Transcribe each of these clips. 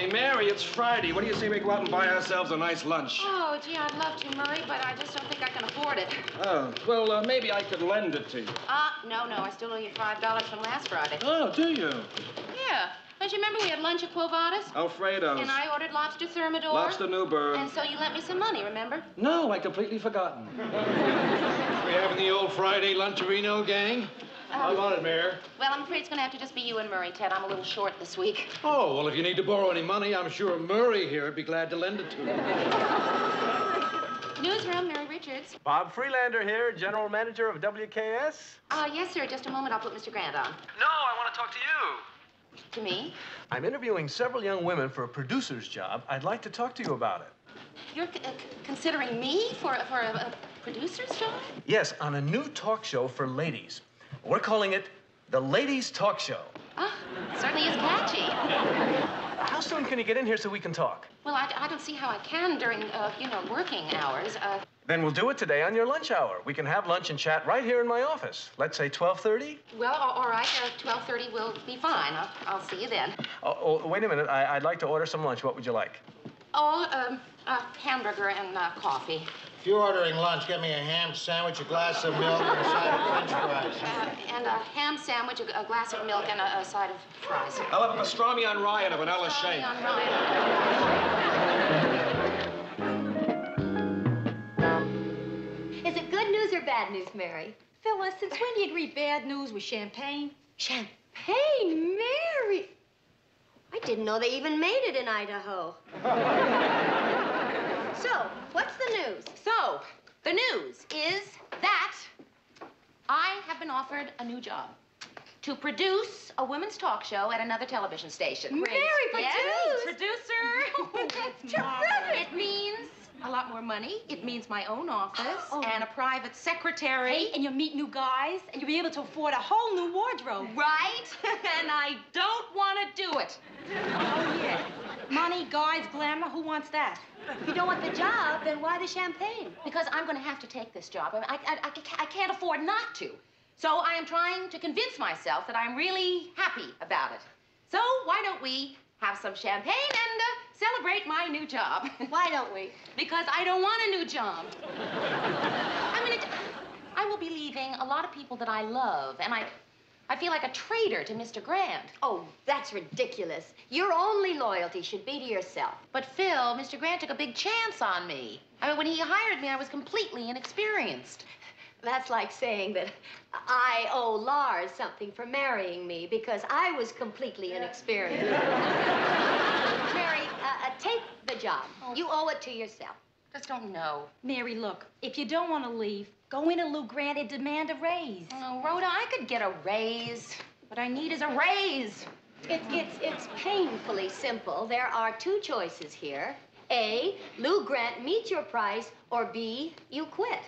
Hey, Mary, it's Friday. What do you say we go out and buy ourselves a nice lunch? Oh, gee, I'd love to, Murray, but I just don't think I can afford it. Oh, well, maybe I could lend it to you. No, I still owe you $5 from last Friday. Oh, do you? Yeah. Don't you remember we had lunch at Quo Vadis? Alfredo's. And I ordered lobster thermidor. Lobster Newburgh. And so you lent me some money, remember? No, I completely forgotten. We having the old Friday Luncherino gang? How about it, Mayor? Well, I'm afraid it's going to have to just be you and Murray, Ted. I'm a little short this week. Oh, well, if you need to borrow any money, I'm sure Murray here would be glad to lend it to you. Newsroom, Mary Richards. Bob Freelander here, General Manager of WKS. Yes, sir. Just a moment. I'll put Mr. Grant on. No, I want to talk to you. To me? I'm interviewing several young women for a producer's job. I'd like to talk to you about it. You're considering me for a producer's job? Yes, on a new talk show for ladies. We're calling it The Ladies Talk Show. It certainly is catchy. How soon can you get in here so we can talk? Well, I don't see how I can during, working hours. Then we'll do it today on your lunch hour. We can have lunch and chat right here in my office. Let's say 12:30. Well, all right. 12:30 will be fine. I'll see you then. Oh, wait a minute. I'd like to order some lunch. What would you like? Hamburger and coffee. If you're ordering lunch, get me a ham sandwich, a glass of milk, and a side of French fries. And a ham sandwich, a glass of milk, and a side of fries. I'll have a pastrami on rye and a vanilla shake. On rye. Is it good news or bad news, Mary? Phyllis, since when do you greet bad news with champagne? Champagne, Mary! I didn't know they even made it in Idaho. So, what's the news? So, the news is that I have been offered a new job. To produce a women's talk show at another television station. Mary, Yes, producer! Oh, that's Terrific! It means a lot more money. It means my own office and a private secretary. Hey, and you'll meet new guys, and you'll be able to afford a whole new wardrobe. Right? And I don't want to do it. Oh, yeah. Money, guys, glamour, who wants that? If you don't want the job, then why the champagne? Because I'm going to have to take this job. I can't afford not to. So I am trying to convince myself that I'm really happy about it. So why don't we have some champagne and celebrate my new job? Why don't we? Because I don't want a new job. I will be leaving a lot of people that I love, and I feel like a traitor to Mr. Grant. Oh, that's ridiculous. Your only loyalty should be to yourself. But Phil, Mr. Grant took a big chance on me. When he hired me, I was completely inexperienced. That's like saying that I owe Lars something for marrying me because I was completely inexperienced. Mary, take the job. You owe it to yourself. Just don't know. Mary, look, if you don't want to leave, go in to Lou Grant and demand a raise. Oh, Rhoda, I could get a raise. What I need is a raise. It's painfully simple. There are two choices here. A, Lou Grant meets your price, or B, you quit.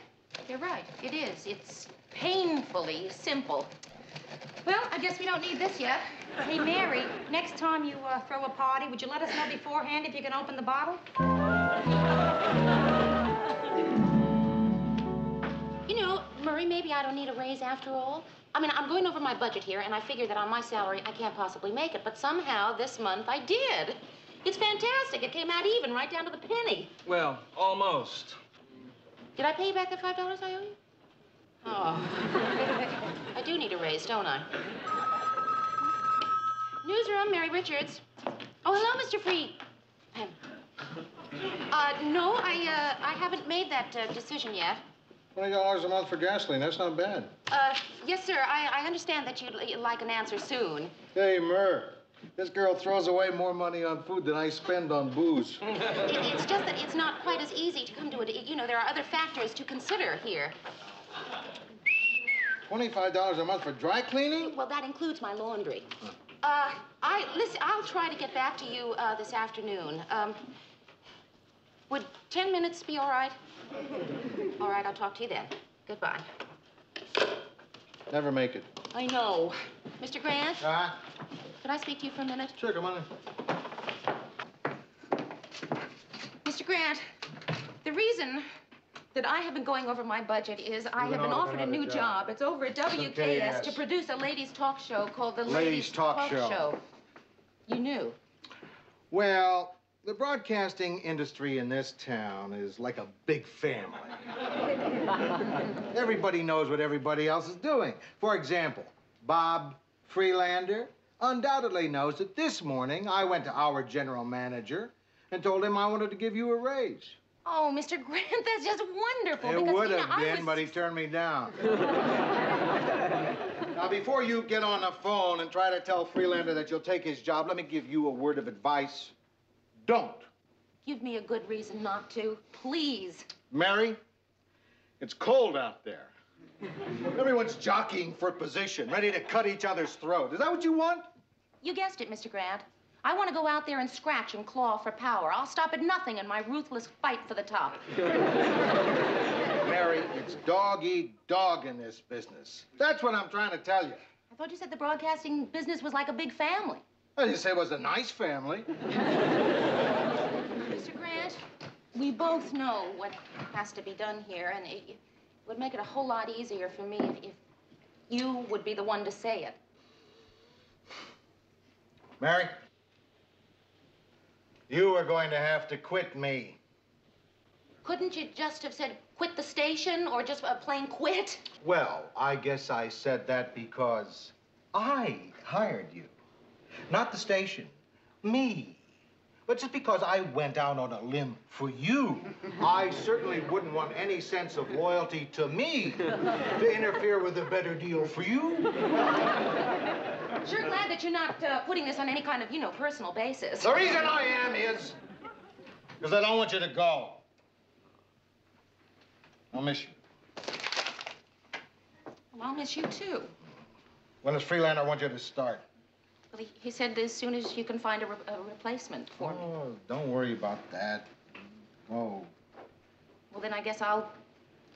You're right. It is. It's painfully simple. Well, I guess we don't need this yet. Hey, Mary, next time you throw a party, would you let us know beforehand if you can open the bottle? You know, Murray, maybe I don't need a raise after all. I'm going over my budget here, and I figure that on my salary, I can't possibly make it. But somehow, this month, I did. It's fantastic. It came out even, right down to the penny. Well, almost. Did I pay you back the $5 I owe you? Oh. I do need a raise, don't I? Newsroom, Mary Richards. Oh, hello, Mr. Free. No, I haven't made that decision yet. $20 a month for gasoline, that's not bad. Yes, sir. I understand that you'd like an answer soon. Hey, Murr, this girl throws away more money on food than I spend on booze. It's just that it's not quite as easy to come to it. You know, there are other factors to consider here. $25 a month for dry cleaning? Well, that includes my laundry. Listen, I'll try to get back to you this afternoon. Would 10 minutes be all right? All right, I'll talk to you then. Goodbye. Never make it. I know. Mr. Grant? Huh? Could I speak to you for a minute? Sure, come on in. Mr. Grant, the reason that I have been going over my budget is I have been offered a new job. It's over at WKS to produce a ladies' talk show called the Ladies' Talk Show. You knew. Well, the broadcasting industry in this town is like a big family. Everybody knows what everybody else is doing. For example, Bob Freelander undoubtedly knows that this morning I went to our general manager and told him I wanted to give you a raise. Oh, Mr. Grant, that's just wonderful. It because, would you know, have been, but he turned me down. Now, before you get on the phone and try to tell Freelander that you'll take his job, let me give you a word of advice. Don't. Give me a good reason not to, please. Mary, it's cold out there. Everyone's jockeying for position, ready to cut each other's throat. Is that what you want? You guessed it, Mr. Grant. I want to go out there and scratch and claw for power. I'll stop at nothing in my ruthless fight for the top. Mary, it's dog eat dog in this business. That's what I'm trying to tell you. I thought you said the broadcasting business was like a big family. I didn't say it was a nice family. Mr. Grant, we both know what has to be done here, and it would make it a whole lot easier for me if you would be the one to say it. Mary, you are going to have to quit me. Couldn't you just have said quit the station or just plain quit? Well, I guess I said that because I hired you. Not the station, me. But just because I went out on a limb for you, I certainly wouldn't want any sense of loyalty to me to interfere with a better deal for you. Sure glad that you're not putting this on any kind of, personal basis. The reason I am is because I don't want you to go. I'll miss you. Well, I'll miss you, too. When does Freelander want you to start? Well, he said as soon as you can find a replacement for me. Oh, don't worry about that. Oh. Well, then I guess I'll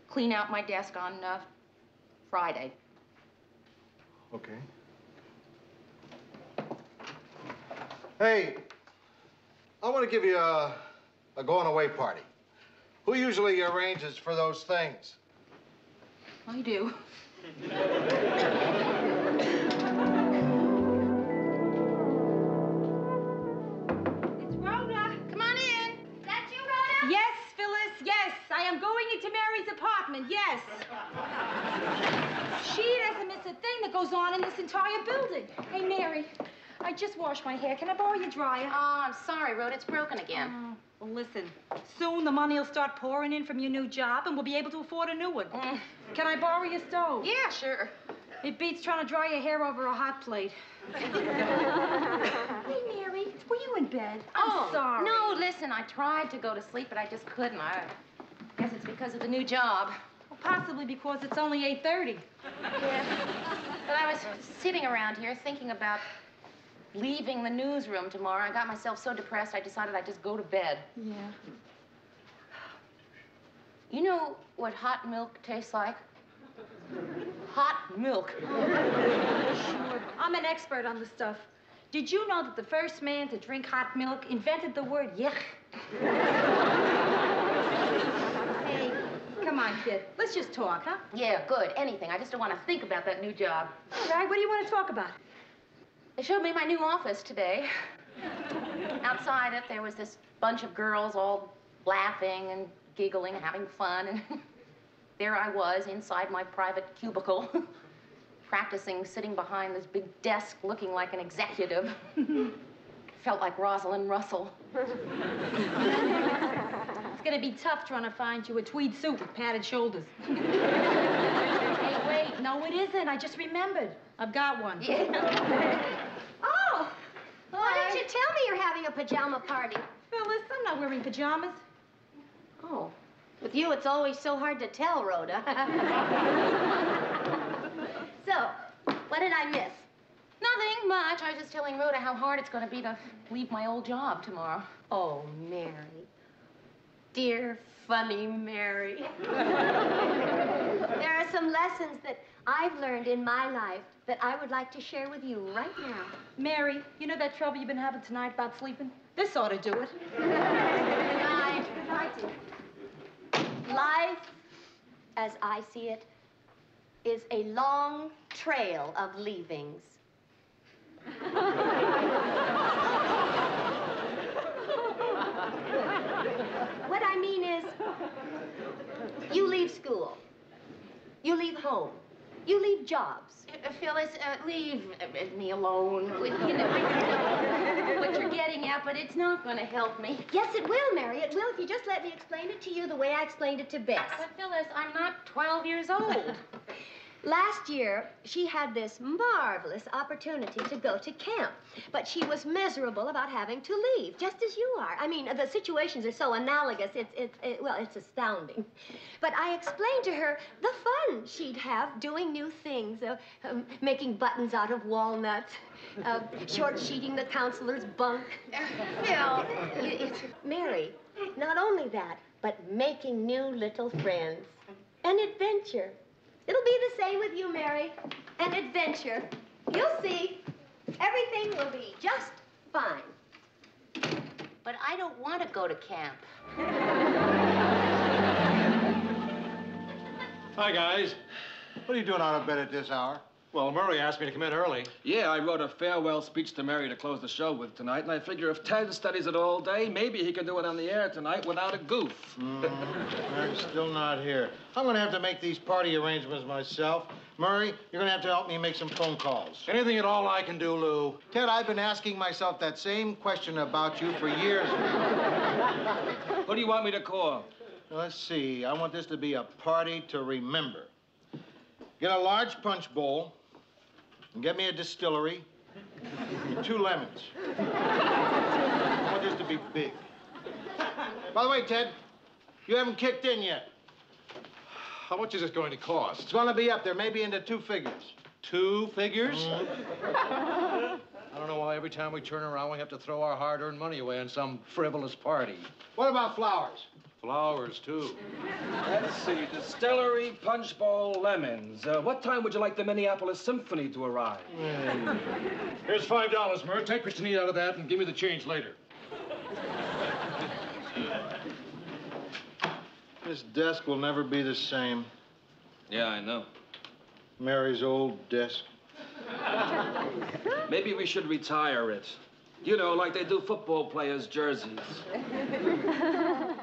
clean out my desk on Friday. Okay. Hey, I want to give you a going-away party. Who usually arranges for those things? I do. Yes, Phyllis, yes. I am going into Mary's apartment, yes. She doesn't miss a thing that goes on in this entire building. Hey, Mary, I just washed my hair. Can I borrow your dryer? Oh, I'm sorry, Rhoda. It's broken again. Well, listen, soon the money will start pouring in from your new job, and we'll be able to afford a new one. Can I borrow your stove? Yeah, sure. It beats trying to dry your hair over a hot plate. Hey, Mary, were you in bed? I'm sorry. No, listen, I tried to go to sleep, but I just couldn't. I guess it's because of the new job. Well, possibly because it's only 8:30. Yeah. But I was sitting around here thinking about leaving the newsroom tomorrow. I got myself so depressed, I decided I'd just go to bed. Yeah. You know what hot milk tastes like? Hot milk. Sure. I'm an expert on the stuff. Did you know that the first man to drink hot milk invented the word yuck? Hey, come on, kid. Let's just talk, huh? Yeah, good. Anything. I just don't want to think about that new job. All right, what do you want to talk about? They showed me my new office today. Outside it, there was this bunch of girls all laughing and giggling, having fun, and there I was inside my private cubicle, practicing sitting behind this big desk looking like an executive. Felt like Rosalind Russell. It's gonna be tough trying to find you a tweed suit with padded shoulders. Hey, wait, no, it isn't. I just remembered. I've got one. Yeah. Oh, why didn't you tell me you're having a pajama party? Phyllis, I'm not wearing pajamas. Oh, with you, it's always so hard to tell, Rhoda. So, what did I miss? Nothing much. I was just telling Rhoda how hard it's going to be to leave my old job tomorrow. Oh, Mary. Dear, funny Mary. There are some lessons that I've learned in my life that I would like to share with you right now. Mary, you know that trouble you've been having tonight about sleeping? This ought to do it. Good night. Good night. Life, as I see it, is a long trail of leavings. You leave school. You leave home. You leave jobs. Phyllis, leave me alone. You know, I know what you're getting at, but it's not going to help me. Yes, it will, Mary. It will if you just let me explain it to you the way I explained it to Bess. But Phyllis, I'm not 12 years old. Last year, she had this marvelous opportunity to go to camp, but she was miserable about having to leave, just as you are. I mean, the situations are so analogous, it's astounding. But I explained to her the fun she'd have doing new things, making buttons out of walnuts, short-sheeting the counselor's bunk. Phil, Mary, not only that, but making new little friends. An adventure. It'll be the same with you, Mary. An adventure. You'll see. Everything will be just fine. but I don't want to go to camp. Hi, guys. What are you doing out of bed at this hour? Well, Murray asked me to come in early. Yeah, I wrote a farewell speech to Mary to close the show with tonight, and I figure if Ted studies it all day, maybe he can do it on the air tonight without a goof. Mary's still not here. I'm going to have to make these party arrangements myself. Murray, you're going to have to help me make some phone calls. Anything at all I can do, Lou. Ted, I've been asking myself that same question about you for years now. Who do you want me to call? Let's see. I want this to be a party to remember. Get a large punch bowl. And get me a distillery and 2 lemons. I want this to be big. By the way, Ted, you haven't kicked in yet. How much is this going to cost? It's going to be up there, maybe into 2 figures. 2 figures? I don't know why every time we turn around we have to throw our hard-earned money away on some frivolous party. What about flowers? Flowers, too. Let's see, distillery, punch bowl, lemons. What time would you like the Minneapolis Symphony to arrive? Here's $5, Murray. Take Christine out of that and give me the change later. This desk will never be the same. Yeah, I know. Mary's old desk. Maybe we should retire it. You know, like they do football players' jerseys.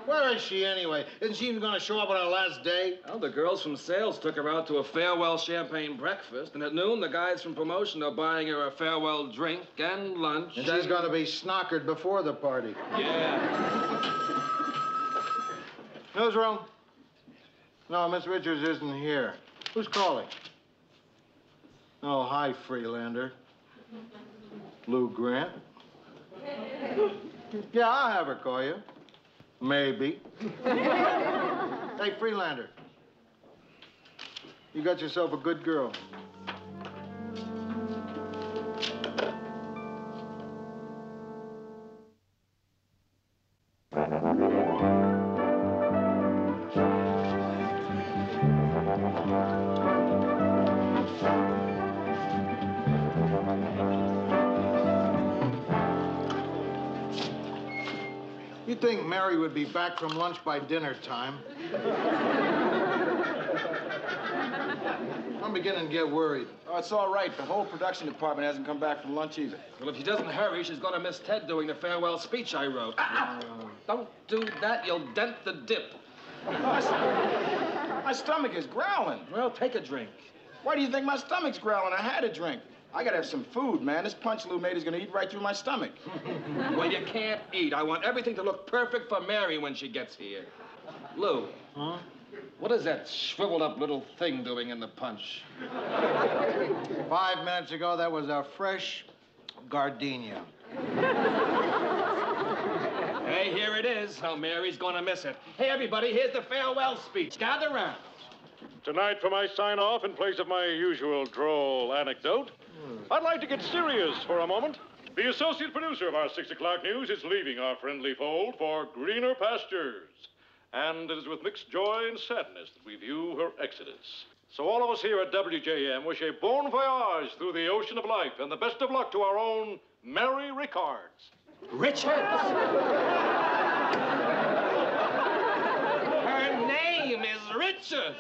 Where is she anyway? Isn't she even going to show up on her last day? Well, the girls from sales took her out to a farewell champagne breakfast, and at noon, the guys from promotion are buying her a farewell drink and lunch. And she's going to be snockered before the party. Yeah. Newsroom? No, Miss Richards isn't here. Who's calling? Oh, hi, Freelander. Lou Grant? Yeah, I'll have her call you. Maybe. Hey, Freelander. You got yourself a good girl. You'd think Mary would be back from lunch by dinner time. I'm beginning to get worried. Oh, it's all right. The whole production department hasn't come back from lunch either. Well, if she doesn't hurry, she's going to miss Ted doing the farewell speech I wrote. Don't do that. You'll dent the dip. My stomach is growling. Well, take a drink. Why do you think my stomach's growling? I had a drink. I gotta have some food, man. This punch Lou made is gonna eat right through my stomach. Well, you can't eat. I want everything to look perfect for Mary when she gets here. Lou. Huh? What is that shriveled up little thing doing in the punch? 5 minutes ago, that was a fresh gardenia. Hey, here it is. Now, Mary's gonna miss it. Hey, everybody, here's the farewell speech. Gather round. Tonight, for my sign-off, in place of my usual droll anecdote, I'd like to get serious for a moment. The associate producer of our 6 o'clock news is leaving our friendly fold for greener pastures. And it is with mixed joy and sadness that we view her exodus. So all of us here at WJM wish a bon voyage through the ocean of life and the best of luck to our own Mary Rickards. Richards? Her name is Richards.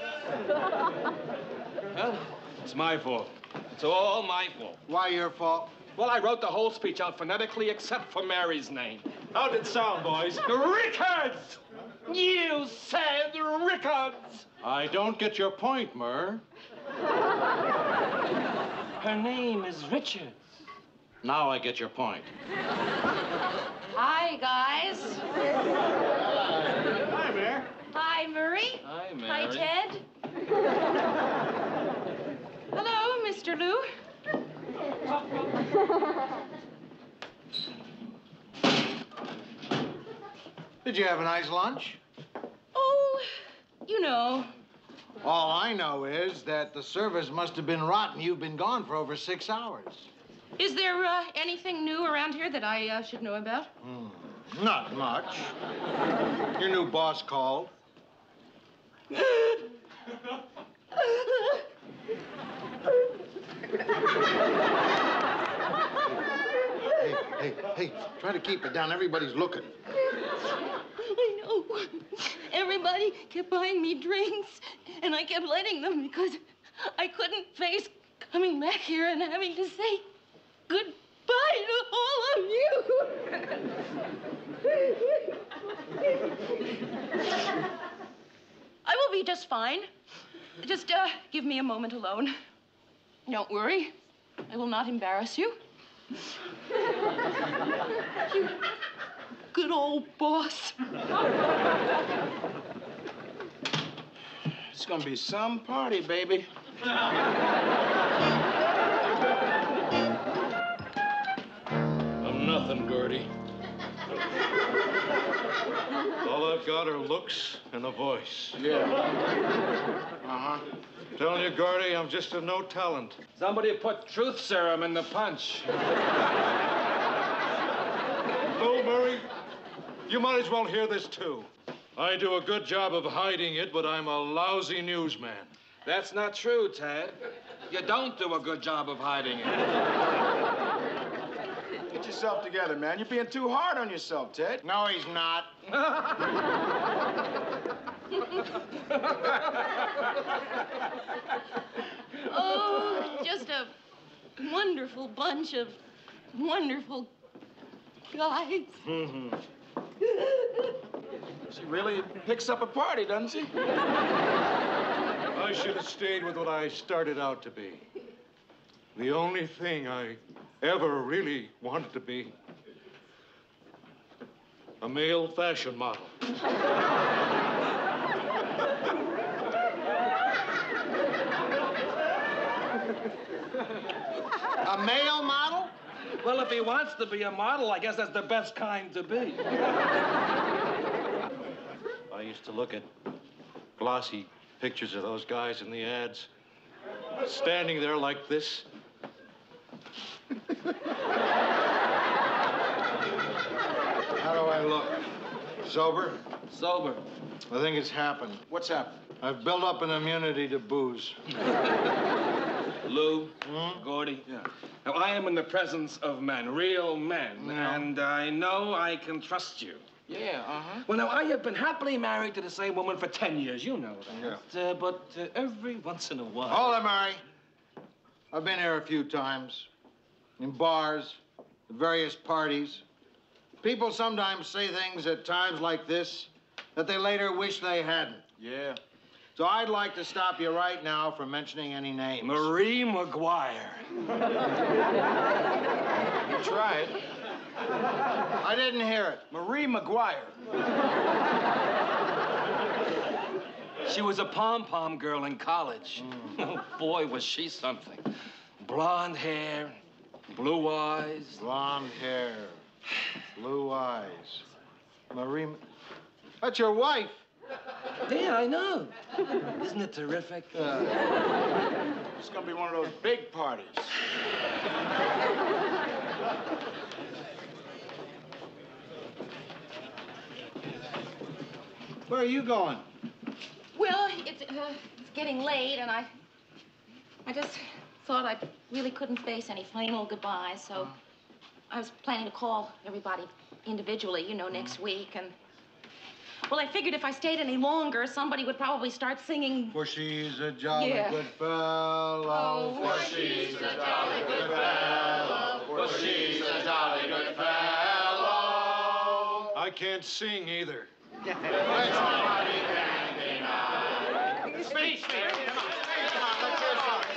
Well, it's my fault. It's all my fault. Why your fault? Well, I wrote the whole speech out phonetically except for Mary's name. How'd it sound, boys? Rickards! You said Rickards. I don't get your point, Murr. Her name is Richards. Now I get your point. Hi, guys. Hi, Mare. Hi, Murray. Hi, Mary. Hi, Ted. Hello, Mr. Lou. Did you have a nice lunch? Oh, you know. All I know is that the service must have been rotten. You've been gone for over 6 hours. Is there anything new around here that I should know about? Not much. Your new boss called. Hey, try to keep it down. Everybody's looking. I know. Everybody kept buying me drinks, and I kept letting them because I couldn't face coming back here and having to say goodbye to all of you. I will be just fine. Just give me a moment alone. Don't worry. I will not embarrass you. You good old boss. It's gonna be some party, baby. I'm nothing, Gordy. All I've got are looks and a voice. Yeah. Uh-huh. Telling you, Gordy, I'm just a no talent. Somebody put truth serum in the punch. Bill Murray, you might as well hear this, too. I do a good job of hiding it, but I'm a lousy newsman. That's not true, Ted. You don't do a good job of hiding it. Get yourself together, man. You're being too hard on yourself, Ted. No, he's not. Oh, just a wonderful bunch of wonderful guys. She really picks up a party, doesn't she? I should have stayed with what I started out to be. The only thing I ever really wanted to be. A male fashion model. A male model? Well, if he wants to be a model, I guess that's the best kind to be. I used to look at glossy pictures of those guys in the ads, standing there like this. How do I look? Sober? Sober. I think it's happened. What's happened? I've built up an immunity to booze. Lou, Gordy. Yeah. Now, I am in the presence of men, real men, Yeah. and I know I can trust you. Yeah, uh-huh. Well, now, I have been happily married to the same woman for 10 years. You know that. Yeah. But every once in a while... Hold it, Murray. I've been here a few times. In bars, at various parties. People sometimes say things at times like this that they later wish they hadn't. Yeah. So I'd like to stop you right now from mentioning any names. Marie McGuire. You try it. I didn't hear it. Marie McGuire. She was a pom-pom girl in college. Oh, boy, was she something. Blonde hair, blue eyes. Blonde hair, blue eyes. Marie... That's your wife. Yeah, I know. Isn't it terrific? It's gonna be one of those big parties. Where are you going? Well, it's getting late, and I just thought I really couldn't face any final goodbyes, so I was planning to call everybody individually, you know, next week, and... Well, I figured if I stayed any longer, somebody would probably start singing... For she's a jolly Yeah. good fellow. Oh, For she's a jolly good fellow. For she's a jolly good fellow. I can't sing either. Speech. Come on, let's hear something.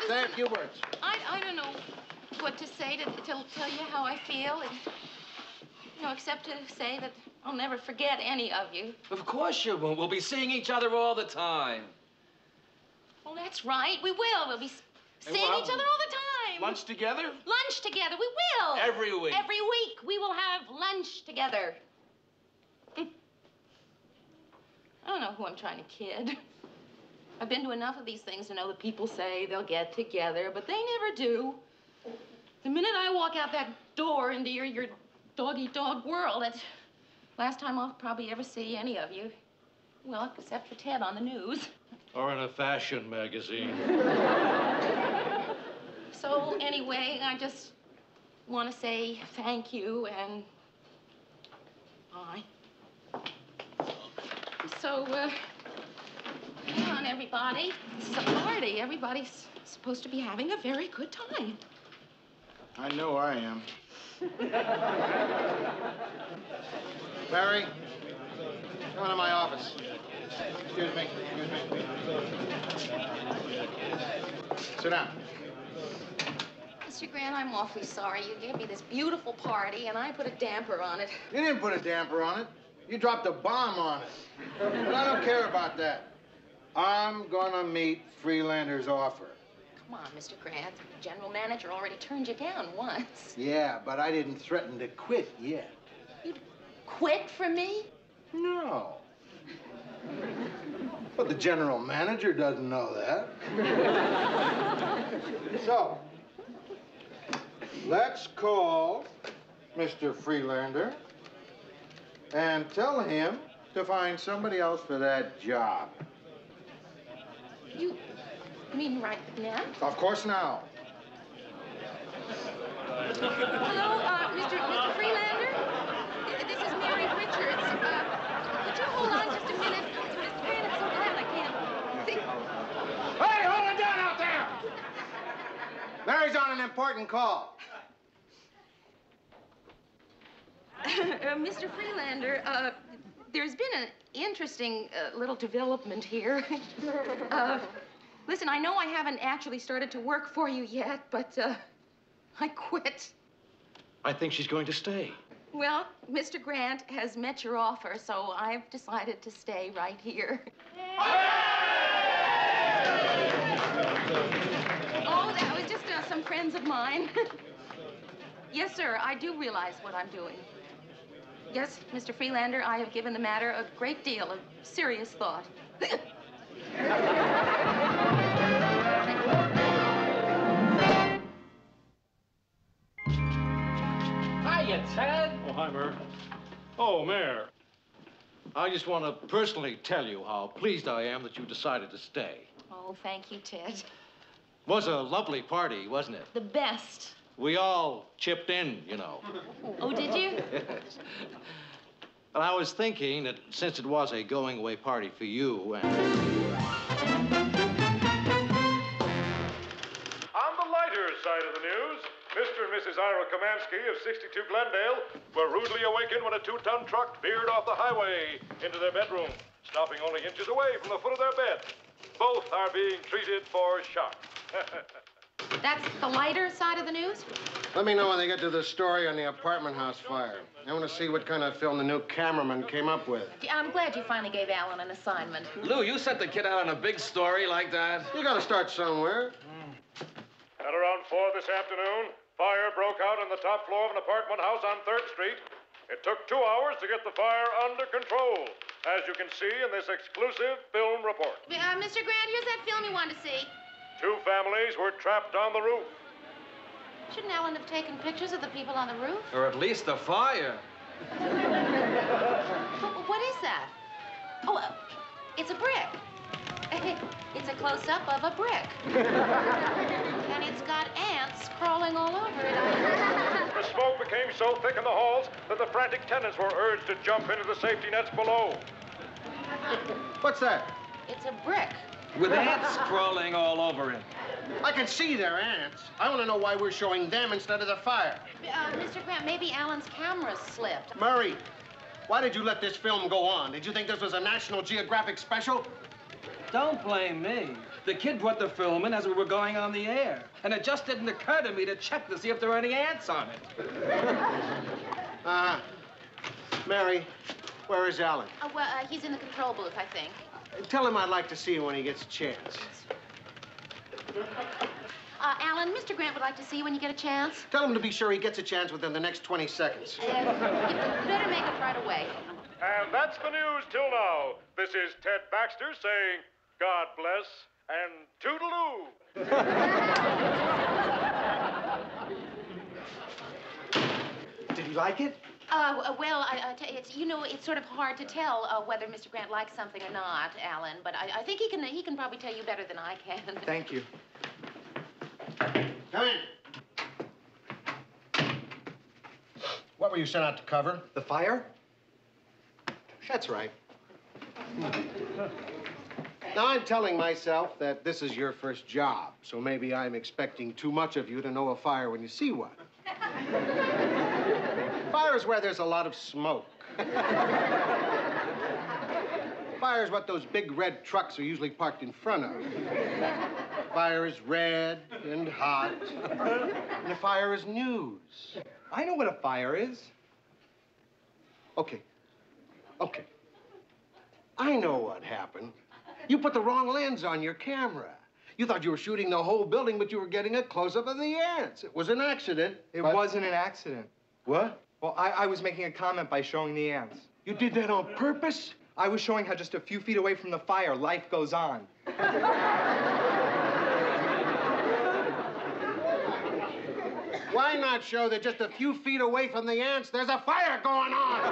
Say a few words. I don't know what to say to tell you how I feel. And, except to say that I'll never forget any of you. Of course you won't. We'll be seeing each other all the time. Well, that's right. We will. We'll be seeing each other all the time. Lunch together? Lunch together. We will. Every week. Every week we will have lunch together. I don't know who I'm trying to kid. I've been to enough of these things to know that people say they'll get together, but they never do. The minute I walk out that door into your dog-eat-dog world, that's the last time I'll probably ever see any of you. Well, except for Ted on the news. Or in a fashion magazine. So, anyway, I just want to say thank you and bye. So, come on, everybody. This is a party. Everybody's supposed to be having a very good time. I know I am. Barry, come into my office. Excuse me. Sit down. Mr. Grant, I'm awfully sorry. You gave me this beautiful party, and I put a damper on it. You didn't put a damper on it. You dropped a bomb on it. But I don't care about that. I'm gonna meet Freelander's offer. Come on, Mr. Grant. The general manager already turned you down once. Yeah, but I didn't threaten to quit yet. You'd quit for me? No. But the general manager doesn't know that. So, let's call Mr. Freelander and tell him to find somebody else for that job. You mean right now? Of course now. Hello, Mr. Freelander? This is Mary Richards. Would you hold on just a minute? Mr. Grant, I'm so glad I can't think. Hey, hold it down out there! Mary's on an important call. Mr. Freelander, there's been an interesting little development here. Listen, I know I haven't actually started to work for you yet, but I quit. I think she's going to stay. Well, Mr. Grant has met your offer, so I've decided to stay right here. Oh, that was just some friends of mine. Yes, sir, I do realize what I'm doing. Yes, Mr. Freelander, I have given the matter a great deal of serious thought. Hiya, Ted. Oh, hi, Mayor. Oh, Mayor. I just want to personally tell you how pleased I am that you decided to stay. Oh, thank you, Ted. It was a lovely party, wasn't it? The best. We all chipped in, you know. Oh, did you? Yes. And I was thinking that since it was a going-away party for you and... On the lighter side of the news, Mr. and Mrs. Ira Kamansky of 62 Glendale were rudely awakened when a 2-ton truck veered off the highway into their bedroom, stopping only inches away from the foot of their bed. Both are being treated for shock. That's the lighter side of the news? Let me know when they get to the story on the apartment house fire. I want to see what kind of film the new cameraman came up with. I'm glad you finally gave Alan an assignment. Lou, you sent the kid out on a big story like that? You got to start somewhere. At around 4 this afternoon, fire broke out on the top floor of an apartment house on 3rd Street. It took 2 hours to get the fire under control, as you can see in this exclusive film report. Mr. Grant, here's that film you wanted to see. 2 families were trapped on the roof. Shouldn't Alan have taken pictures of the people on the roof? Or at least the fire. What is that? Oh, it's a brick. It's a close-up of a brick. And it's got ants crawling all over it. The smoke became so thick in the halls that the frantic tenants were urged to jump into the safety nets below. What's that? It's a brick. With ants crawling all over it. I can see they're ants. I want to know why we're showing them instead of the fire. Mr. Grant, maybe Alan's camera slipped. Murray, Why did you let this film go on? Did you think this was a National Geographic special? Don't blame me. The kid brought the film in as we were going on the air. And it just didn't occur to me to check to see if there were any ants on it. Mary, where is Alan? Well, he's in the control booth, I think. Tell him I'd like to see him when he gets a chance. Alan, Mr. Grant would like to see you when you get a chance. Tell him to be sure he gets a chance within the next 20 seconds. You better make it right away. And that's the news till now. This is Ted Baxter saying, God bless and toodaloo. Did he like it? Well, it's, you know, it's sort of hard to tell whether Mr. Grant likes something or not, Alan. But I think he can probably tell you better than I can. Thank you. Come in. What were you sent out to cover? The fire? That's right. Now, I'm telling myself that this is your first job, so maybe I'm expecting too much of you to know a fire when you see one. Fire is where there's a lot of smoke. Fire is what those big red trucks are usually parked in front of. Fire is red and hot, and the fire is news. I know what a fire is. Okay. I know what happened. You put the wrong lens on your camera. You thought you were shooting the whole building, but you were getting a close-up of the ants. It was an accident. It wasn't an accident. What? Well, I was making a comment by showing the ants. You did that on purpose? I was showing how just a few feet away from the fire, life goes on. Why not show that just a few feet away from the ants, there's a fire going on?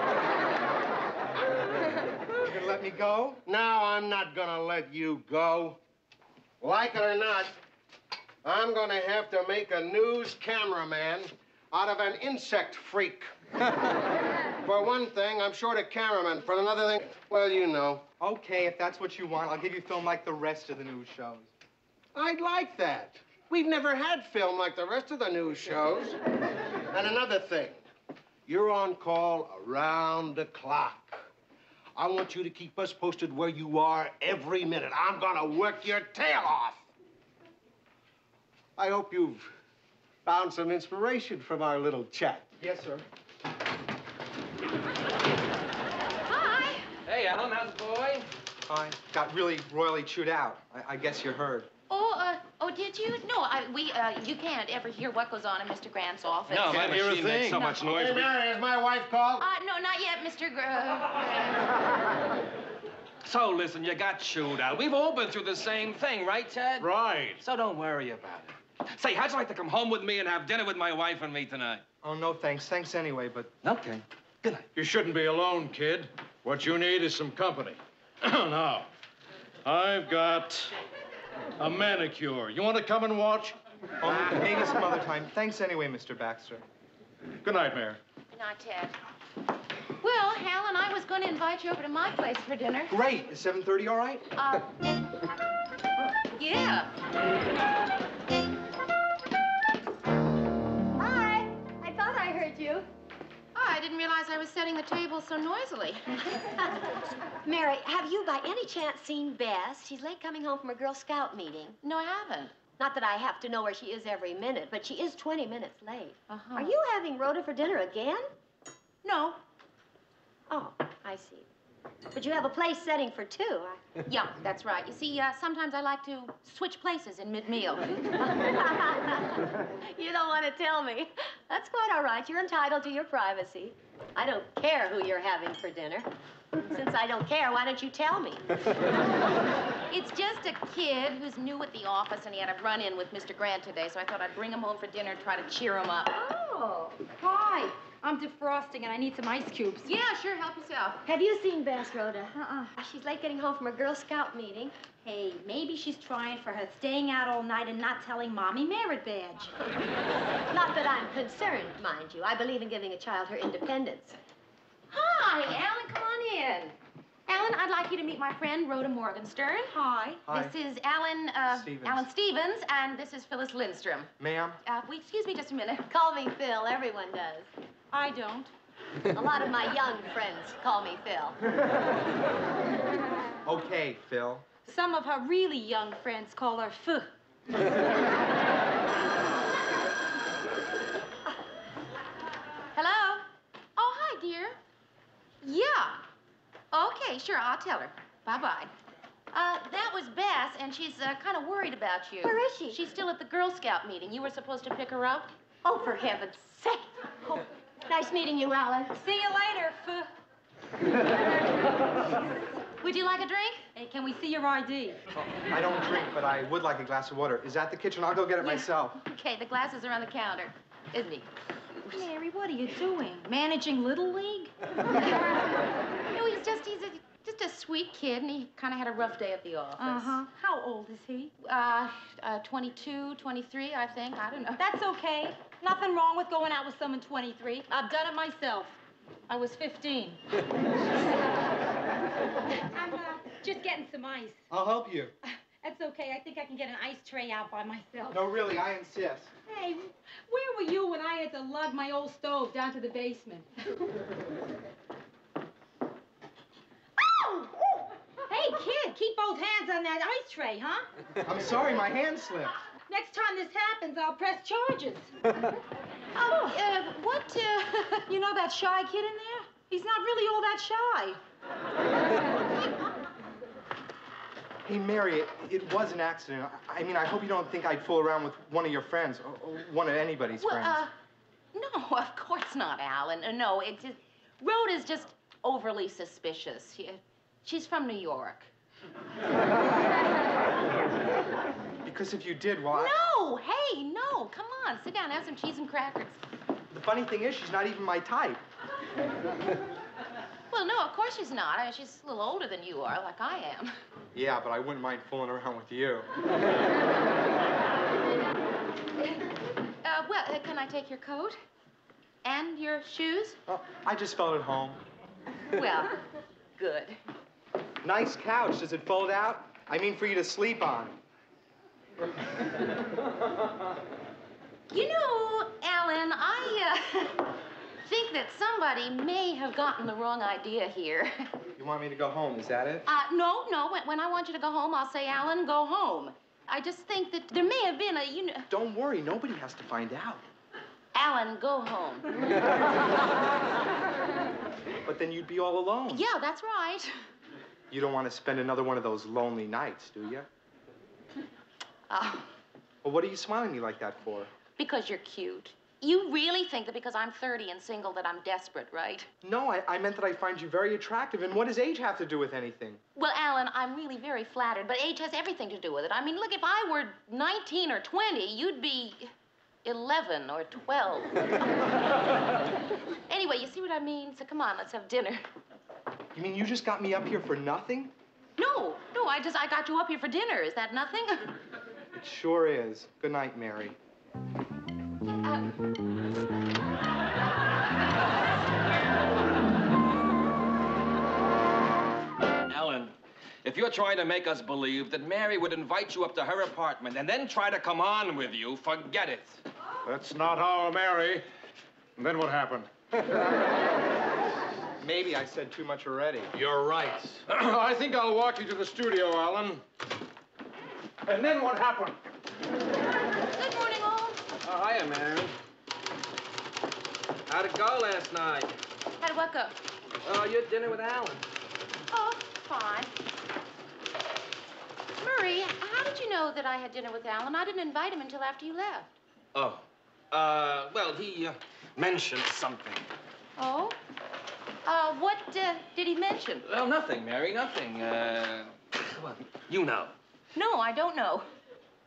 You gonna let me go? No, I'm not gonna let you go. Like it or not, I'm gonna have to make a news cameraman out of an insect freak. For one thing, I'm short a cameraman. For another thing, well, you know. Okay, if that's what you want, I'll give you film like the rest of the news shows. I'd like that. We've never had film like the rest of the news shows. And another thing, you're on call around the clock. I want you to keep us posted where you are every minute. I'm gonna work your tail off. I hope you've found some inspiration from our little chat. Yes, sir. Hi. Hey, Alan, how's the boy? I got really royally chewed out. I guess you heard. Oh, did you? No, you can't ever hear what goes on in Mr. Grant's office. No, my machine makes so much noise. Hey, Mary, has my wife called? No, not yet, Mr. So, listen, you got chewed out. We've all been through the same thing, right, Ted? Right. So don't worry about it. Say, how'd you like to come home with me and have dinner with my wife and me tonight? Oh, no, thanks. Thanks anyway, but... Okay. Good night. You shouldn't be alone, kid. What you need is some company. Now, I've got a manicure. You want to come and watch? Oh, maybe some other time. Thanks anyway, Mr. Baxter. Good night, Mary. Good night, Ted. Well, Alan, I was going to invite you over to my place for dinner. Great. Is 7:30 all right? Yeah. Hi. I thought I heard you. Oh, I didn't realize I was setting the table so noisily. Mary, have you by any chance seen Bess? She's late coming home from a Girl Scout meeting. No, I haven't. Not that I have to know where she is every minute, but she is 20 minutes late. Uh-huh. Are you having Rhoda for dinner again? No. Oh, I see. But you have a place setting for two. Yeah, that's right. You see, sometimes I like to switch places in mid-meal. You don't want to tell me. That's quite all right. You're entitled to your privacy. I don't care who you're having for dinner. Since I don't care, why don't you tell me? It's just a kid who's new at the office, and he had a run-in with Mr. Grant today, so I thought I'd bring him home for dinner and try to cheer him up. Oh. Hi. I'm defrosting and I need some ice cubes. Yeah, sure. Help yourself. Have you seen Bess, Rhoda? Uh-uh. She's late getting home from a Girl Scout meeting. Hey, maybe she's trying for her staying out all night and not telling Mommy merit badge. Not that I'm concerned, mind you. I believe in giving a child her independence. Hi, Alan. Come on in. Alan, I'd like you to meet my friend, Rhoda Morgenstern. Hi. Hi. This is Alan, Stevens. Alan Stevens, and this is Phyllis Lindstrom. Ma'am? Excuse me just a minute. Call me Phil. Everyone does. I don't. A lot of my young friends call me Phil. Okay, Phil. Some of her really young friends call her Ph. Hello? Oh, hi, dear. Yeah. Okay, sure, I'll tell her. Bye-bye. That was Bess, and she's kind of worried about you. Where is she? She's still at the Girl Scout meeting. You were supposed to pick her up. Oh, for heaven's sake. Oh, nice meeting you, Alan. See you later, Ph. Would you like a drink? Hey, can we see your ID? I don't drink, but I would like a glass of water. Is that the kitchen? I'll go get it myself. Okay, the glasses are on the counter, isn't he? Mary, what are you doing? Managing Little League? No, he's just a sweet kid, and he kind of had a rough day at the office. Uh-huh. How old is he? 22, 23, I think. I don't know. That's okay. Nothing wrong with going out with someone 23. I've done it myself. I was 15. I'm just getting some ice. I'll help you. That's okay. I think I can get an ice tray out by myself. No, really, I insist. Hey, where were you when I had to lug my old stove down to the basement? Ow! Hey, kid, keep both hands on that ice tray, huh? I'm sorry, my hand slipped. Next time this happens, I'll press charges. What, You know that shy kid in there? He's not really all that shy. Hey, Mary, it was an accident. I mean, I hope you don't think I'd fool around with one of your friends, or one of anybody's friends. No, of course not, Alan. No, it's just, Rhoda's just overly suspicious. She's from New York. Because if you did, well, No, hey, no, come on, sit down, have some cheese and crackers. The funny thing is, she's not even my type. Well, no, of course she's not. I mean, she's a little older than you are, like I am. Yeah, but I wouldn't mind fooling around with you. Can I take your coat? And your shoes? Oh, I just felt at home. Well, good. Nice couch. Does it fold out? I mean, for you to sleep on. You know, Alan, I think that somebody may have gotten the wrong idea here. You want me to go home, is that it? No. When I want you to go home, I'll say, Alan, go home. I just think that there may have been a, Don't worry, nobody has to find out. Alan, go home. But then you'd be all alone. Yeah, that's right. You don't want to spend another one of those lonely nights, do you? Well, what are you smiling at me like that for? Because you're cute. You really think that because I'm 30 and single that I'm desperate, right? No, I meant that I find you very attractive, and what does age have to do with anything? Well, Alan, I'm really very flattered, but age has everything to do with it. I mean, look, if I were 19 or 20, you'd be 11 or 12. Anyway, you see what I mean? So come on, let's have dinner. You mean you just got me up here for nothing? No, I got you up here for dinner. Is that nothing? It sure is. Good night, Mary. Alan, if you're trying to make us believe that Mary would invite you up to her apartment and then try to come on with you, forget it. That's not our Mary. And then what happened? Maybe I said too much already. You're right. I think I'll walk you to the studio, Alan. And then what happened? Good morning, all. Oh, hiya, Mary. How'd it go last night? How'd what go? Oh, you had dinner with Alan. Oh, fine. Murray, how did you know that I had dinner with Alan? I didn't invite him until after you left. Oh, well, he mentioned something. Oh? What did he mention? Well, nothing, Mary, nothing. Well, you know. No, I don't know.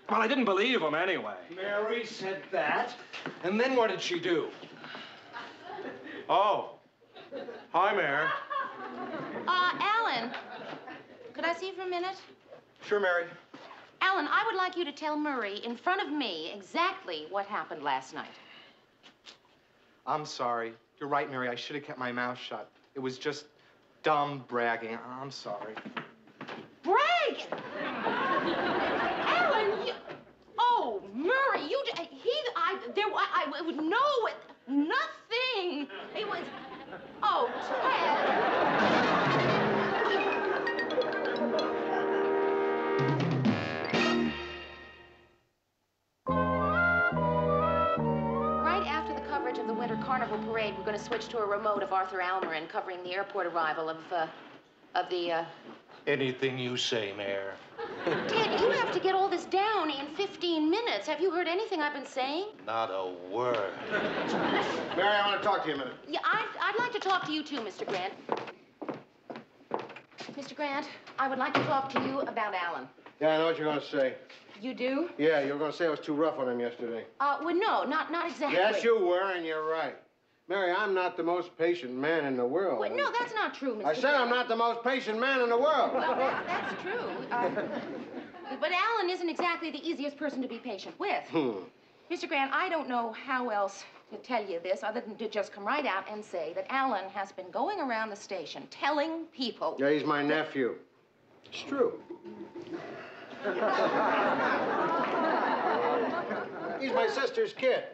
Well, I didn't believe him anyway. Mary said that. And then what did she do? Oh. Hi, Mary. Alan, could I see you for a minute? Sure, Mary. Alan, I would like you to tell Murray in front of me exactly what happened last night. I'm sorry. You're right, Mary. I should have kept my mouth shut. It was just dumb bragging. I'm sorry. Brag! Alan, you... Oh, Murray, you... I would know it. Nothing. It was... Theater Carnival Parade, we're going to switch to a remote of Arthur Almiron covering the airport arrival of the. Anything you say, Mayor. Ted, you have to get all this down in 15 minutes. Have you heard anything I've been saying? Not a word. Mary, I want to talk to you a minute. Yeah, I'd like to talk to you too, Mr. Grant. Mr. Grant, I would like to talk to you about Alan. Yeah, I know what you're going to say. You do? Yeah, you were going to say I was too rough on him yesterday. Well, no, not exactly. Yes, you were, and you're right. Mary, I'm not the most patient man in the world. Well, no, that's not true, Mr. I said I'm not the most patient man in the world. Well, that's true. But Alan isn't exactly the easiest person to be patient with. Mr. Grant, I don't know how else to tell you this other than to just come right out and say that Alan has been going around the station telling people... Yeah, he's my nephew. It's true. He's my sister's kid.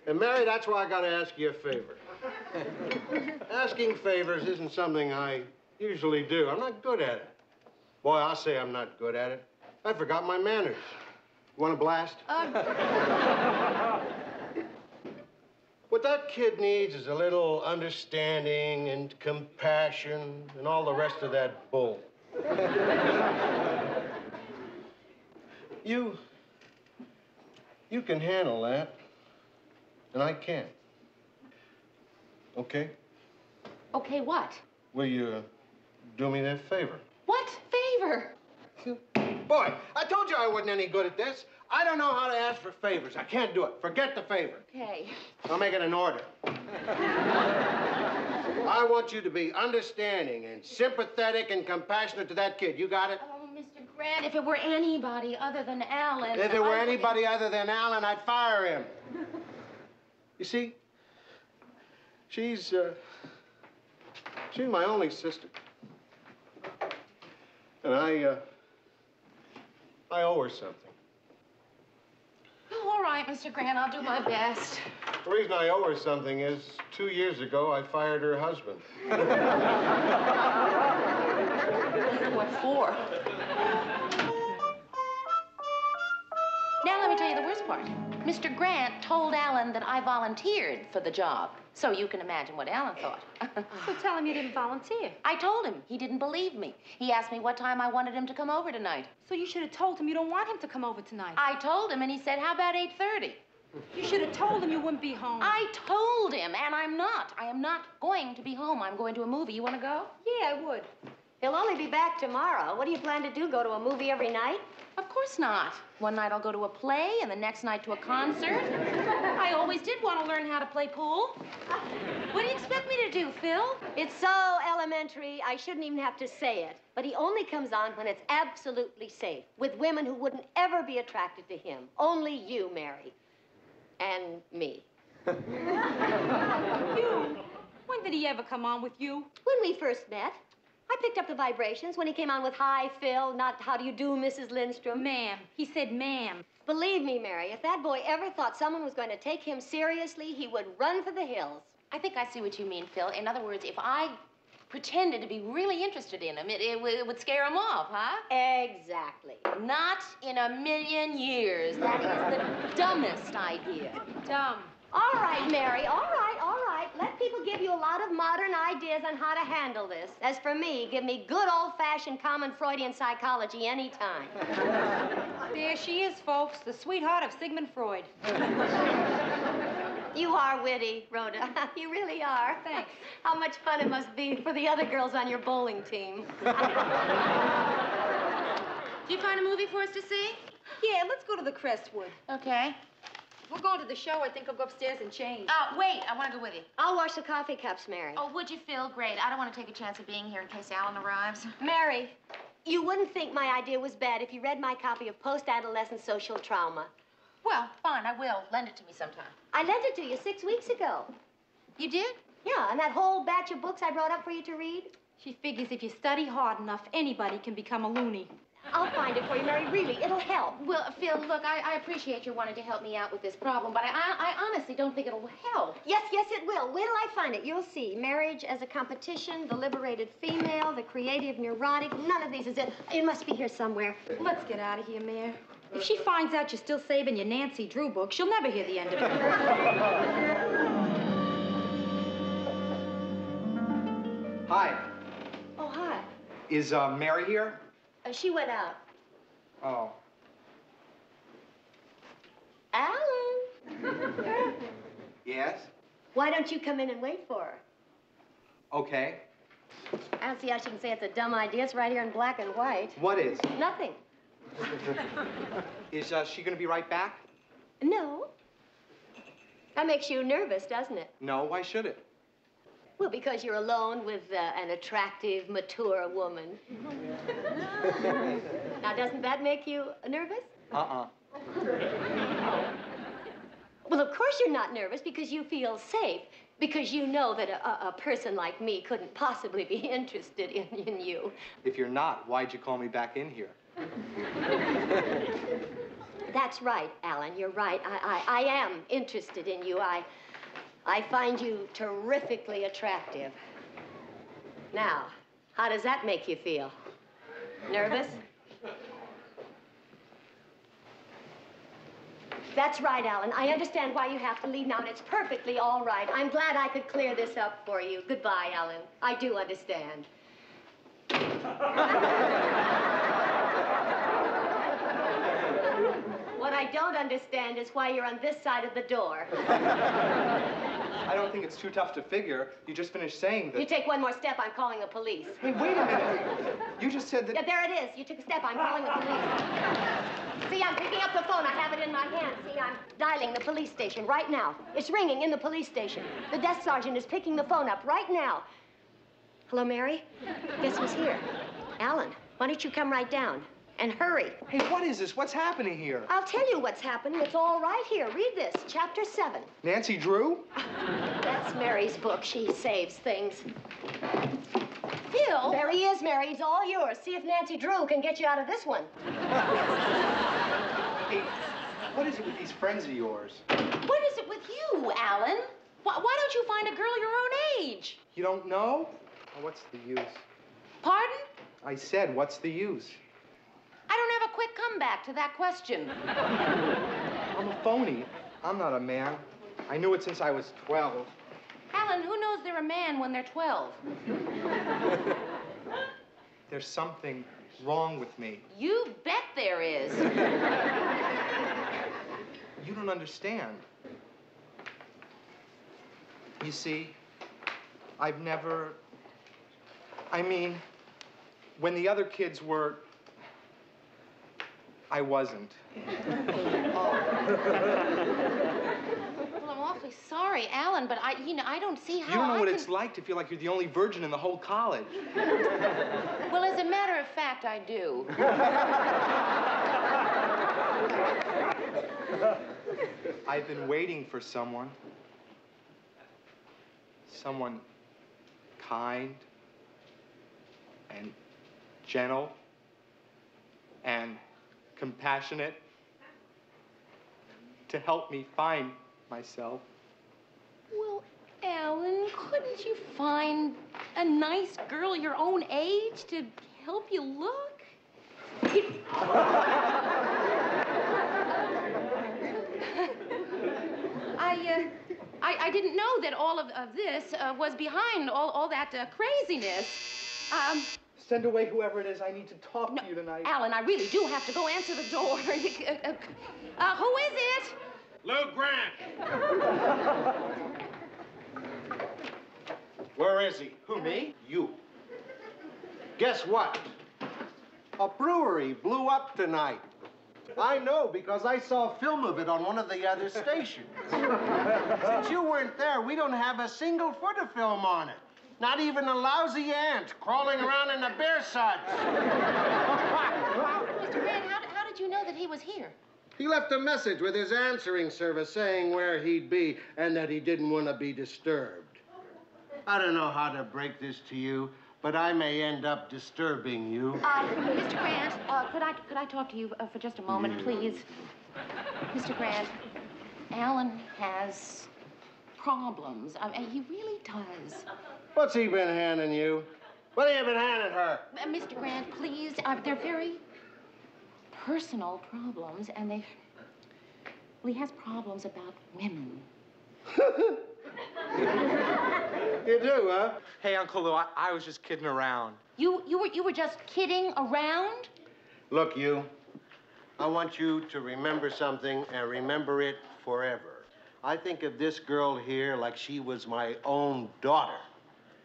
And Mary, that's why I gotta ask you a favor. Asking favors isn't something I usually do. I'm not good at it. Boy, I'll say I'm not good at it. I forgot my manners. You want a blast? What that kid needs is a little understanding and compassion and all the rest of that bull. You can handle that. And I can't. Okay? Okay, what? Will you do me that favor? What favor? Boy, I told you I wasn't any good at this. I don't know how to ask for favors. I can't do it. Forget the favor. Okay. I'll make it an order. I want you to be understanding and sympathetic and compassionate to that kid. You got it? Oh, Mr. Grant, if it were anybody other than Alan... If it were anybody other than Alan, I'd fire him. You see, she's my only sister. And I owe her something. Oh, all right, Mr. Grant, I'll do my best. The reason I owe her something is 2 years ago, I fired her husband. What for? Now, let me tell you the worst part. Mr. Grant told Alan that I volunteered for the job. So you can imagine what Alan thought. So tell him you didn't volunteer. I told him. He didn't believe me. He asked me what time I wanted him to come over tonight. So you should have told him you don't want him to come over tonight. I told him, and he said, how about 8:30? You should have told him you wouldn't be home. I told him, and I'm not. I am not going to be home. I'm going to a movie. You want to go? Yeah, I would. He'll only be back tomorrow. What do you plan to do, go to a movie every night? Of course not. One night I'll go to a play, and the next night to a concert. I always did want to learn how to play pool. What do you expect me to do, Phil? It's so elementary, I shouldn't even have to say it. But he only comes on when it's absolutely safe, with women who wouldn't ever be attracted to him. Only you, Mary. And me. You? When did he ever come on with you? When we first met. I picked up the vibrations when he came on with "Hi, Phil," not "How do you do, Mrs. Lindstrom." Ma'am. He said ma'am. Believe me, Mary, if that boy ever thought someone was going to take him seriously, he would run for the hills. I think I see what you mean, Phil. In other words, if I pretended to be really interested in him, it would scare him off, huh? Exactly. Not in a million years. That is the dumbest idea. Dumb. All right, Mary, all right, all right. Let people give you a lot of modern ideas on how to handle this. As for me, give me good old-fashioned common Freudian psychology anytime. There she is, folks, the sweetheart of Sigmund Freud. You are witty, Rhoda. You really are. Thanks. How much fun it must be for the other girls on your bowling team. Do you find a movie for us to see? Yeah, let's go to the Crestwood. Okay. We're going to the show. I think I'll go upstairs and change. Wait. I want to go with you. I'll wash the coffee cups, Mary. Oh, would you, Phil? Great. I don't want to take a chance of being here in case Alan arrives. Mary, you wouldn't think my idea was bad if you read my copy of Post-Adolescent Social Trauma. Well, fine. I will. Lend it to me sometime. I lent it to you 6 weeks ago. You did? Yeah, and that whole batch of books I brought up for you to read. She figures if you study hard enough, anybody can become a loony. I'll find it for you, Mary. Really, it'll help. Well, Phil, look, I appreciate your wanting to help me out with this problem, but I honestly don't think it'll help. Yes, it will. Wait till I find it. You'll see. Marriage as a competition, the liberated female, the creative neurotic. None of these is it. It must be here somewhere. Let's get out of here, Mayor. If she finds out you're still saving your Nancy Drew book, she'll never hear the end of it. Hi. Oh, hi. Is Mary here? She went out. Oh. Alan. Yes? Why don't you come in and wait for her? Okay. I don't see how she can say it's a dumb idea. It's right here in black and white. What is? Nothing. Is she gonna be right back? No. That makes you nervous, doesn't it? No, why should it? Well, because you're alone with an attractive, mature woman. Now, doesn't that make you nervous? Uh-uh. Well, of course you're not nervous because you feel safe. Because you know that a person like me couldn't possibly be interested in you. If you're not, why'd you call me back in here? That's right, Alan. You're right. I am interested in you. I find you terrifically attractive. Now, how does that make you feel? Nervous? That's right, Alan. I understand why you have to leave now, and it's perfectly all right. I'm glad I could clear this up for you. Goodbye, Alan. I do understand. What I don't understand is why you're on this side of the door. I don't think it's too tough to figure. You just finished saying that... You take one more step, I'm calling the police. Hey, wait a minute. You just said that... Yeah, there it is. You took a step, I'm calling the police. See, I'm picking up the phone. I have it in my hand. See, I'm dialing the police station right now. It's ringing in the police station. The desk sergeant is picking the phone up right now. Hello, Mary? Guess who's here? Alan, why don't you come right down? And hurry. Hey, what is this? What's happening here? I'll tell you what's happening. It's all right here. Read this, chapter 7. Nancy Drew? That's Mary's book. She saves things. Phil? There he is, Mary. He's all yours. See if Nancy Drew can get you out of this one. Hey, what is it with these friends of yours? What is it with you, Alan? Why don't you find a girl your own age? You don't know? Oh, what's the use? Pardon? I said, what's the use? I don't have a quick comeback to that question. I'm a phony. I'm not a man. I knew it since I was 12. Alan, who knows they're a man when they're 12? There's something wrong with me. You bet there is. You don't understand. You see, I've never... I mean, when the other kids were... I wasn't. Well, I'm awfully sorry, Alan, but I don't see how You don't know I what can... it's like to feel like you're the only virgin in the whole college. Well, as a matter of fact, I do. I've been waiting for someone. Someone kind and gentle and compassionate to help me find myself. Well, Alan, couldn't you find a nice girl your own age to help you look? I didn't know that all of this was behind all that craziness. Send away whoever it is. I need to talk to you tonight. Alan, I really do have to go answer the door. Who is it? Lou Grant. Where is he? Who, me? You. Guess what? A brewery blew up tonight. I know because I saw a film of it on one of the other stations. Since you weren't there, we don't have a single foot of film on it. Not even a lousy ant crawling around in a bear such. Mr. Grant, how did you know that he was here? He left a message with his answering service saying where he'd be and that he didn't want to be disturbed. I don't know how to break this to you, but I may end up disturbing you. Mr. Grant, could I talk to you for just a moment, please? Mr. Grant, Alan has problems. He really does. What's he been handing you? What have you been handing her? Mr. Grant, please. They're very personal problems, and well, he has problems about women. You do, huh? Hey, Uncle Lou, I was just kidding around. You were just kidding around? Look, you, I want you to remember something and remember it forever. I think of this girl here like she was my own daughter.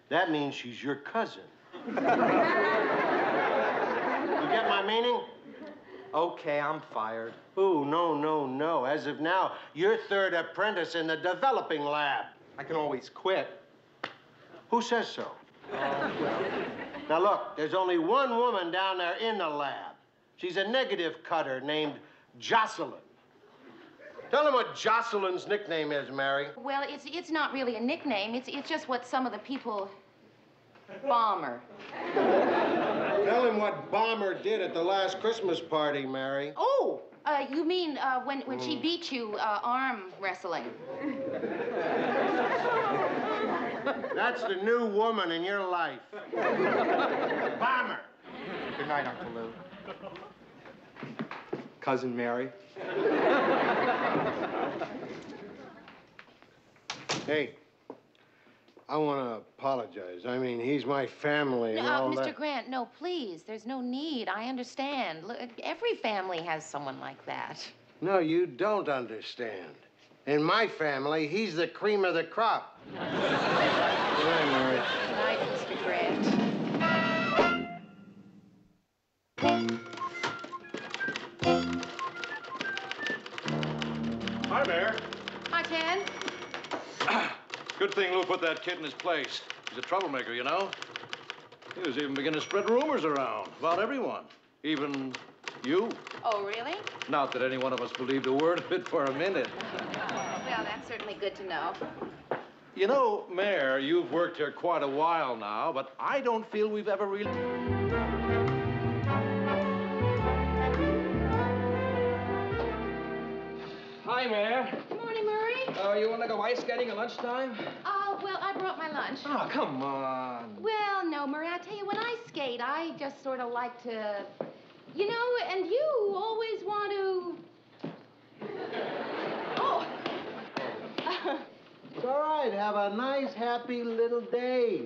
That means she's your cousin. You get my meaning? Okay, I'm fired. Ooh, no. As of now, you're third apprentice in the developing lab. I can always quit. Who says so? Now, look, there's only one woman down there in the lab. She's a negative cutter named Jocelyn. Tell him what Jocelyn's nickname is, Mary. Well, it's not really a nickname. It's just what some of the people... Bomber. Tell him what Bomber did at the last Christmas party, Mary. Oh, you mean when she beat you arm wrestling? That's the new woman in your life. Bomber. Good night, Uncle Lou. Cousin Mary. Hey, I want to apologize. I mean, he's my family and all Mr. that. Grant, no, please. There's no need. I understand. Look, every family has someone like that. No, you don't understand. In my family, he's the cream of the crop. Good night, Mary. Good night, Mr. Grant. Hi, Mayor. Hi, Ted. Good thing Lou put that kid in his place. He's a troublemaker, you know. He was even beginning to spread rumors around about everyone, even you. Oh, really? Not that any one of us believed a word of it for a minute. Well, that's certainly good to know. You know, Mayor, you've worked here quite a while now, but I don't feel we've ever really... Hi, Mayor. Good morning, Murray. You want to go ice skating at lunchtime? Oh, well, I brought my lunch. Oh, come on. Well, no, Murray, I tell you, when I skate, I just sort of like to, you know, and you always want to... Oh. It's all right. Have a nice, happy little day.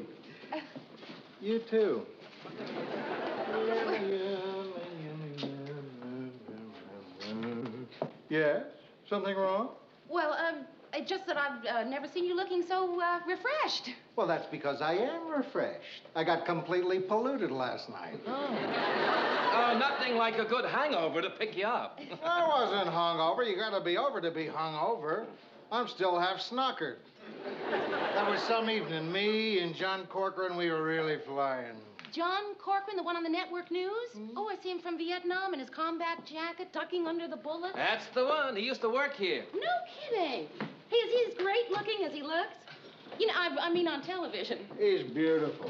You too. Yes? Something wrong? Well, it's just that I've never seen you looking so refreshed. Well, that's because I am refreshed. I got completely polluted last night. Nothing like a good hangover to pick you up. I wasn't hungover. You gotta be over to be hungover. I'm still half snockered. That was some evening. Me and John Corcoran, we were really flying. John Corcoran, the one on the network news? Oh, I see him from Vietnam in his combat jacket, tucking under the bullet. That's the one. He used to work here. No kidding. Hey, is he as great looking as he looks? You know, I mean on television. He's beautiful.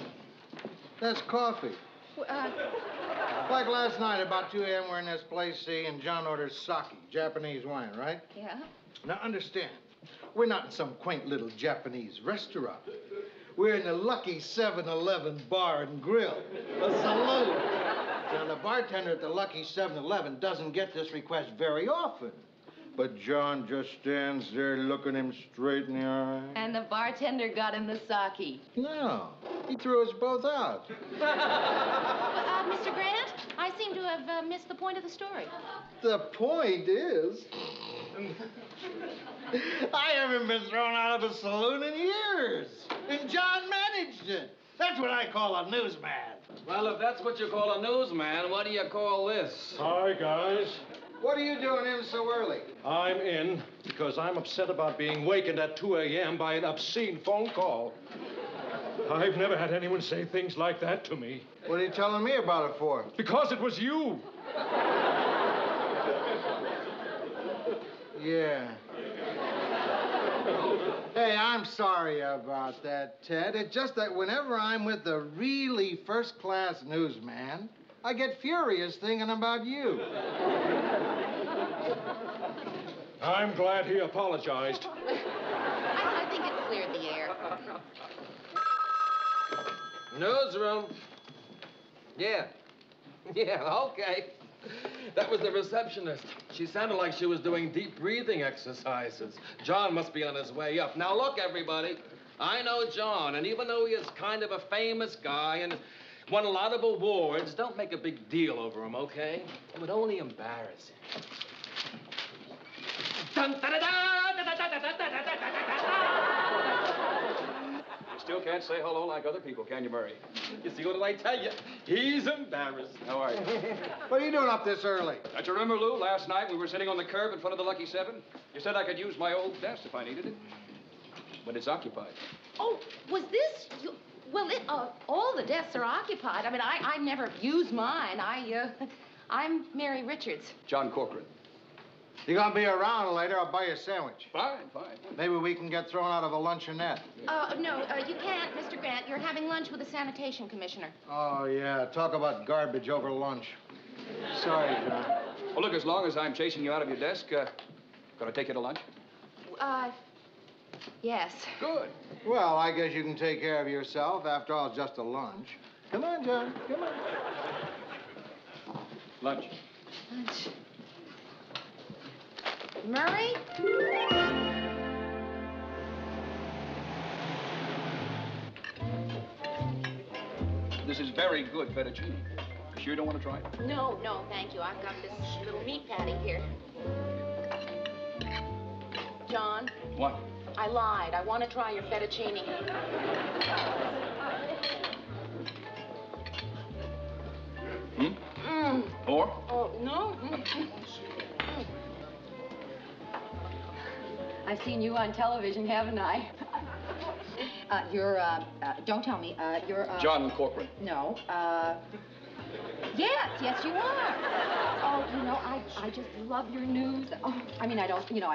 That's coffee. Like last night, about 2 a.m., we're in this place, see, and John orders sake, Japanese wine, right? Yeah? Now, understand, we're not in some quaint little Japanese restaurant. We're in the Lucky 7-Eleven Bar and Grill, a saloon. Now, the bartender at the Lucky 7-Eleven doesn't get this request very often. But John just stands there looking him straight in the eye. And the bartender got him the sake. No, he threw us both out. Mr. Grant, I seem to have missed the point of the story. The point is, I haven't been thrown out of a saloon in years. And John managed it. That's what I call a newsman. Well, if that's what you call a newsman, what do you call this? Hi, guys. What are you doing in so early? I'm in because I'm upset about being wakened at 2 a.m. by an obscene phone call. I've never had anyone say things like that to me. What are you telling me about it for? Because it was you. Yeah. Hey, I'm sorry about that, Ted. It's just that whenever I'm with the really first-class newsman, I get furious thinking about you. I'm glad he apologized. I think it cleared the air. Newsroom. Yeah. Yeah, okay. That was the receptionist. She sounded like she was doing deep breathing exercises. John must be on his way up. Now, look, everybody. I know John, and even though he is kind of a famous guy and won a lot of awards, don't make a big deal over him, okay? It would only embarrass him. Dun, da, da, da, da, da, da, da, da, da, You still can't say hello like other people, can you, Murray? You see, what did I tell you? He's embarrassed. How are you? What are you doing up this early? Don't you remember, Lou, last night we were sitting on the curb in front of the Lucky Seven? You said I could use my old desk if I needed it. But it's occupied. Oh, was this you? Well, all the desks are occupied. I mean, I never use mine. I'm Mary Richards. John Corcoran. You gonna be around later? I'll buy you a sandwich. Fine. Maybe we can get thrown out of a luncheonette. No, you can't, Mr. Grant. You're having lunch with the sanitation commissioner. Oh, yeah. Talk about garbage over lunch. Sorry, John. Well, look, as long as I'm chasing you out of your desk, gonna take you to lunch? Yes. Good. Well, I guess you can take care of yourself. After all, it's just a lunch. Come on, John. Come on. Lunch. Lunch. Murray? This is very good fettuccine. You sure you don't want to try it? No, thank you. I've got this little meat patty here. John? What? I lied. I want to try your fettuccine. More? Oh, no. I've seen you on television, haven't I? Don't tell me, John Corcoran. No, yes, you are. Oh, I just love your news. Oh, I mean, I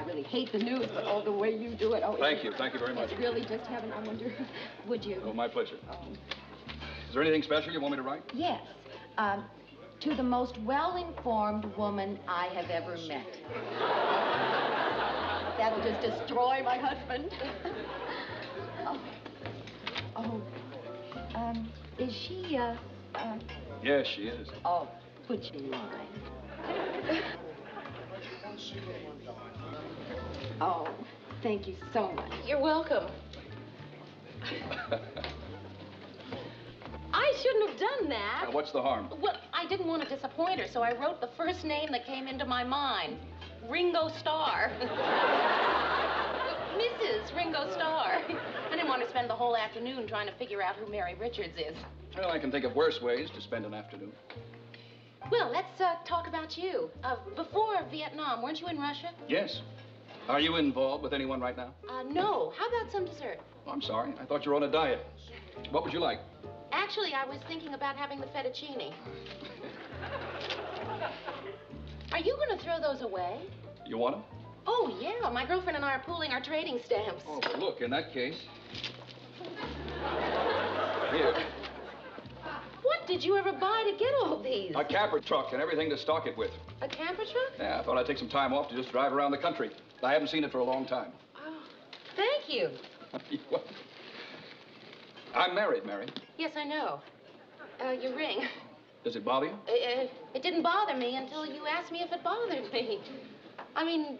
really hate the news, but the way you do it. Oh, Thank you very much. It's really just heaven. I wonder, would you? Oh, my pleasure. Is there anything special you want me to write? Yes. To the most well-informed woman I have ever met. That'll just destroy my husband. Is she, Yes, she is. Oh, put you in line. Oh, thank you so much. You're welcome. I shouldn't have done that. What's the harm? Well, I didn't want to disappoint her, so I wrote the first name that came into my mind. Ringo Starr. Mrs. Ringo Starr. I didn't want to spend the whole afternoon trying to figure out who Mary Richards is. Well, I can think of worse ways to spend an afternoon. Well, let's talk about you. Before Vietnam, weren't you in Russia? Yes. Are you involved with anyone right now? No. How about some dessert? Oh, I'm sorry. I thought you were on a diet. What would you like? Actually, I was thinking about having the fettuccine. Are you going to throw those away? You want them? Oh, yeah. My girlfriend and I are pooling our trading stamps. Oh, look, in that case. Here. What did you ever buy to get all these? A camper truck and everything to stock it with. A camper truck? Yeah, I thought I'd take some time off to just drive around the country. I haven't seen it for a long time. Oh, thank you. I'm married, Mary. Yes, I know. Your ring. Does it bother you? It didn't bother me until you asked me if it bothered me. I mean,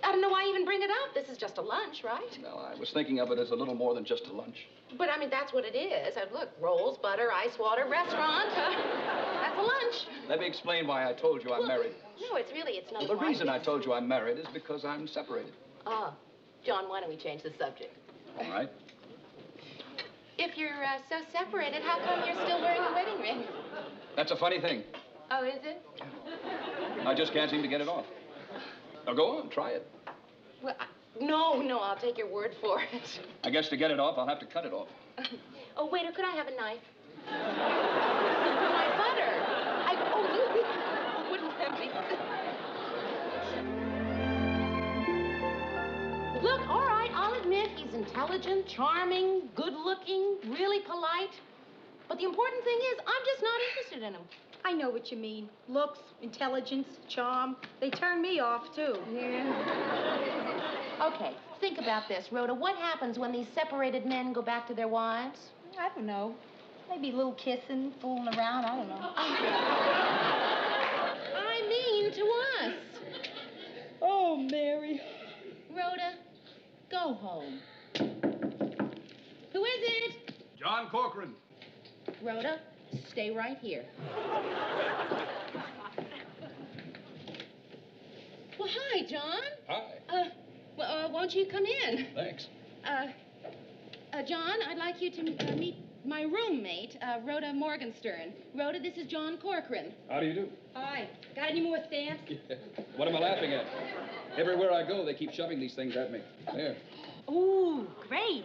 I don't know why even bring it up. This is just a lunch, right? No, I was thinking of it as a little more than just a lunch. But, I mean, that's what it is. Look, rolls, butter, ice water, restaurant. That's a lunch. Let me explain why I told you I'm married. No, it's nothing. The reason I told you I'm married is because I'm separated. John, why don't we change the subject? All right. If you're so separated, how come you're still wearing a wedding ring? That's a funny thing. Oh, is it? I just can't seem to get it off. Now, go on, try it. Well, no, I'll take your word for it. I guess to get it off, I'll have to cut it off. Oh, waiter, could I have a knife? My butter. You wouldn't have me. Look, all right, I'll admit he's intelligent, charming, good-looking, really polite. But the important thing is, I'm just not interested in him. I know what you mean. Looks, intelligence, charm. They turn me off, too. Yeah. Okay, think about this, Rhoda. What happens when these separated men go back to their wives? I don't know. Maybe a little kissing, fooling around. I don't know. I mean, Oh, Mary. Rhoda, go home. Who is it? John Corcoran. Rhoda, stay right here. Well, hi, John. Hi. Won't you come in? Thanks. John, I'd like you to meet my roommate, Rhoda Morgenstern. Rhoda, this is John Corcoran. How do you do? Hi. Got any more stamps? What am I laughing at? Everywhere I go, they keep shoving these things at me. There. Ooh, great.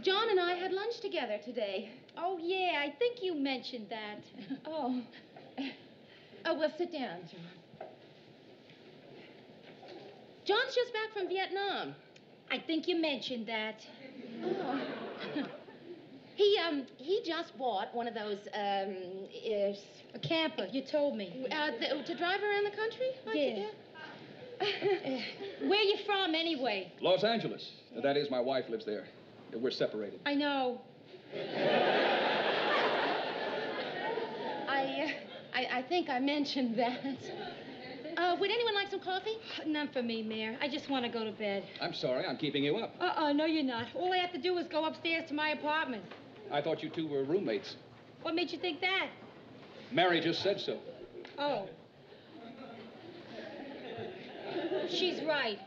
John and I had lunch together today. Oh, yeah, I think you mentioned that. Oh. Well, sit down, John. John's just back from Vietnam. I think you mentioned that. Oh. He just bought one of those, A camper, you told me. to drive around the country? Yeah. Where you from, anyway? Los Angeles. That is, my wife lives there. We're separated. I know. I think I mentioned that. Would anyone like some coffee? None for me, Mayor. I just want to go to bed. I'm sorry, I'm keeping you up. No, you're not. All I have to do is go upstairs to my apartment. I thought you two were roommates. What made you think that? Mary just said so. Oh. She's right.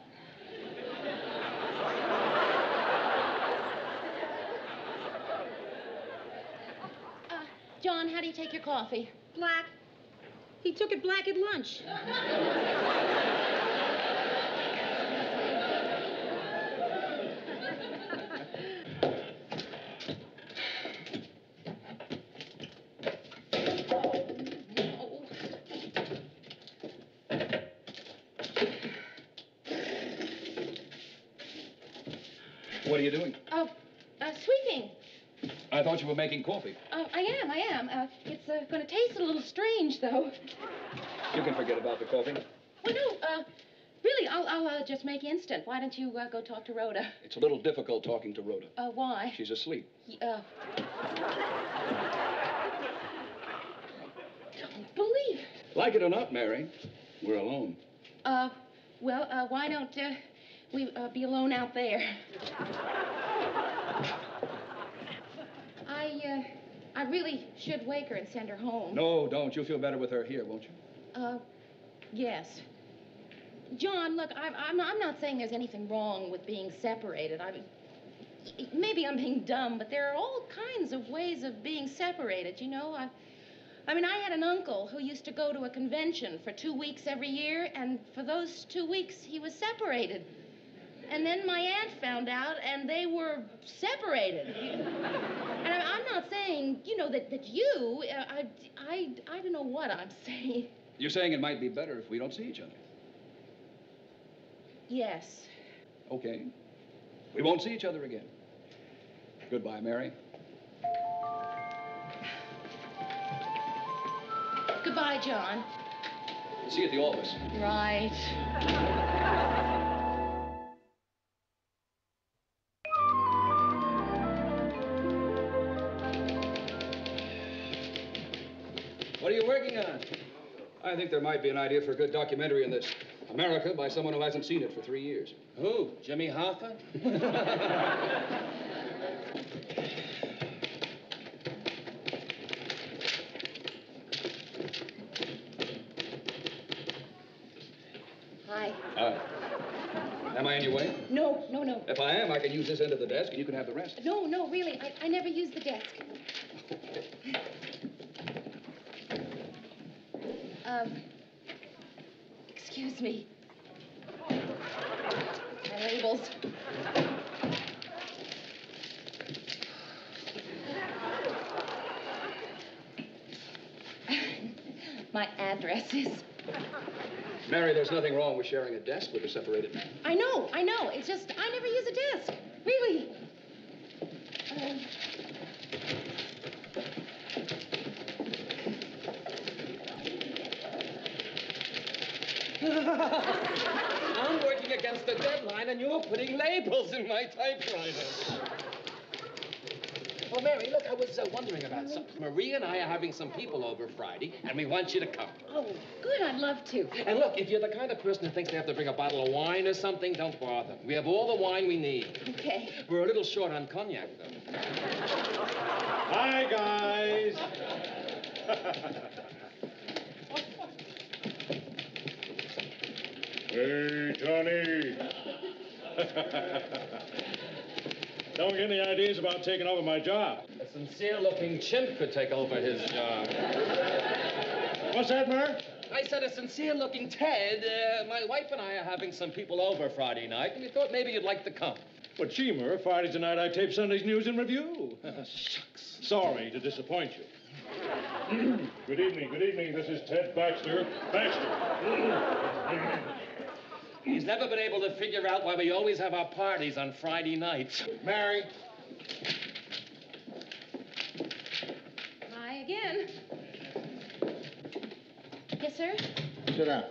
John, how do you take your coffee? Black. He took it black at lunch. What are you doing? Sweeping. I thought you were making coffee. I am. It's going to taste a little strange, though. You can forget about the coffee. Well, no, really, I'll just make instant. Why don't you go talk to Rhoda? It's a little difficult talking to Rhoda. Why? She's asleep. Don't believe it. Like it or not, Mary, we're alone. Well, why don't we be alone out there? I really should wake her and send her home. No, don't. You'll feel better with her here, won't you? Yes. John, look, I'm not saying there's anything wrong with being separated. I mean, maybe I'm being dumb, but there are all kinds of ways of being separated, you know? I mean, I had an uncle who used to go to a convention for 2 weeks every year, and for those 2 weeks, he was separated. And then my aunt found out, and they were separated. And I'm not saying, you know, that you, I don't know what I'm saying. You're saying it might be better if we don't see each other. Yes. Okay. We won't see each other again. Goodbye, Mary. Goodbye, John. See you at the office. Right. What are you working on? I think there might be an idea for a good documentary in this. America by someone who hasn't seen it for 3 years. Who? Jimmy Hoffa? Hi. Hi. Am I in your way? No. If I am, I can use this end of the desk and you can have the rest. No, really. I never use the desk. Excuse me. My labels. My addresses. Mary, there's nothing wrong with sharing a desk with a separated man. I know. It's just, I never use a desk. Really. I'm working against the deadline, and you're putting labels in my typewriter. Oh, Mary, look, I was wondering about something. Marie and I are having some people over Friday, and we want you to come. Oh, good. I'd love to. And look, if you're the kind of person who thinks they have to bring a bottle of wine or something, don't bother. We have all the wine we need. Okay. We're a little short on cognac, though. Hi, guys. Hey, Johnny. Don't get any ideas about taking over my job. A sincere-looking chimp could take over his job. What's that, Mer? I said a sincere-looking Ted. My wife and I are having some people over Friday night, and we thought maybe you'd like to come. But gee, Mer, Fridays night I tape Sunday's News and Review. Shucks. Sorry to disappoint you. Good evening, good evening. This is Ted Baxter. Baxter. He's never been able to figure out why we always have our parties on Friday nights. Mary. Hi again. Yes, sir? Sit down.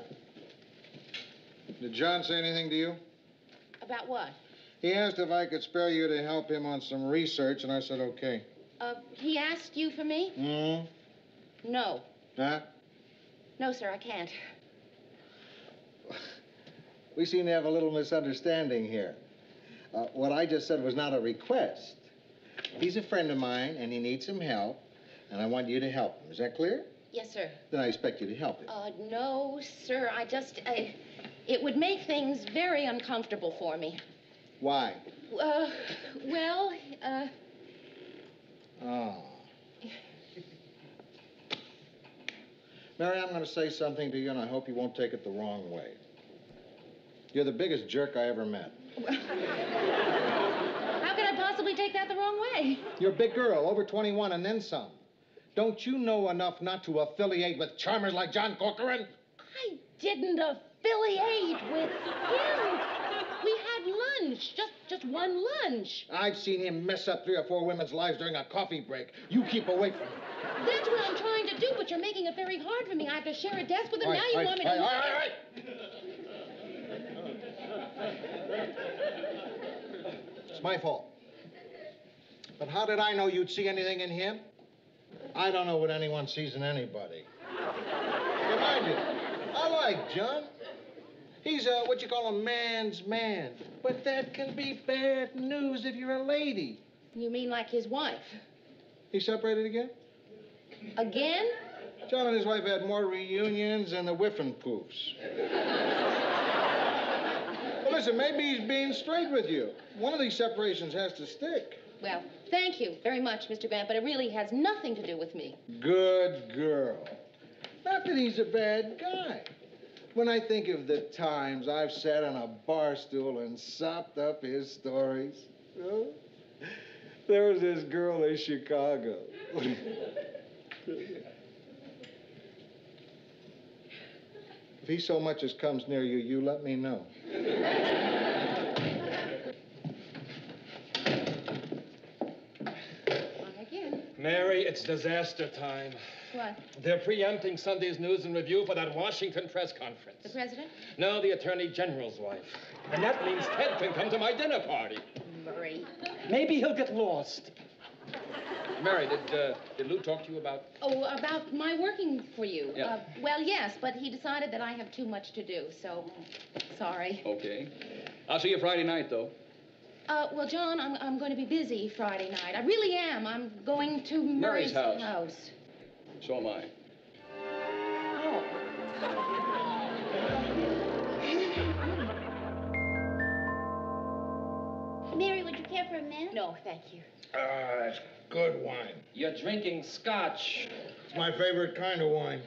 Did John say anything to you? About what? He asked if I could spare you to help him on some research, and I said okay. He asked you for me? Mm-hmm. No. Huh? No, sir, I can't. We seem to have a little misunderstanding here. What I just said was not a request. He's a friend of mine, and he needs some help, and I want you to help him. Is that clear? Yes, sir. Then I expect you to help him. No, sir, it would make things very uncomfortable for me. Why? Oh. Mary, I'm going to say something to you, and I hope you won't take it the wrong way. You're the biggest jerk I ever met. How could I possibly take that the wrong way? You're a big girl, over 21, and then some. Don't you know enough not to affiliate with charmers like John Corcoran? I didn't affiliate with him. We had lunch, just one lunch. I've seen him mess up 3 or 4 women's lives during a coffee break. You keep away from him. That's what I'm trying to do, but you're making it very hard for me. I have to share a desk with him. Now you want me to... All right. It's my fault. But how did I know you'd see anything in him? I don't know what anyone sees in anybody. But I do. I like John. He's what you call a man's man. But that can be bad news if you're a lady. You mean like his wife? He separated again? Again? John and his wife had more reunions than the Whiffenpoofs. Well, listen, maybe he's being straight with you. One of these separations has to stick. Well, thank you very much, Mr. Grant, but it really has nothing to do with me. Good girl. Not that he's a bad guy. When I think of the times I've sat on a bar stool and sopped up his stories. Oh, there was this girl in Chicago. If he so much as comes near you, you let me know. Again. Mary, it's disaster time. What? They're preempting Sunday's News and Review for that Washington press conference. The president? No, the Attorney General's wife. And that means Ted can come to my dinner party. Murray. Maybe he'll get lost. Mary, did Lou talk to you about... Oh, about my working for you? Yeah. Well, yes, but he decided that I have too much to do, so sorry. Okay. I'll see you Friday night, though. Well, John, I'm going to be busy Friday night. I really am. I'm going to Murray's house. So am I. Mary, would you care for a minute? No, thank you. That's good wine. You're drinking scotch. It's my favorite kind of wine.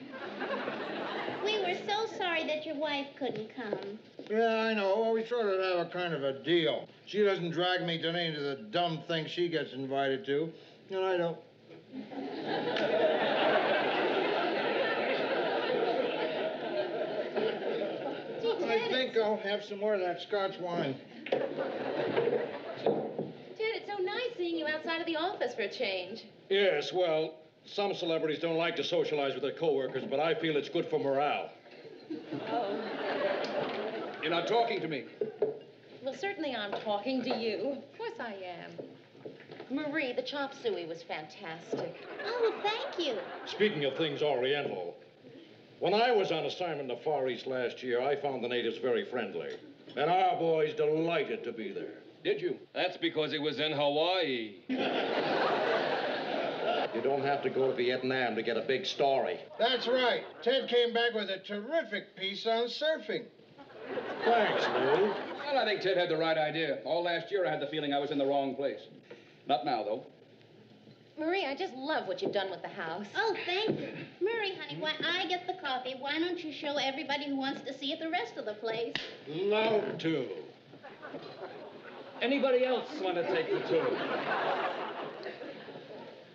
We were so sorry that your wife couldn't come. Yeah, I know. Well, we sort of have a kind of a deal. She doesn't drag me to any of the dumb things she gets invited to, and I don't. I think I'll have some more of that Scotch wine. Ted, it's so nice seeing you outside of the office for a change. Yes, well, some celebrities don't like to socialize with their coworkers, but I feel it's good for morale. Oh. You're not talking to me. Well, certainly I'm talking to you. Of course I am. Marie, the chop suey was fantastic. Oh, thank you. Speaking of things Oriental, when I was on assignment in the Far East last year, I found the natives very friendly. And our boys delighted to be there. Did you? That's because he was in Hawaii. You don't have to go to Vietnam to get a big story. That's right. Ted came back with a terrific piece on surfing. Thanks, Lou. Well, I think Ted had the right idea. All last year, I had the feeling I was in the wrong place. Not now, though. Marie, I just love what you've done with the house. Oh, thank you. Murray, honey, why I get the coffee, why don't you show everybody who wants to see it the rest of the place? Love to. Anybody else want to take the tour?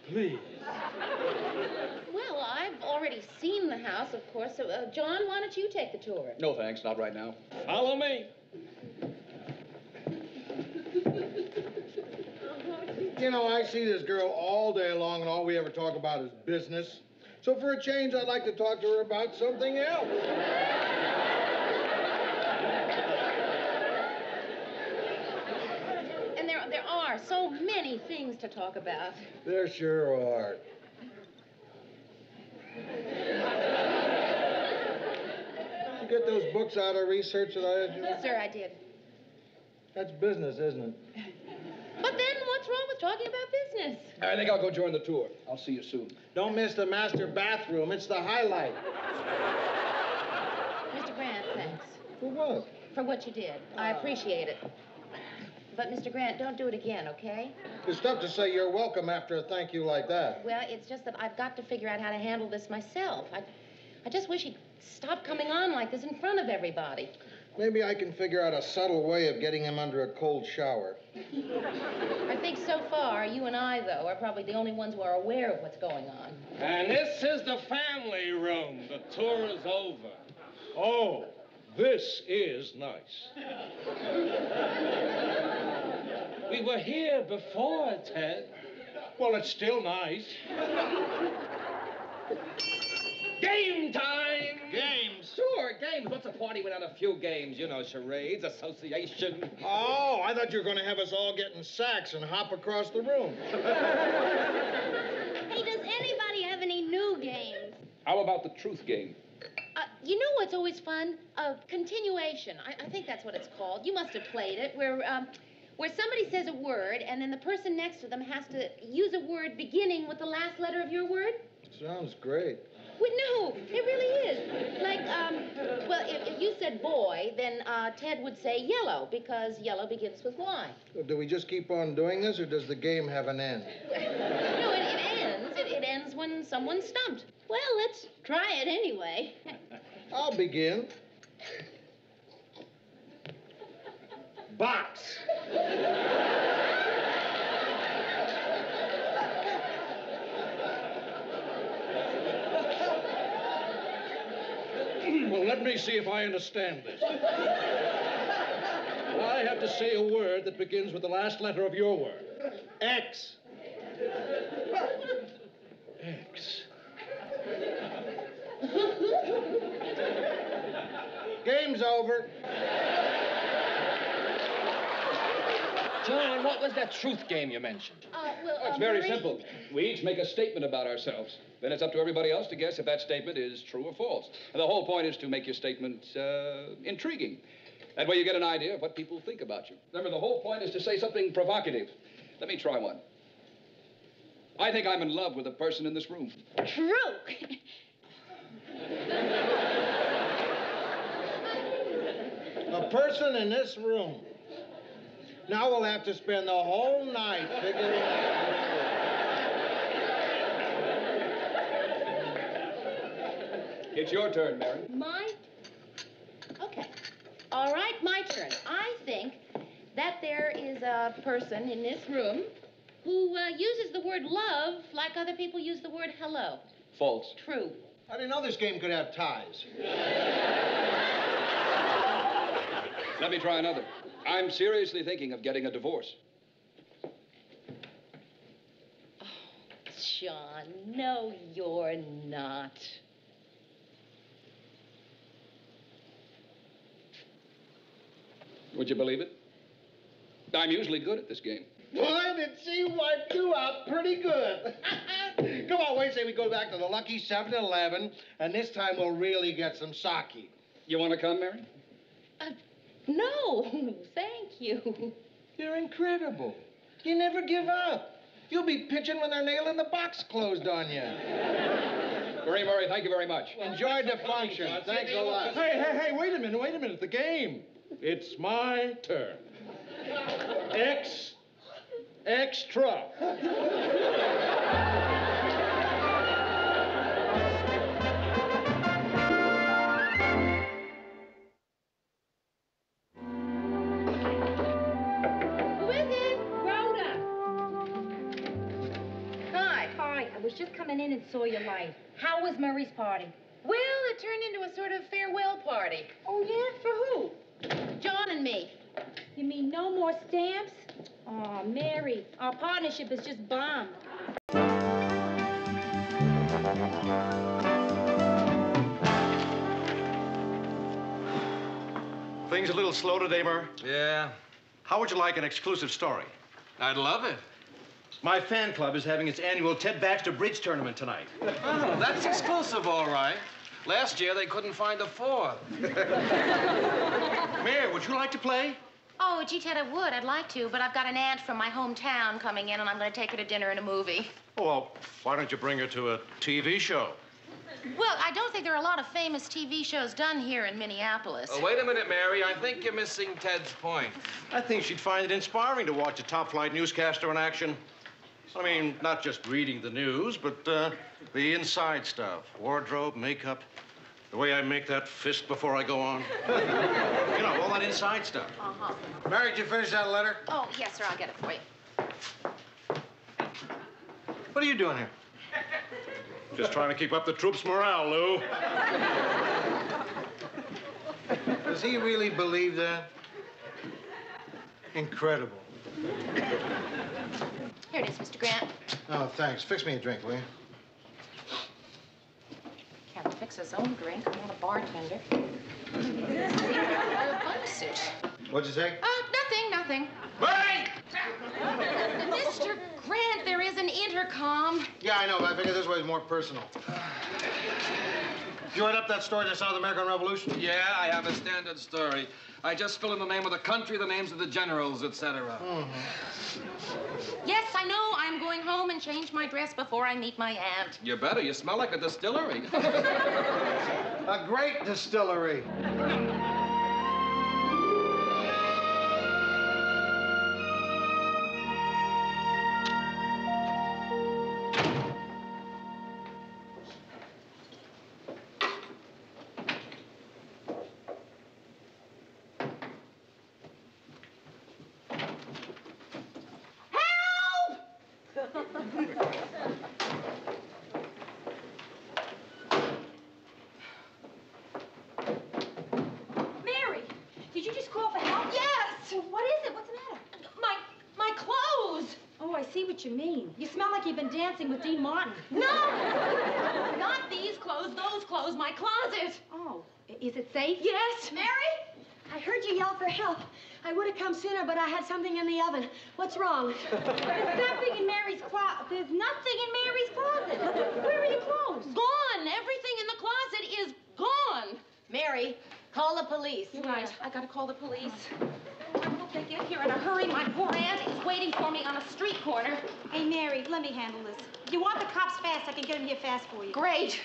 Please. Well, I've already seen the house, of course. So, John, why don't you take the tour? No, thanks. Not right now. Follow me. You know, I see this girl all day long, and all we ever talk about is business. So for a change, I'd like to talk to her about something else. And there are so many things to talk about. There sure are. Did you get those books out of research that I had you? Yes, sir, I did. That's business, isn't it? But then what's wrong with talking about business? I think I'll go join the tour. I'll see you soon. Don't miss the master bathroom. It's the highlight. Mr. Grant, thanks For what? for what you did. I appreciate it. But, Mr. Grant, don't do it again, okay? It's tough to say you're welcome after a thank you like that. Well, it's just that I've got to figure out how to handle this myself. I just wish he'd stop coming on like this in front of everybody. Maybe I can figure out a subtle way of getting him under a cold shower. I think so far, you and I, though, are probably the only ones who are aware of what's going on. And this is the family room. The tour is over. Oh, this is nice. We were here before, Ted. Well, it's still nice. Game time! Games? Sure, games. What's a party without a few games? You know, charades, association. Oh, I thought you were going to have us all get in sacks and hop across the room. Hey, does anybody have any new games? How about the truth game? You know what's always fun? Continuation. I think that's what it's called. You must have played it, where somebody says a word, and then the person next to them has to use a word beginning with the last letter of your word. Sounds great. Well, no, it really is. Like, well, if you said boy, then Ted would say yellow, because yellow begins with Y. So do we just keep on doing this, or does the game have an end? No, it ends. It ends when someone's stumped. Well, let's try it anyway. I'll begin. Box. Well, let me see if I understand this. I have to say a word that begins with the last letter of your word. X. X. Game's over. John, what was that truth game you mentioned? It's very simple. We each make a statement about ourselves. Then it's up to everybody else to guess if that statement is true or false. And the whole point is to make your statement intriguing. That way you get an idea of what people think about you. Remember, the whole point is to say something provocative. Let me try one. I think I'm in love with a person in this room. True. A person in this room. Now we'll have to spend the whole night figuring out. It's your turn, Mary. My? Okay. All right, my turn. I think that there is a person in this room who uses the word love like other people use the word hello. False. True. I didn't know this game could have ties. Let me try another. I'm seriously thinking of getting a divorce. John, no, you're not. Would you believe it? I'm usually good at this game. Boy, did she wipe you out pretty good. Come on, Wednesday we go back to the Lucky 7-Eleven, and this time we'll really get some sake. You want to come, Mary? No, thank you. You're incredible. You never give up. You'll be pitching when they're nailing the box closed on you. Marie Murray, thank you very much. Enjoyed the function. Thanks a lot. Hey, wait a minute, the game. It's my turn. Extra. Who is it? Rhoda. Hi. Hi. I was just coming in and saw your light. How was Murray's party? Well, it turned into a sort of farewell party. Oh, yeah? For who? John and me. You mean no more stamps? Oh, Mary, our partnership is just bombed. Things a little slow today, Murr? Yeah, How would you like an exclusive story? I'd love it. My fan club is having its annual Ted Baxter bridge tournament tonight. Oh, that's exclusive, all right. Last year, they couldn't find a fourth. Mayor, would you like to play? Oh, gee, Ted, I would. I'd like to, but I've got an aunt from my hometown coming in, and I'm going to take her to dinner and a movie. Oh, well, why don't you bring her to a TV show? Well, I don't think there are a lot of famous TV shows done here in Minneapolis. Oh, wait a minute, Mary. I think you're missing Ted's point. I think she'd find it inspiring to watch a top-flight newscaster in action. I mean, not just reading the news, but the inside stuff. Wardrobe, makeup, the way I make that fist before I go on. You know, all that inside stuff. Uh-huh. Mary, did you finish that letter? Oh, yes, sir. I'll get it for you. What are you doing here? Just trying to keep up the troops' morale, Lou. Does he really believe that? Incredible. Here it is, Mr. Grant. Oh, thanks. Fix me a drink, will you? Can't fix his own drink. I'm not a bartender. A bug suit. What'd you say? Nothing. Hey! Mr. Grant, there is an intercom. Yeah, I know, but I figured this way is more personal. You write up that story, the South American Revolution? Yeah, I have a standard story. I just fill in the name of the country, the names of the generals, etc. Yes, I know. I'm going home and change my dress before I meet my aunt. You better. You smell like a distillery. A great distillery. Mary, did you just call for help? Yes! What is it? What's the matter? My clothes! Oh, I see what you mean. You smell like you've been dancing with Dean Martin. No! Not these clothes, those clothes, my closet. Oh, is it safe? Yes. Mary? I heard you yell for help. I would have come sooner, but I had something in the oven. What's wrong? There's nothing in Mary's closet. There's nothing in Mary's closet. Where are your clothes? Gone. Everything in the closet is gone. Mary, call the police. You're right. I gotta call the police. I hope they get here in a hurry. My poor aunt is waiting for me on a street corner. Hey, Mary, let me handle this. If you want the cops fast, I can get them here fast for you. Great.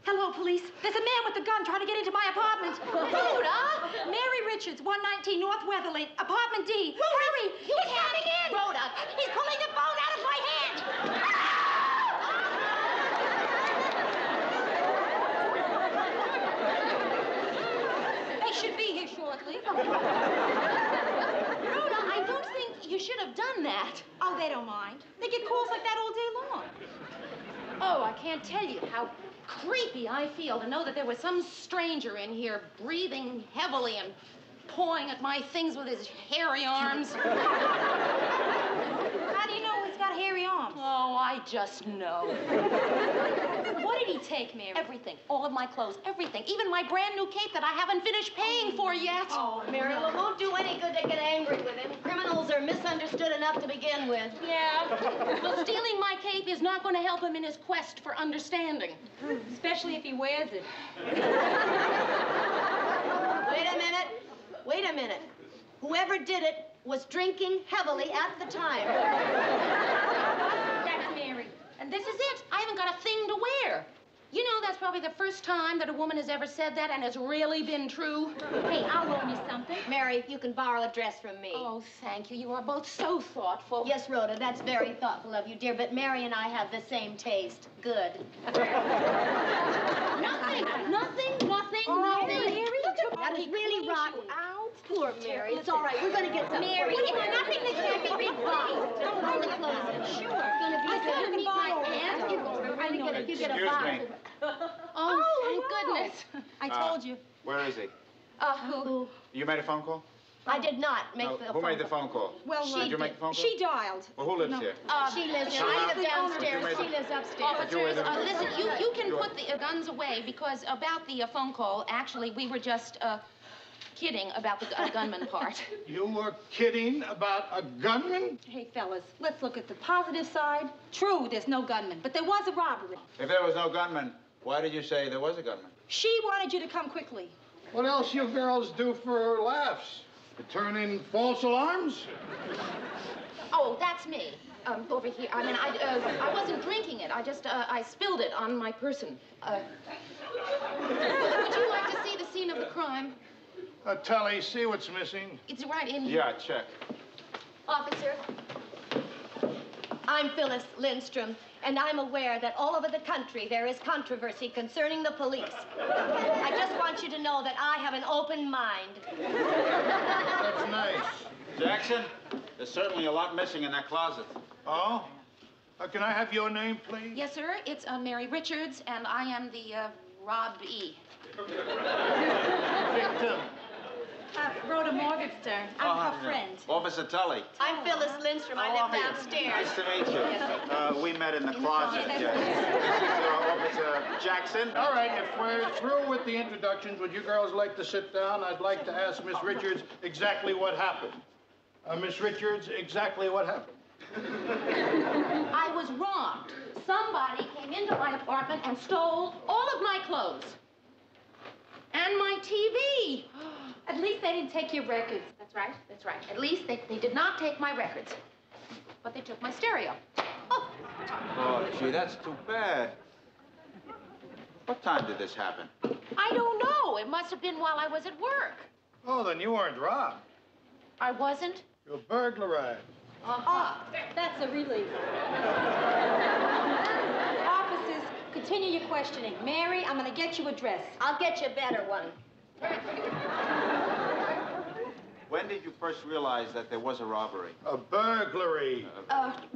Hello, police. There's a man with a gun trying to get into my apartment. Rhoda! Mary Richards, 119 North Weatherly, apartment D. Hurry! He's coming in! Rhoda, He's pulling the phone out of my hand! They should be here shortly. Rhoda, I don't think you should have done that. Oh, they don't mind. They get calls like that all day long. Oh, I can't tell you how creepy I feel to know that there was some stranger in here breathing heavily and pawing at my things with his hairy arms. How do you know he's got hairy arms. Oh, I just know. What did he take, Mary? Everything. All of my clothes. Everything. Even my brand new cape that I haven't finished paying for yet. Oh, Mary, well, it won't do any good to get angry with him. Criminals are misunderstood enough to begin with. Yeah. Well, stealing my cape is not going to help him in his quest for understanding. Especially if he wears it. Wait a minute. Wait a minute. Whoever did it was drinking heavily at the time. That's Mary. And this is it. I haven't got a thing to wear. You know, that's probably the first time that a woman has ever said that, and it's really been true. Hey, I'll loan you something. Mary, you can borrow a dress from me. Oh, thank you. You are both so thoughtful. Yes, Rhoda, that's very thoughtful of you, dear, but Mary and I have the same taste. Good. Nothing. That is really rotten. Poor Mary. It's all right. We're going to get some. Mary, it's nothing that can't be resolved. Don't hold it close. Sure. It's going to be good. Meet my aunt. You get a box. Me. Oh, thank goodness. I told you. Where is he? Who? You made a phone call? I did not make the phone Who made the phone call? Well, Did you make the phone call? she dialed. Well, who lives here? She lives downstairs. She lives upstairs. Officers, listen, you can put the guns away because about the phone call, actually, we were just kidding about the gunman part. You were kidding about a gunman? Hey, fellas, let's look at the positive side. True, there's no gunman, but there was a robbery. If there was no gunman, why did you say there was a gunman? She wanted you to come quickly. What else you girls do for laughs? Turn in false alarms? Oh, that's me. Over here. I mean, I wasn't drinking it. I just, I spilled it on my person. Would you like to see the scene of the crime? Tully, see what's missing. It's right in here. Yeah, check. Officer, I'm Phyllis Lindstrom, and I'm aware that all over the country there is controversy concerning the police. I just want you to know that I have an open mind. That's nice. Jackson, there's certainly a lot missing in that closet. Oh? Can I have your name, please? Yes, sir. It's Mary Richards, and I am the Rob E. Victim. Rhoda Morgenstern. I'm her friend. Officer Tully. I'm Phyllis Lindstrom. I live downstairs. Nice to meet you. We met in the closet. Yes. Officer Jackson. All right, if we're through with the introductions, would you girls like to sit down? I'd like to ask Miss Richards exactly what happened. Miss Richards, exactly what happened? I was robbed. Somebody came into my apartment and stole all of my clothes. And my TV. At least they didn't take your records. That's right, that's right. At least they did not take my records. But they took my stereo. Oh, gee, that's too bad. What time did this happen? I don't know. It must have been while I was at work. Oh, then you weren't robbed. I wasn't? You were burglarized. Uh-huh. That's a relief. Officers, continue your questioning. Mary, I'm going to get you a dress. I'll get you a better one. When did you first realize that there was a robbery? A burglary.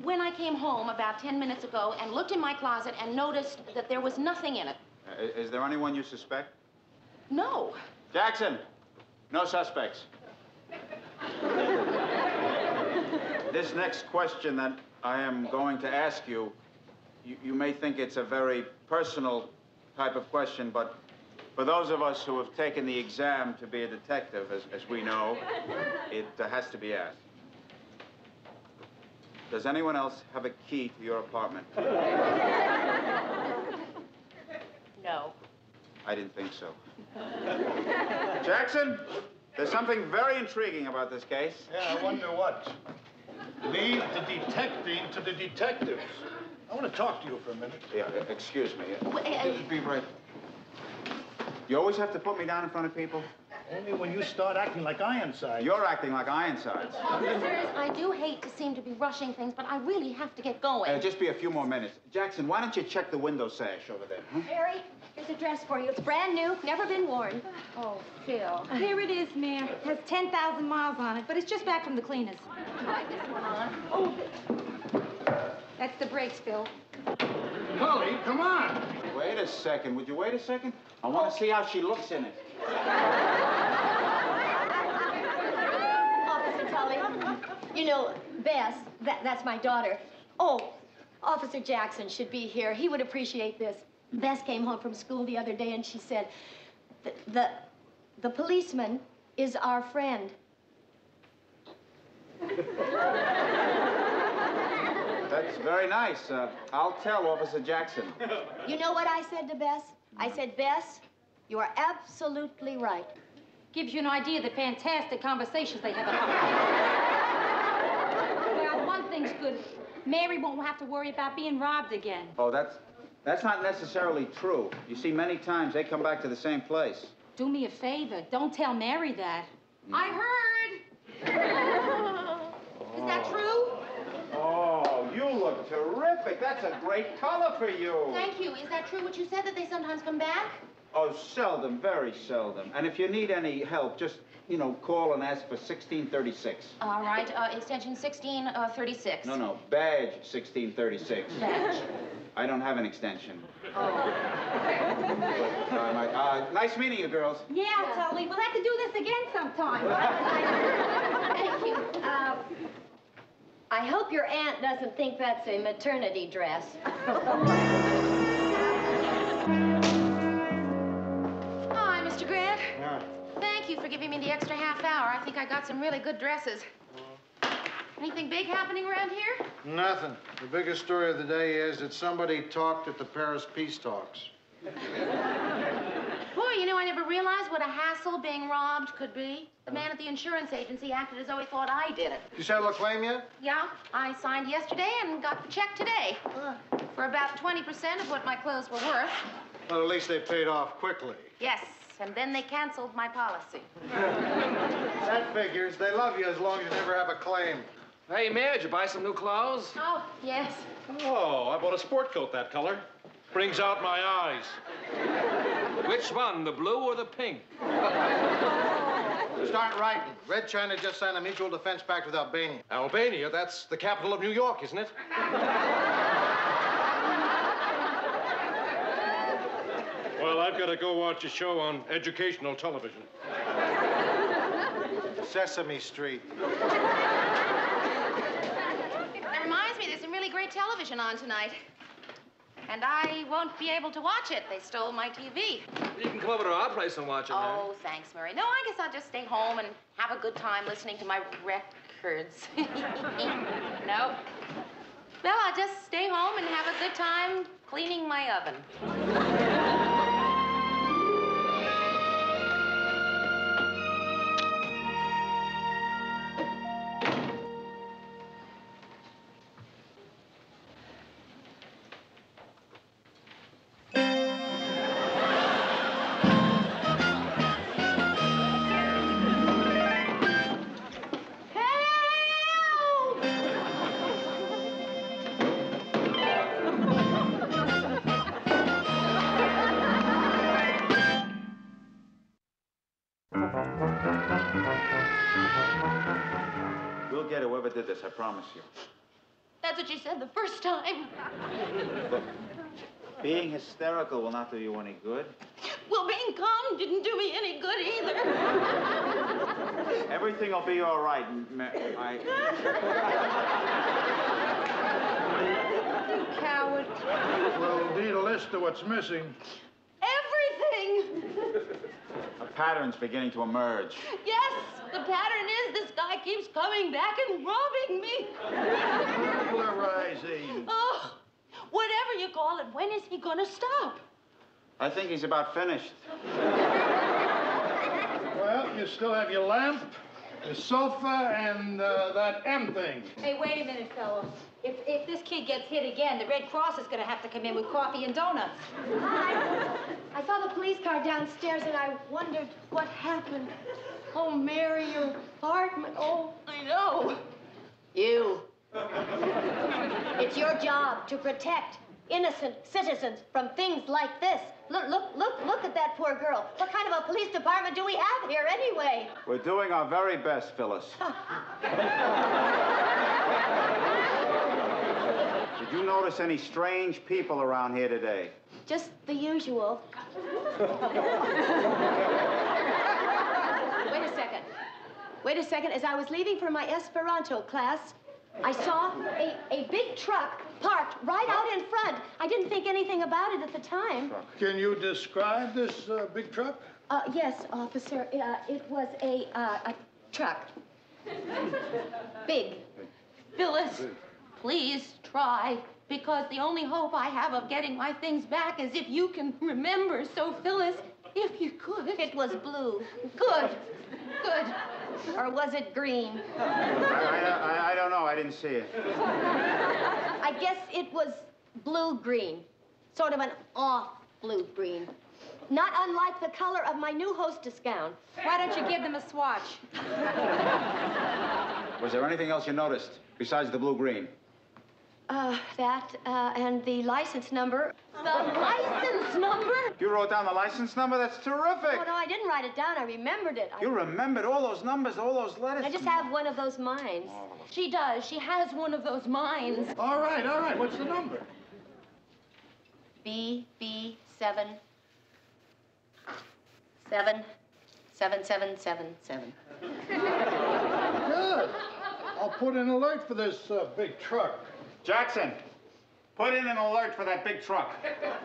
When I came home about 10 minutes ago and looked in my closet and noticed that there was nothing in it. Is there anyone you suspect? No. Jackson, no suspects. This next question that I am going to ask you, you may think it's a very personal type of question, but for those of us who have taken the exam to be a detective, as we know, it has to be asked. Does anyone else have a key to your apartment? No. I didn't think so. Jackson, there's something very intriguing about this case. Yeah, I wonder what. Leave the detecting to the detectives. I want to talk to you for a minute. Yeah, excuse me. Be right. You always have to put me down in front of people? Only when you start acting like Ironsides. You're acting like Ironsides. Officers, I do hate to seem to be rushing things, but I really have to get going. Just be a few more minutes. Jackson, why don't you check the window sash over there? Huh? Mary, here's a dress for you. It's brand new, never been worn. Oh, Phil. Here it is, Mary. It has 10,000 miles on it, but it's just back from the cleaners. Try this one on. Oh. That's the brakes, Phil. Tully, come on. Wait a second. Would you wait a second? I want to see how she looks in it. Officer Tully, you know, Bess, that's my daughter, Oh, Officer Jackson should be here. He would appreciate this. Bess came home from school the other day and she said, the policeman is our friend. That's very nice. I'll tell Officer Jackson. You know what I said to Bess? I said, Bess, you are absolutely right. Gives you an idea of the fantastic conversations they have about Well, one thing's good. Mary won't have to worry about being robbed again. Oh, that's not necessarily true. You see, many times they come back to the same place. Do me a favor. Don't tell Mary that. I heard. Is that true? Oh, you look terrific. That's a great color for you. Thank you. Is that true what you said, that they sometimes come back? Oh, seldom, very seldom. And if you need any help, just, call and ask for 1636. All right. Extension 1636. No, badge 1636. Badge. I don't have an extension. Oh. Nice meeting you, girls. Yeah, Tully. We'll have to do this again sometime. Thank you. I hope your aunt doesn't think that's a maternity dress. Hi, Mr. Grant. Yeah. Thank you for giving me the extra half hour. I think I got some really good dresses. Anything big happening around here? Nothing. The biggest story of the day is that somebody talked at the Paris peace talks. Boy, I never realized what a hassle being robbed could be. The man at the insurance agency acted as though he thought I did it. You settle a claim yet? Yeah, I signed yesterday and got the check today. For about 20% of what my clothes were worth. Well, at least they paid off quickly. Yes, and then they canceled my policy. That figures. They love you as long as you never have a claim. Hey, Mayor, did you buy some new clothes? Oh, yes. Oh, I bought a sport coat that color. Brings out my eyes. Which one, the blue or the pink? Start writing. Red China just signed a mutual defense pact with Albania. Albania? That's the capital of New York, isn't it? Well, I've got to go watch a show on educational television. Sesame Street. That reminds me, there's some really great television on tonight. And I won't be able to watch it. They stole my TV. You can come over to our place and watch it, man. Oh, thanks, Murray. No, I guess I'll just stay home and have a good time listening to my records. No. Well, I'll just stay home and have a good time cleaning my oven. We'll get whoever did this, I promise you. That's what you said the first time. Look, being hysterical will not do you any good. Well, being calm didn't do me any good either. Everything will be all right. You coward. Well, need a list of what's missing. Everything. A pattern's beginning to emerge. Yes, the pattern is this guy keeps coming back and robbing me. Burglarizing. Oh, whatever you call it, when is he gonna stop? I think he's about finished. Well, you still have your lamp, your sofa, and that M thing. Hey, wait a minute, fellow. If this kid gets hit again, the Red Cross is going to have to come in with coffee and donuts. I saw the police car downstairs and I wondered what happened. Oh, Mary, your apartment. Oh, I know. you. It's your job to protect innocent citizens from things like this. Look at that poor girl. What kind of a police department do we have here anyway? We're doing our very best, Phyllis. Did you notice any strange people around here today? Just the usual. Wait a second. As I was leaving for my Esperanto class, I saw a big truck parked right out in front. I didn't think anything about it at the time. Can you describe this big truck? Yes, officer. It was a truck. Big. Phyllis, please try, because the only hope I have of getting my things back is if you can remember. So, Phyllis, if you could. It was blue. Good. Good. Or was it green? I don't know. I didn't see it. I guess it was blue-green. Sort of an off blue-green. Not unlike the color of my new hostess gown. Why don't you give them a swatch? Was there anything else you noticed besides the blue-green? And the license number. The license number? You wrote down the license number? That's terrific. Oh, no, I didn't write it down. I remembered it. You remembered all those numbers, all those letters? I just have one of those minds. She does. She has one of those minds. All right. What's the number? BB7 77777. Good. I'll put an alert for this big truck. Jackson, put in an alert for that big truck.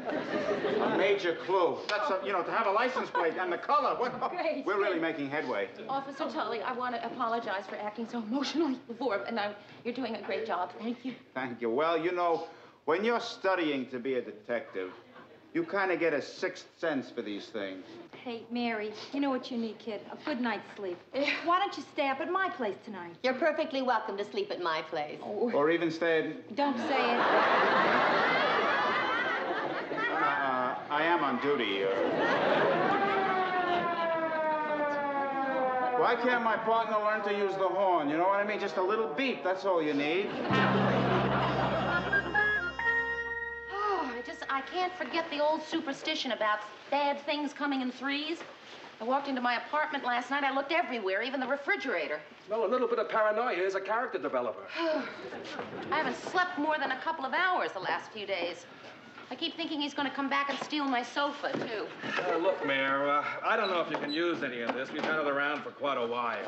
A major clue. That's, to have a license plate and the color. Great. We're really making headway. Officer Tully, I want to apologize for acting so emotionally before, and you're doing a great job. Thank you. Thank you. Well, when you're studying to be a detective, you kind of get a sixth sense for these things. Hey, Mary, you know what you need, kid? A good night's sleep. Why don't you stay up at my place tonight? You're perfectly welcome to sleep at my place. Oh. Or even stay at... Don't say it. I am on duty. Why can't my partner learn to use the horn? You know what I mean? Just a little beep, that's all you need. I can't forget the old superstition about bad things coming in threes. I walked into my apartment last night. I looked everywhere, even the refrigerator. Well, a little bit of paranoia is a character developer. I haven't slept more than a couple of hours the last few days. I keep thinking he's going to come back and steal my sofa, too. Look, Mayor, I don't know if you can use any of this. We've had it around for quite a while.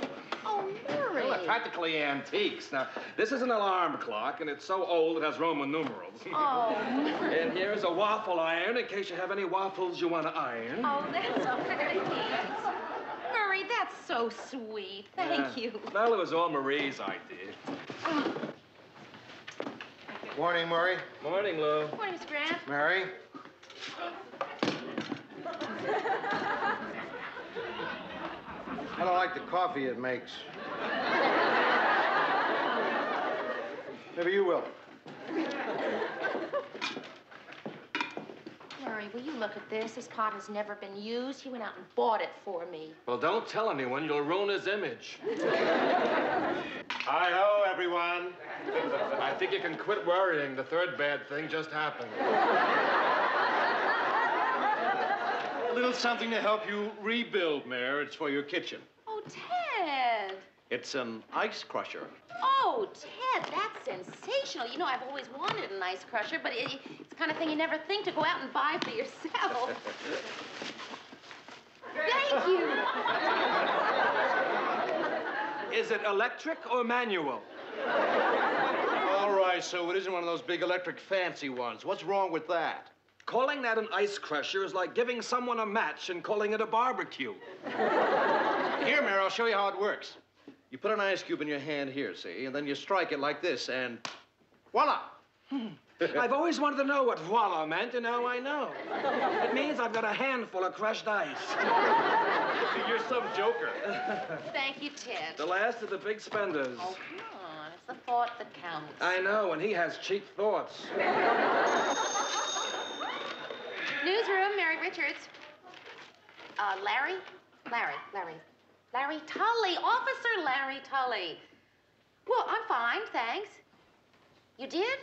Oh, Murray. Well, they're practically antiques. Now, this is an alarm clock, and it's so old it has Roman numerals. Oh, Murray. And here's a waffle iron in case you have any waffles you want to iron. Oh, that's very nice. Murray, that's so sweet. Thank you. Well, it was all Marie's idea. Oh. Morning, Murray. Morning, Lou. Morning, Mr. Grant. Mary? I don't like the coffee it makes. Maybe you will. Murray, will you look at this? This pot has never been used. He went out and bought it for me. Well, don't tell anyone. You'll ruin his image. Hi-ho, everyone. I think you can quit worrying. The third bad thing just happened. A little something to help you rebuild, Mayor. It's for your kitchen. Oh, Ted. It's an ice crusher. Oh, Ted, that's sensational. You know, I've always wanted an ice crusher, but it's the kind of thing you never think to go out and buy for yourself. Thank you. Is it electric or manual? All right, so it isn't one of those big electric fancy ones. What's wrong with that? Calling that an ice crusher is like giving someone a match and calling it a barbecue. Here, Mayor, I'll show you how it works. You put an ice cube in your hand here, see? And then you strike it like this, and voila! I've always wanted to know what voila meant, and now I know. It means I've got a handful of crushed ice. You're some joker. Thank you, Ted. The last of the big spenders. Oh, come on. It's the thought that counts. I know, and he has cheap thoughts. Newsroom, Mary Richards. Larry Tully. Officer Larry Tully. Well, I'm fine, thanks. You did?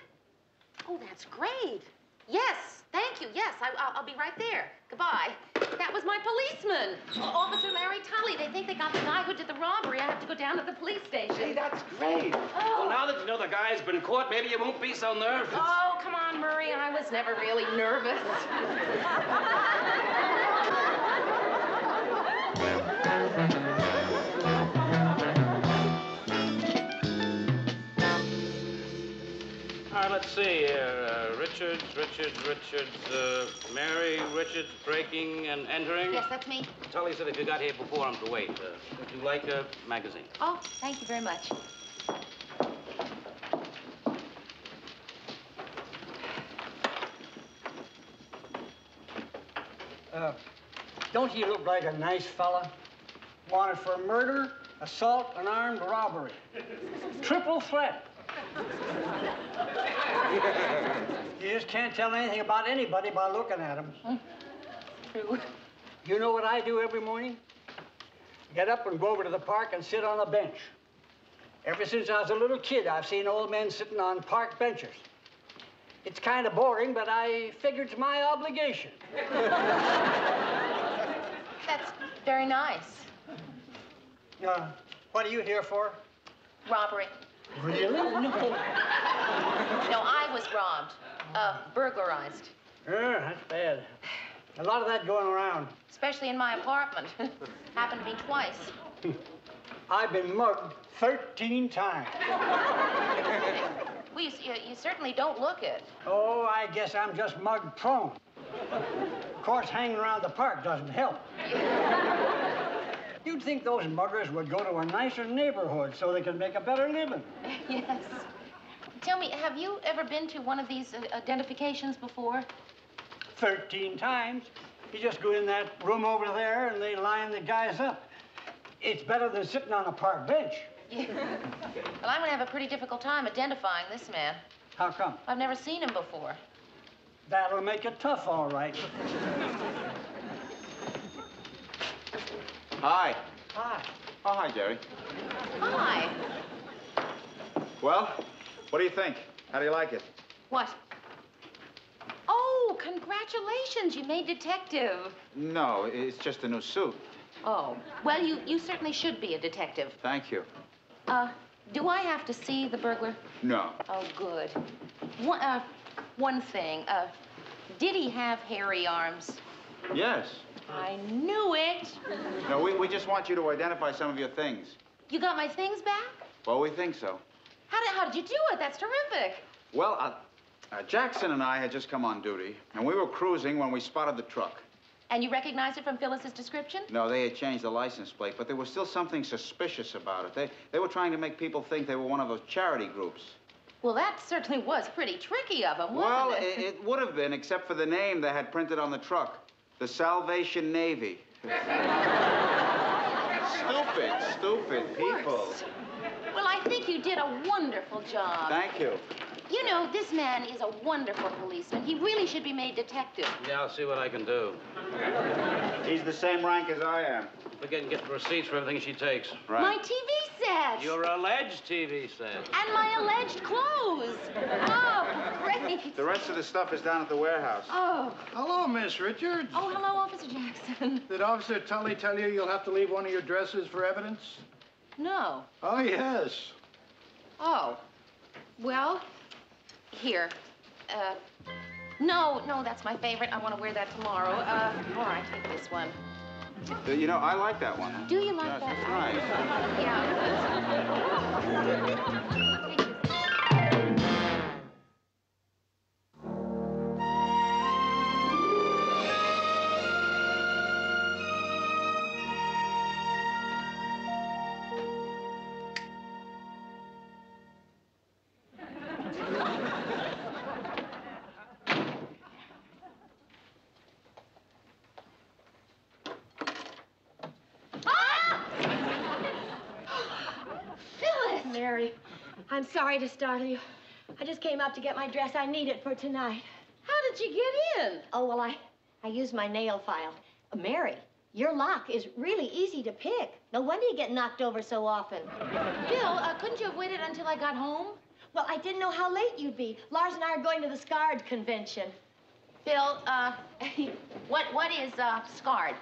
Oh, that's great. Yes, thank you. Yes, I'll be right there. Goodbye. That was my policeman. Officer Larry Tully. They think they got the guy who did the robbery. I have to go down to the police station. Hey, that's great. Oh. Well, now that you know the guy's been caught, maybe you won't be so nervous. Oh, come on, Murray. I was never really nervous. let's see here. Richards, Mary Richards breaking and entering. Yes, that's me. Tully said if you got here before him to wait. Would you like a magazine? Oh, thank you very much. Don't he look like a nice fella? Wanted for murder, assault, and armed robbery. Triple threat. You just can't tell anything about anybody by looking at him. True. You know what I do every morning? Get up and go over to the park and sit on a bench. Ever since I was a little kid, I've seen old men sitting on park benches. It's kind of boring, but I figured it's my obligation. That's very nice. What are you here for? Robbery. Really? No. No, I was robbed. Burglarized. That's bad. A lot of that going around. Especially in my apartment. Happened to me twice. I've been mugged 13 times. Well, you certainly don't look it. Oh, I guess I'm just mug prone. Of course, hanging around the park doesn't help. You'd think those muggers would go to a nicer neighborhood so they could make a better living. Yes. Tell me, have you ever been to one of these identifications before? 13 times. You just go in that room over there and they line the guys up. It's better than sitting on a park bench. Yeah. Well, I'm going to have a pretty difficult time identifying this man. How come? I've never seen him before. That'll make it tough, all right. Hi. Hi. Oh, hi, Jerry. Hi. Well, what do you think? How do you like it? What? Oh, congratulations. You made detective. No, it's just a new suit. Oh. Well, you certainly should be a detective. Thank you. Do I have to see the burglar? No. Oh, good. One thing. Did he have hairy arms? Yes. I knew it. No, we just want you to identify some of your things. You got my things back? Well, we think so. How did you do it? That's terrific. Well, Jackson and I had just come on duty, and we were cruising when we spotted the truck. And you recognized it from Phyllis's description? No, they had changed the license plate, but there was still something suspicious about it. They were trying to make people think they were one of those charity groups. Well, that certainly was pretty tricky of them, wasn't Well, it? it would have been, except for the name they had printed on the truck. The Salvation Navy. Stupid people. Well, I think you did a wonderful job. Thank you. You know, this man is a wonderful policeman. He really should be made detective. Yeah, I'll see what I can do. He's the same rank as I am. Forget and get the receipts for everything she takes. Right. My TV set. Your alleged TV set. And my alleged clothes. Oh, great. The rest of the stuff is down at the warehouse. Oh. Hello, Miss Richards. Oh, hello, Officer Jackson. Did Officer Tully tell you you'll have to leave one of your dresses for evidence? No. Oh, yes. Oh. Well, here. No, that's my favorite. I want to wear that tomorrow. All right, take this one. You know, I like that one. Do you like Yes, that? it's nice. Mary, I'm sorry to startle you. I just came up to get my dress. I need it for tonight. How did you get in? Oh, well, I used my nail file. Mary, your lock is really easy to pick. No wonder you get knocked over so often. Bill, couldn't you have waited until I got home? Well, I didn't know how late you'd be. Lars and I are going to the SCARD convention. Bill, what is SCARD?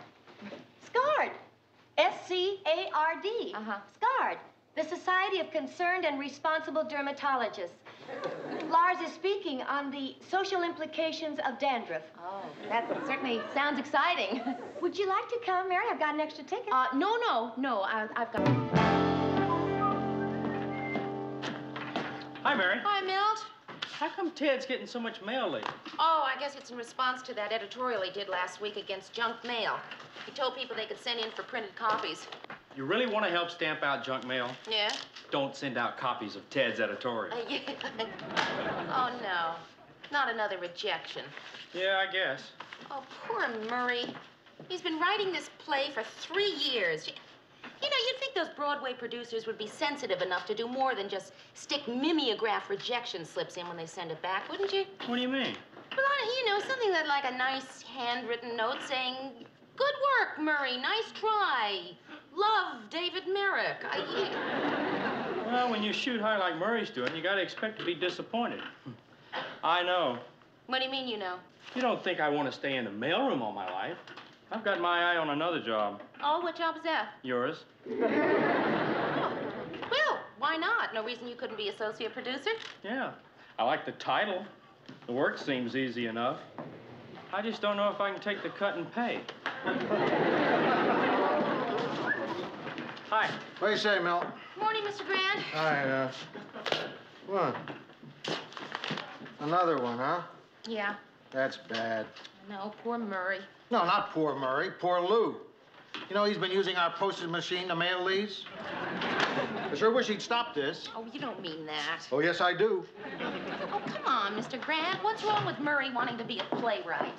SCARD. S-C-A-R-D. Uh-huh. SCARD. The Society of Concerned and Responsible Dermatologists. Lars is speaking on the social implications of dandruff. Oh, that certainly sounds exciting. Would you like to come, Mary? I've got an extra ticket. No, I've got... Hi, Mary. Hi, Milt. How come Ted's getting so much mail lately? Oh, I guess it's in response to that editorial he did last week against junk mail. He told people they could send in for printed copies. You really want to help stamp out junk mail? Yeah? Don't send out copies of Ted's editorial. Yeah. Oh, no. Not another rejection. Yeah, I guess. Oh, poor Murray. He's been writing this play for 3 years. You know, you'd think those Broadway producers would be sensitive enough to do more than just stick mimeograph rejection slips in when they send it back, wouldn't you? What do you mean? Well, you know, something that like a nice handwritten note saying, "Good work, Murray. Nice try. Love, David Merrick." Well, when you shoot high like Murray's doing, you gotta expect to be disappointed. I know. What do you mean, you know? You don't think I want to stay in the mailroom all my life. I've got my eye on another job. Oh, what job is that? Yours. Well, why not? No reason you couldn't be associate producer? Yeah. I like the title. The work seems easy enough. I just don't know if I can take the cut and pay. Hi. What do you say, Mel? Morning, Mr. Grant. Hi, what? Another one, huh? Yeah. That's bad. No, poor Murray. No, not poor Murray, poor Lou. You know, he's been using our postage machine to mail these. I sure wish he'd stop this. Oh, you don't mean that. Oh, yes, I do. Oh, come on, Mr. Grant. What's wrong with Murray wanting to be a playwright?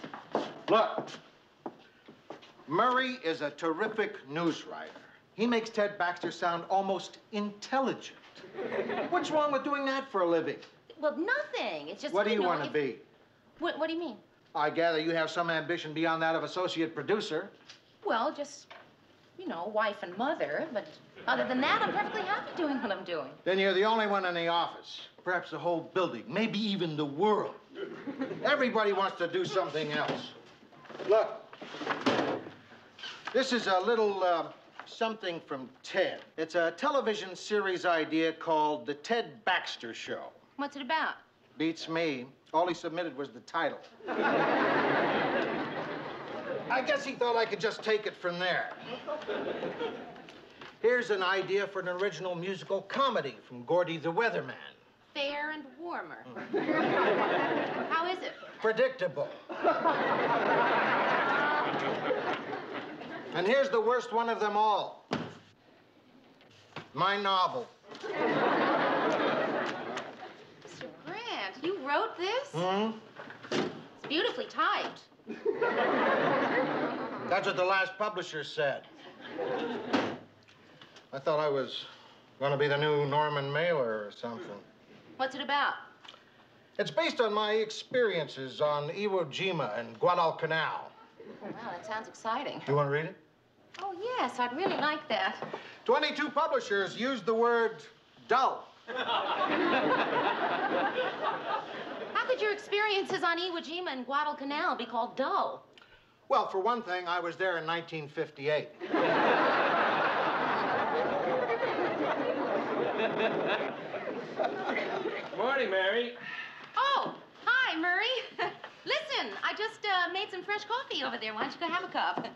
Look, Murray is a terrific news writer. He makes Ted Baxter sound almost intelligent. What's wrong with doing that for a living? Well, nothing. It's just, What do you know, want to be? What do you mean? I gather you have some ambition beyond that of associate producer. Well, just, you know, wife and mother. But other than that, I'm perfectly happy doing what I'm doing. Then you're the only one in the office. Perhaps the whole building, maybe even the world. Everybody wants to do something else. Look, this is a little something from Ted. It's a television series idea called The Ted Baxter Show. What's it about? Beats me. All he submitted was the title. I guess he thought I could just take it from there. Here's an idea for an original musical comedy from Gordy the Weatherman. Fair and warmer. How is it? Predictable. And here's the worst one of them all. My novel. Mr. Grant, you wrote this? Hmm? It's beautifully typed. That's what the last publisher said. I thought I was going to be the new Norman Mailer or something. What's it about? It's based on my experiences on Iwo Jima and Guadalcanal. Oh, wow, that sounds exciting. You want to read it? Oh, yes, I'd really like that. 22 publishers used the word dull. How could your experiences on Iwo Jima and Guadalcanal be called dull? Well, for one thing, I was there in 1958. Morning, Mary. Oh, hi, Murray. Listen, I just made some fresh coffee over there. Why don't you go have a cup?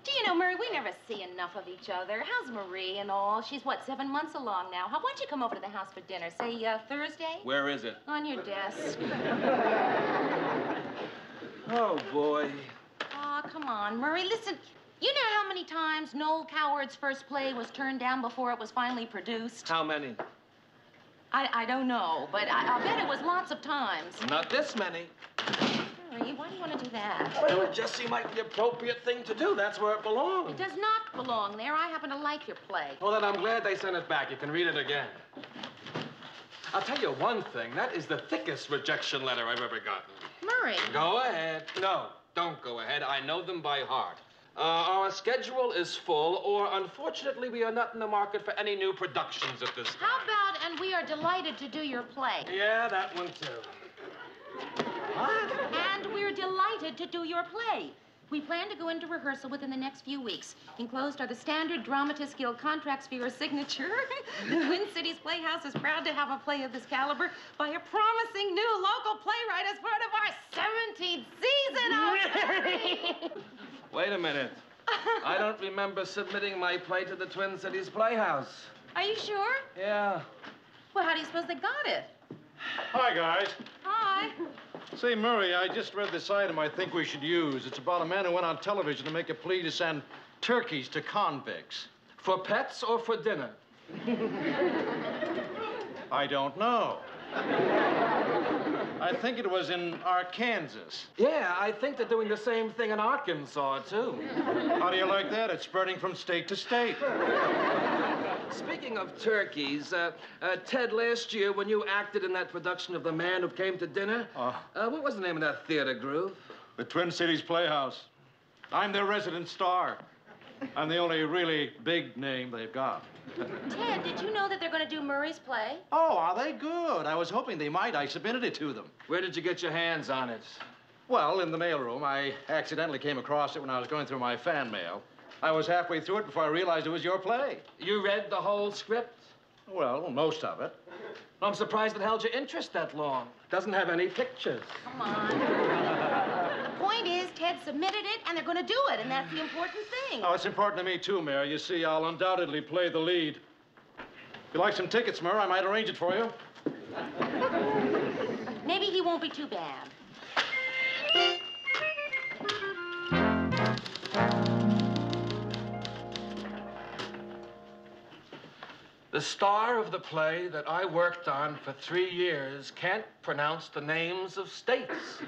Do you know, Murray, we never see enough of each other. How's Marie and all? She's, what, 7 months along now. Why don't you come over to the house for dinner? Say, Thursday? Where is it? On your desk. Oh, boy. Oh, come on, Murray. Listen, you know how many times Noel Coward's first play was turned down before it was finally produced? How many? I don't know, but I'll bet it was lots of times. Not this many. Murray, why do you want to do that? Well, it just seemed like the appropriate thing to do. That's where it belongs. It does not belong there. I happen to like your play. Well, then I'm glad they sent it back. You can read it again. I'll tell you one thing. That is the thickest rejection letter I've ever gotten. Murray. Go ahead. No, don't go ahead. I know them by heart. Our schedule is full, or unfortunately, we are not in the market for any new productions at this time. How about, and we are delighted to do your play. Yeah, that one too. What? And we're delighted to do your play. We plan to go into rehearsal within the next few weeks. Enclosed are the standard Dramatists Guild contracts for your signature. The Twin Cities Playhouse is proud to have a play of this caliber by a promising new local playwright as part of our 17th season. Wait a minute. I don't remember submitting my play to the Twin Cities Playhouse. Are you sure? Yeah. Well, how do you suppose they got it? Hi, guys. Hi. Say, Murray, I just read this item I think we should use. It's about a man who went on television to make a plea to send turkeys to convicts. For pets or for dinner? I don't know. I think it was in Arkansas. Yeah, I think they're doing the same thing in Arkansas, too. How do you like that? It's spreading from state to state. Speaking of turkeys, Ted, last year when you acted in that production of The Man Who Came to Dinner, what was the name of that theater group? The Twin Cities Playhouse. I'm their resident star. I'm the only really big name they've got. Ted, did you know that they're going to do Murray's play? Oh, are they good? I was hoping they might. I submitted it to them. Where did you get your hands on it? Well, in the mailroom. I accidentally came across it when I was going through my fan mail. I was halfway through it before I realized it was your play. You read the whole script? Well, most of it. I'm surprised it held your interest that long. Doesn't have any pictures. Come on. The point is, Ted submitted it, and they're going to do it, and that's the important thing. Oh, it's important to me, too, Mary. You see, I'll undoubtedly play the lead. If you like some tickets, Murray, I might arrange it for you. Maybe he won't be too bad. The star of the play that I worked on for 3 years can't pronounce the names of states.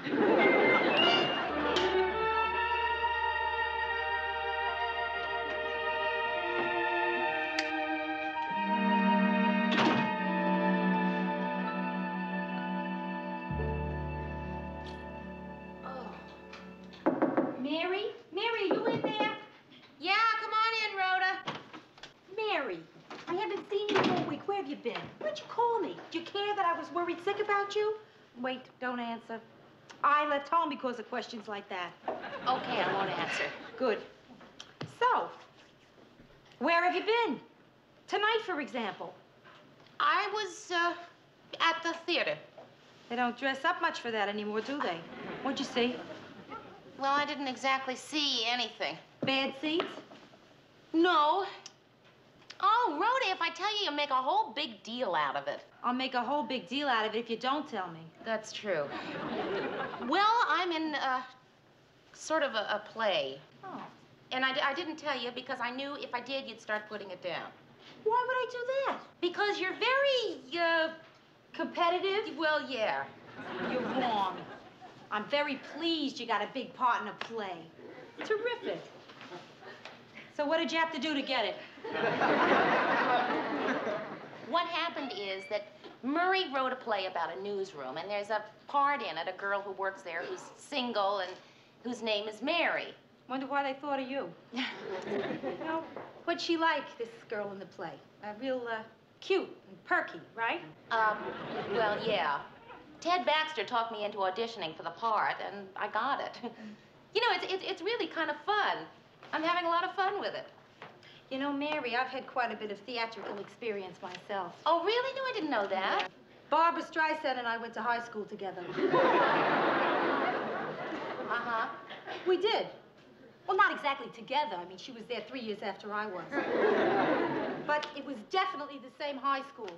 Mary? Mary, are you in there? Yeah, come on in, Rhoda. Mary, I haven't seen you all week. Where have you been? Why'd you call me? Do you care that I was worried sick about you? Wait, don't answer. I left home because of questions like that. Okay, I won't answer. Good. So, where have you been? Tonight, for example. I was, at the theater. They don't dress up much for that anymore, do they? What'd you see? Well, I didn't exactly see anything. Bad seats? No. Oh, Rhoda, if I tell you, you'll make a whole big deal out of it. I'll make a whole big deal out of it if you don't tell me. That's true. Well, I'm in, sort of a play. Oh. And I didn't tell you because I knew if I did, you'd start putting it down. Why would I do that? Because you're very, competitive? Well, yeah. You're wrong. I'm very pleased you got a big part in a play. Terrific. So what did you have to do to get it? What happened is that Murray wrote a play about a newsroom, and there's a part in it, a girl who works there who's single and whose name is Mary. Wonder why they thought of you. You know, what'd she like, this girl in the play? Real, cute and perky, right? Well, yeah. Ted Baxter talked me into auditioning for the part, and I got it. You know, it's really kind of fun. I'm having a lot of fun with it. You know, Mary, I've had quite a bit of theatrical experience myself. Oh, really? No, I didn't know that. Barbara Streisand and I went to high school together. Uh-huh. We did. Well, not exactly together. I mean, she was there 3 years after I was. But it was definitely the same high school.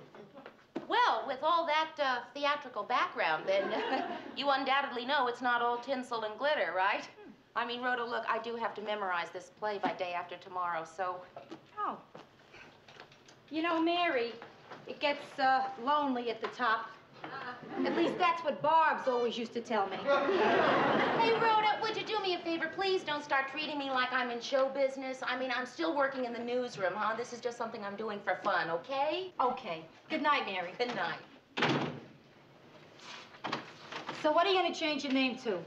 Well, with all that theatrical background, then you undoubtedly know it's not all tinsel and glitter, right? I mean, Rhoda, look, I do have to memorize this play by day after tomorrow, so... Oh. You know, Mary, it gets lonely at the top. At least that's what Barb's always used to tell me. Hey, Rhoda, would you do me a favor? Please don't start treating me like I'm in show business. I mean, I'm still working in the newsroom, huh? This is just something I'm doing for fun, okay? Okay. Good night, Mary. Good night. So what are you going to change your name to?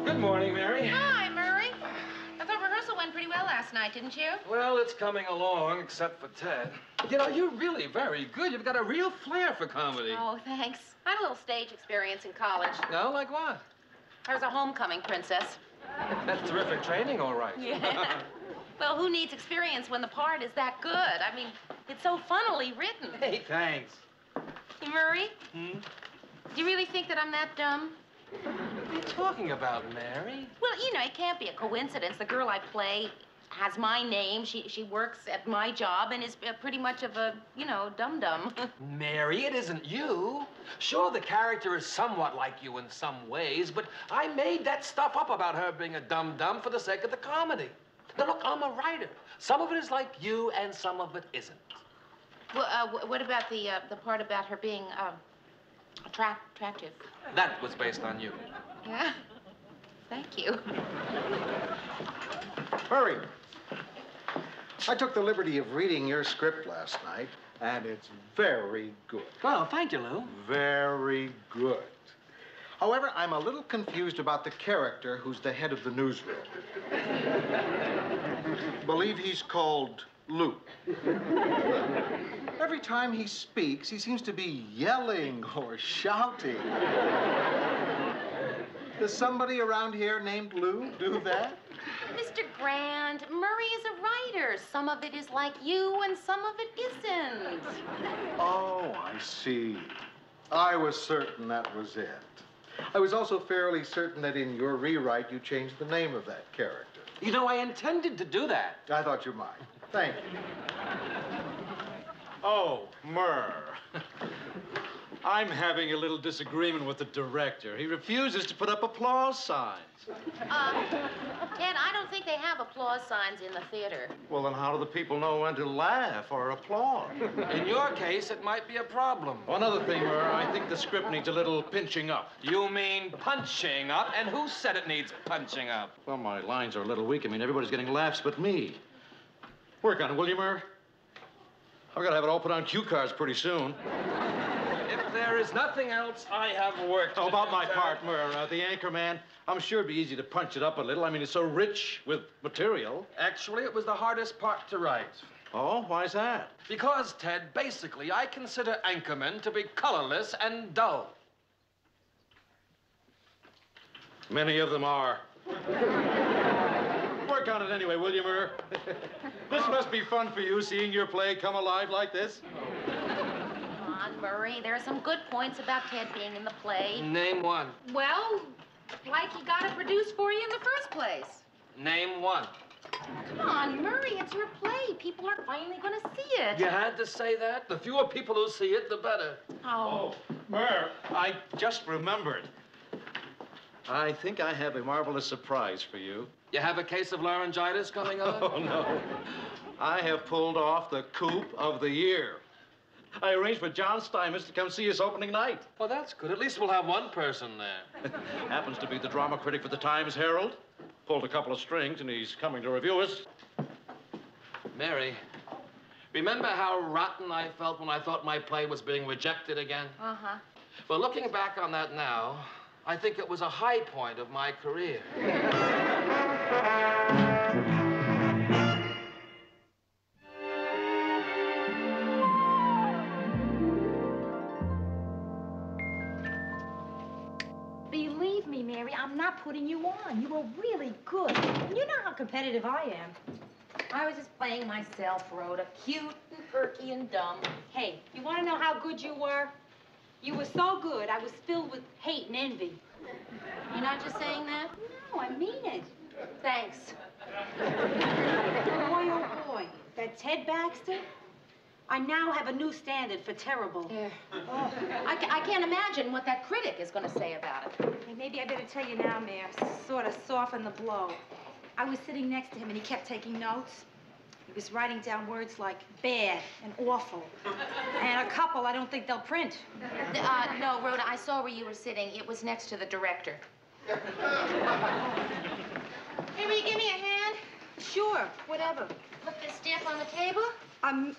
Good morning, Mary. Hi, Murray. I thought rehearsal went pretty well last night, didn't you? Well, it's coming along, except for Ted. You know, you're really very good. You've got a real flair for comedy. Oh, thanks. I had a little stage experience in college. No, like what? I was a homecoming princess. That's terrific training, all right. Yeah. Well, who needs experience when the part is that good? I mean, it's so funnily written. Hey, thanks. Hey, Murray? Do you really think that I'm that dumb? What are you talking about, Mary? Well, you know, it can't be a coincidence. The girl I play has my name. She works at my job and is pretty much of a, dum-dum. Mary, it isn't you. Sure, the character is somewhat like you in some ways, but I made that stuff up about her being a dum-dum for the sake of the comedy. Now, look, I'm a writer. Some of it is like you, and some of it isn't. Well, what about the part about her being attractive? That was based on you. Yeah? Thank you. Murray, I took the liberty of reading your script last night, and it's very good. Well, thank you, Lou. Very good. However, I'm a little confused about the character who's the head of the newsroom. Believe he's called Lou. Every time he speaks, he seems to be yelling or shouting. Does somebody around here named Lou do that? Mr. Grand, Murray is a writer. Some of it is like you, and some of it isn't. Oh, I see. I was certain that was it. I was also fairly certain that in your rewrite, you changed the name of that character. You know, I intended to do that. I thought you might. Thank you. Oh, Murr. I'm having a little disagreement with the director. He refuses to put up applause signs. Ted, I don't think they have applause signs in the theater. Well, then how do the people know when to laugh or applaud? In your case, it might be a problem. One other thing, Murr, I think the script needs a little pinching up. You mean punching up? And who said it needs punching up? Well, my lines are a little weak. I mean, everybody's getting laughs but me. Work on it, will you, Murr? I've got to have it all put on cue cards pretty soon. If there is nothing else, I have work to Oh, about do, my Ted. part, Murr, the anchor man. I'm sure it'd be easy to punch it up a little. I mean, it's so rich with material. Actually, it was the hardest part to write. Oh, why's that? Because, Ted, basically, I consider anchormen to be colorless and dull. Many of them are. Work on it anyway, will you, Murr? This must be fun for you, seeing your play come alive like this. Come on, Murray. There are some good points about Ted being in the play. Name one. Well, like he got it produced for you in the first place. Name one. Come on, Murray, it's your play. People are finally going to see it. You had to say that? The fewer people who see it, the better. Oh. Murr, I just remembered. I think I have a marvelous surprise for you. You have a case of laryngitis coming on? Oh, no. I have pulled off the coup of the year. I arranged for John Steinmetz to come see us opening night. Well, that's good. At least we'll have one person there. Happens to be the drama critic for the Times Herald. Pulled a couple of strings, and he's coming to review us. Mary, remember how rotten I felt when I thought my play was being rejected again? Uh-huh. Well, looking back on that now, I think it was a high point of my career. Believe me, Mary, I'm not putting you on. You were really good. And you know how competitive I am. I was just playing myself, Rhoda. Cute and perky and dumb. Hey, you want to know how good you were? You were so good, I was filled with hate and envy. You're not just saying that? No, I mean it. Thanks. Boy, oh boy, that Ted Baxter, I now have a new standard for terrible. Yeah. Oh, I can't imagine what that critic is going to say about it. Hey, maybe I better tell you now, Mayor, sort of soften the blow. I was sitting next to him and he kept taking notes. He was writing down words like bad and awful. And a couple I don't think they'll print. No, Rhoda, I saw where you were sitting. It was next to the director. Hey, will you give me a hand? Sure, whatever. Put this stamp on the table?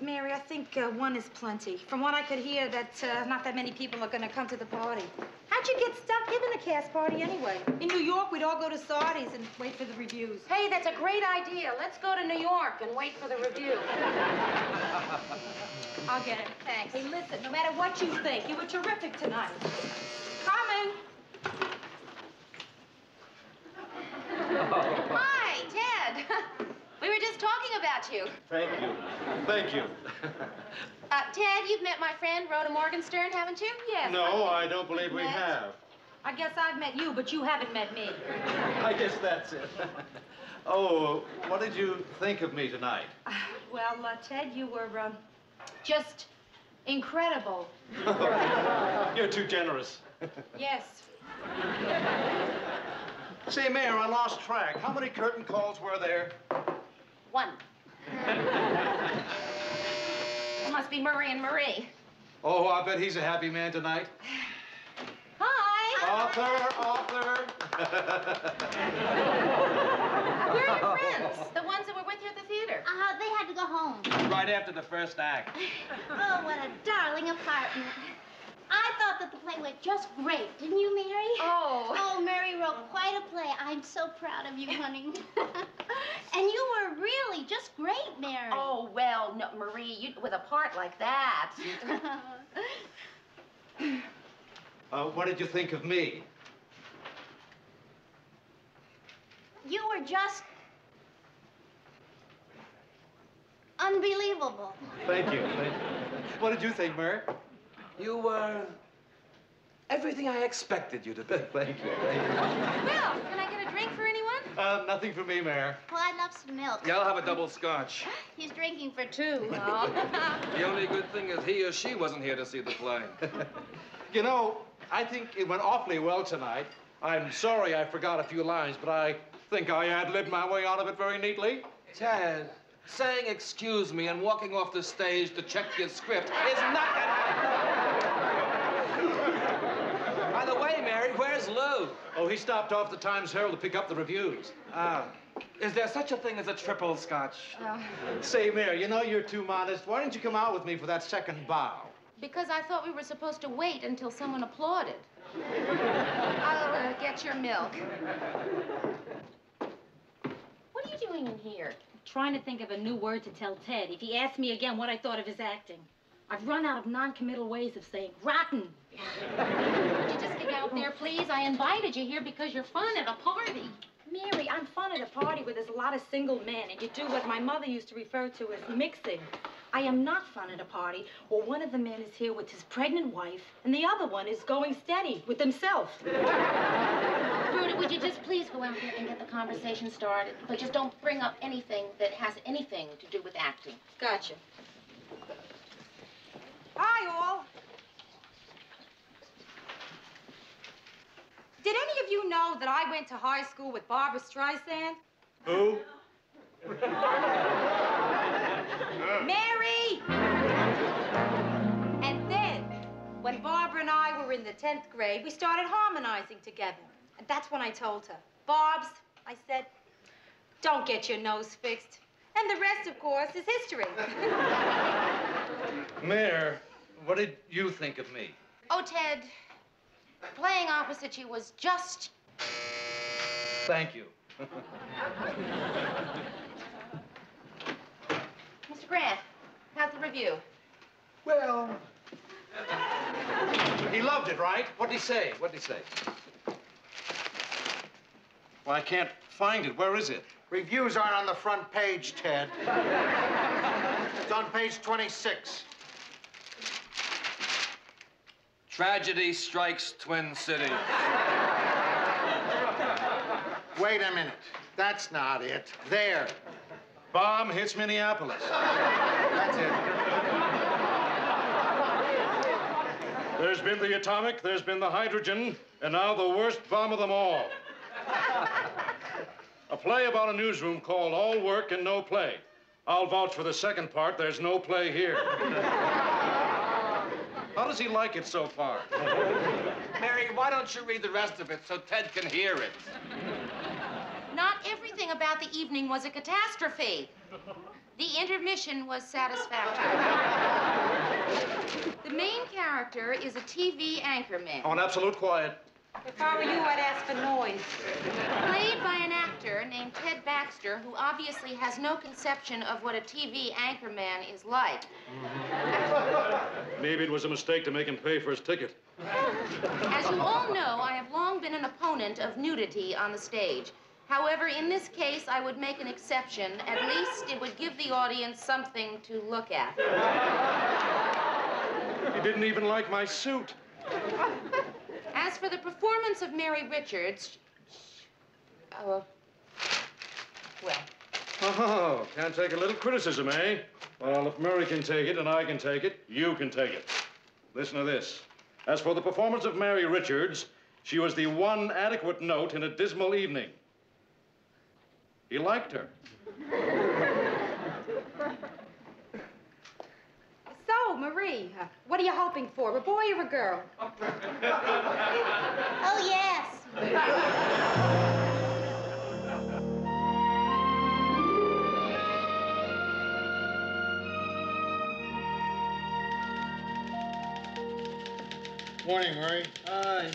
Mary, I think one is plenty. From what I could hear, that not that many people are going to come to the party. How'd you get stuck giving a cast party anyway? In New York, we'd all go to Sardi's and wait for the reviews. Hey, that's a great idea. Let's go to New York and wait for the review. I'll get it. Thanks. Hey, listen, no matter what you think, you were terrific tonight. Coming. Hi, Ted. We were just talking about you. Thank you. Thank you. Ted, you've met my friend, Rhoda Morgenstern, haven't you? Yes. No, I don't believe we Yes. have. I guess I've met you, but you haven't met me. I guess that's it. Oh, what did you think of me tonight? Well, Ted, you were just incredible. You're too generous. Yes. Say, Mayor, I lost track. How many curtain calls were there? 1. It must be Murray and Marie. Oh, I bet he's a happy man tonight. Hi. Author. Where are your friends? The ones that were with you at the theater? They had to go home. Right after the first act. Oh, what a darling apartment. I thought that the play went just great, didn't you, Mary? Oh. Oh, Mary wrote quite a play. I'm so proud of you, honey. And you were really just great, Mary. Oh, well, no, Marie, you, with a part like that. What did you think of me? You were just unbelievable. Thank you. What did you think, Mary? You were everything I expected you to be. Thank you. Well, can I get a drink for anyone? Nothing for me, Mayor. Well, I'd love some milk. Yeah, I'll have a double scotch. He's drinking for 2. The only good thing is he or she wasn't here to see the play. You know, I think it went awfully well tonight. I'm sorry I forgot a few lines, but I think I ad-libbed my way out of it very neatly. Ted, saying excuse me and walking off the stage to check your script is not... By the way, Mary, where's Lou? Oh, he stopped off the Times Herald to pick up the reviews. Is there such a thing as a triple scotch? Say, Mayor, you know you're too modest. Why didn't you come out with me for that second bow? Because I thought we were supposed to wait until someone applauded. I'll get your milk. What are you doing in here? Trying to think of a new word to tell Ted if he asks me again what I thought of his acting. I've run out of non-committal ways of saying rotten. Would you just get out there, please? I invited you here because you're fun at a party. Mary, I'm fun at a party where there's a lot of single men, and you do what my mother used to refer to as mixing. I am not fun at a party where one of the men is here with his pregnant wife, and the other one is going steady with himself. Rudy, would you just please go out there and get the conversation started? But just don't bring up anything that has anything to do with acting. Gotcha. Hi, all. Did any of you know that I went to high school with Barbara Streisand? Who? Mary! And then, when Barbara and I were in the 10th grade, we started harmonizing together. And that's when I told her, Barbs, I said, don't get your nose fixed. And the rest, of course, is history. Mayor, what did you think of me? Oh, Ted, playing opposite you was just... Thank you. Mr. Grant, how's the review? Well... He loved it, right? What'd he say? Well, I can't find it. Where is it? Reviews aren't on the front page, Ted. It's on page 26. Tragedy strikes Twin Cities. Wait a minute. That's not it. There. Bomb hits Minneapolis. That's it. There's been the atomic, there's been the hydrogen, and now the worst bomb of them all. A play about a newsroom called All Work and No Play. I'll vouch for the second part. There's no play here. How does he like it so far? Mary, why don't you read the rest of it so Ted can hear it? Not everything about the evening was a catastrophe. The intermission was satisfactory. The main character is a TV anchorman. I want absolute quiet. If I were you, I'd ask for noise. Played by an actor named Ted Baxter, who obviously has no conception of what a TV anchorman is like. Maybe it was a mistake to make him pay for his ticket. As you all know, I have long been an opponent of nudity on the stage. However, in this case, I would make an exception. At least it would give the audience something to look at. He didn't even like my suit. As for the performance of Mary Richards, well, Oh, can't take a little criticism, eh? Well, if Murray can take it and I can take it, you can take it. Listen to this. As for the performance of Mary Richards, she was the one adequate note in a dismal evening. He liked her. So, Marie, what are you hoping for, a boy or a girl? Oh, yes. Morning, Murray. Hi.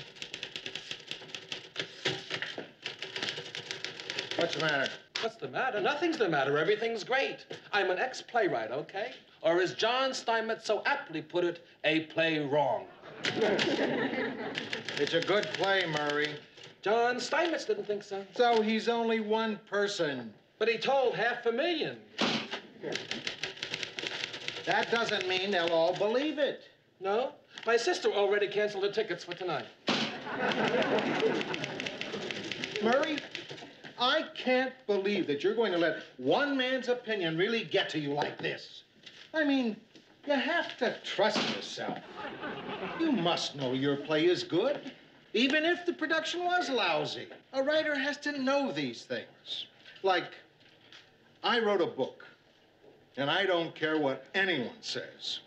What's the matter? What's the matter? Nothing's the matter. Everything's great. I'm an ex-playwright, okay? Or as John Steinmetz so aptly put it, a play wrong. It's a good play, Murray. John Steinmetz didn't think so. So he's only one person. But he told $500,000. That doesn't mean they'll all believe it. No? My sister already canceled the tickets for tonight. Murray, I can't believe that you're going to let one man's opinion really get to you like this. I mean, you have to trust yourself. You must know your play is good, even if the production was lousy. A writer has to know these things. Like, I wrote a book, and I don't care what anyone says.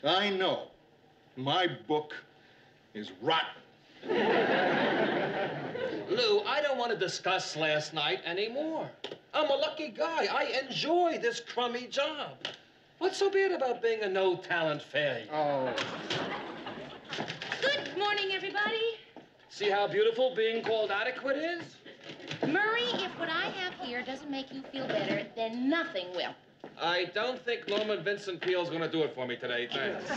I know my book is rotten. Lou, I don't want to discuss last night anymore. I'm a lucky guy. I enjoy this crummy job. What's so bad about being a no-talent failure? Oh. Good morning, everybody. See how beautiful being called adequate is? Murray, if what I have here doesn't make you feel better, then nothing will. I don't think Norman Vincent Peale's going to do it for me today, thanks.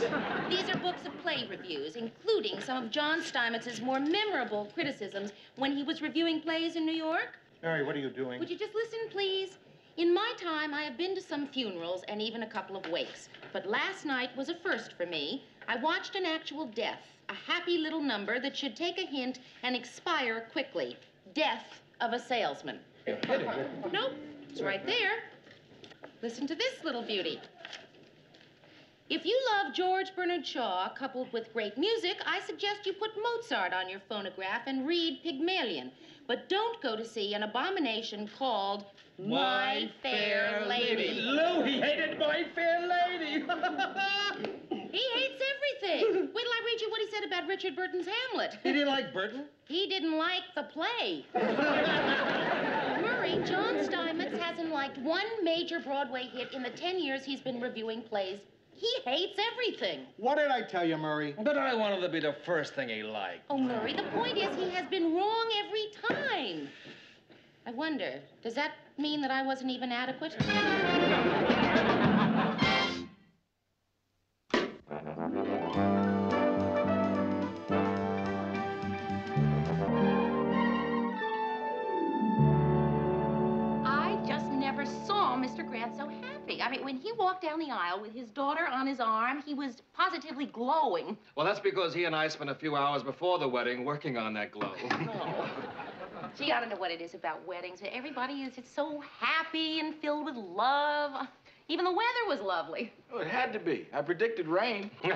These are books of play reviews, including some of John Steinmetz's more memorable criticisms when he was reviewing plays in New York. Mary, what are you doing? Would you just listen, please? In my time, I have been to some funerals and even a couple of wakes. But last night was a first for me. I watched an actual death, a happy little number that should take a hint and expire quickly. Death of a salesman. Nope, it's right there. Listen to this little beauty. If you love George Bernard Shaw coupled with great music, I suggest you put Mozart on your phonograph and read Pygmalion. But don't go to see an abomination called My Fair Lady. Lou, he hated My Fair Lady. He hates everything. Wait till I read you what he said about Richard Burton's Hamlet. He didn't like Burton? He didn't like the play. Murray, John Steinmetz hasn't liked one major Broadway hit in the 10 years he's been reviewing plays. He hates everything. What did I tell you, Murray? But I wanted to be the first thing he liked. Oh, Murray, the point is he has been wrong every time. I wonder, does that mean that I wasn't even adequate? I just never saw Mr. Grant so happy. I mean, when he walked down the aisle with his daughter on his arm, he was positively glowing. Well, that's because he and I spent a few hours before the wedding working on that glow. Oh. Gee, I don't know what it is about weddings. Everybody is just so happy and filled with love. Even the weather was lovely. Oh, it had to be. I predicted rain. Hey,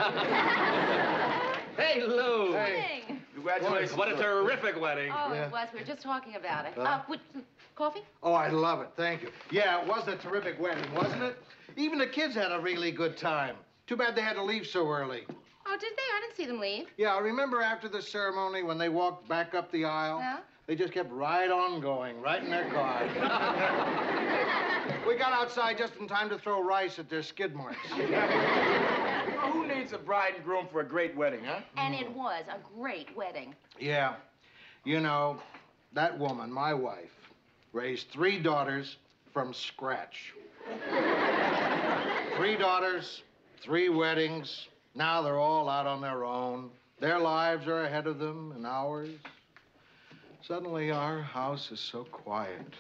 Lou. Hey. Congratulations. What a terrific wedding. Oh, it was. We were just talking about it. Coffee? Oh, I love it. Thank you. Yeah, it was a terrific wedding, wasn't it? Even the kids had a really good time. Too bad they had to leave so early. Oh, did they? I didn't see them leave. Yeah, I remember after the ceremony when they walked back up the aisle. Yeah? They just kept right on going, right in their car. We got outside just in time to throw rice at their skid marks. Who needs a bride and groom for a great wedding, huh? And it was a great wedding. Yeah. You know, that woman, my wife, raised 3 daughters from scratch. 3 daughters, 3 weddings. Now they're all out on their own. Their lives are ahead of them and ours. Suddenly, our house is so quiet.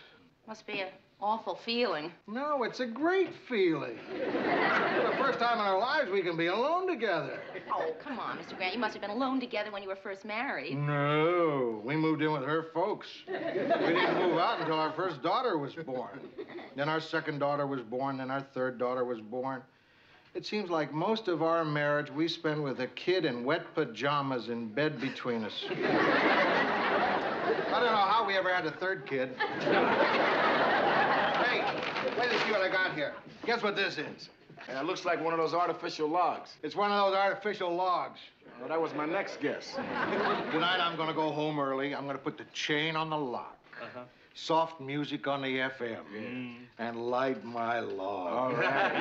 Must be an awful feeling. No, it's a great feeling. For the first time in our lives, we can be alone together. Oh, come on, Mr. Grant. You must have been alone together when you were first married. No, we moved in with her folks. We didn't move out until our first daughter was born. Then our second daughter was born, then our third daughter was born. It seems like most of our marriage we spend with a kid in wet pajamas in bed between us. I don't know how we ever had a third kid. Hey, wait to see what I got here. Guess what this is? It looks like one of those artificial logs. It's one of those artificial logs. Well, that was my next guess. Tonight I'm gonna go home early. I'm gonna put the chain on the lock. Soft music on the FM. And light my log. All right.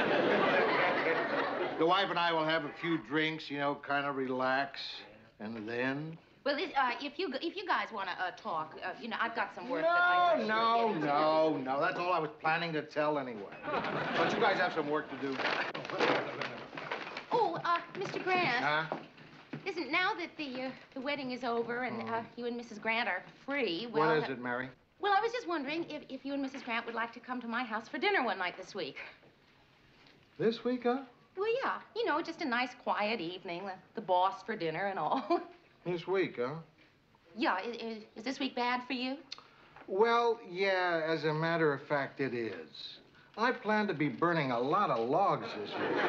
The wife and I will have a few drinks, you know, kind of relax. And then... Well, if you guys want to talk, you know, I've got some work No. That's That's all I was planning to tell anyway. But you guys have some work to do. Oh, Mr. Grant. Huh? Listen, now that the wedding is over and you and Mrs. Grant are free, well... What is it, Mary? Well, I was just wondering if you and Mrs. Grant would like to come to my house for dinner one night this week. This week, huh? Well, yeah. You know, just a nice, quiet evening. The boss for dinner and all. This week, huh? Yeah, is this week bad for you? Well, yeah, as a matter of fact, it is. I plan to be burning a lot of logs this week.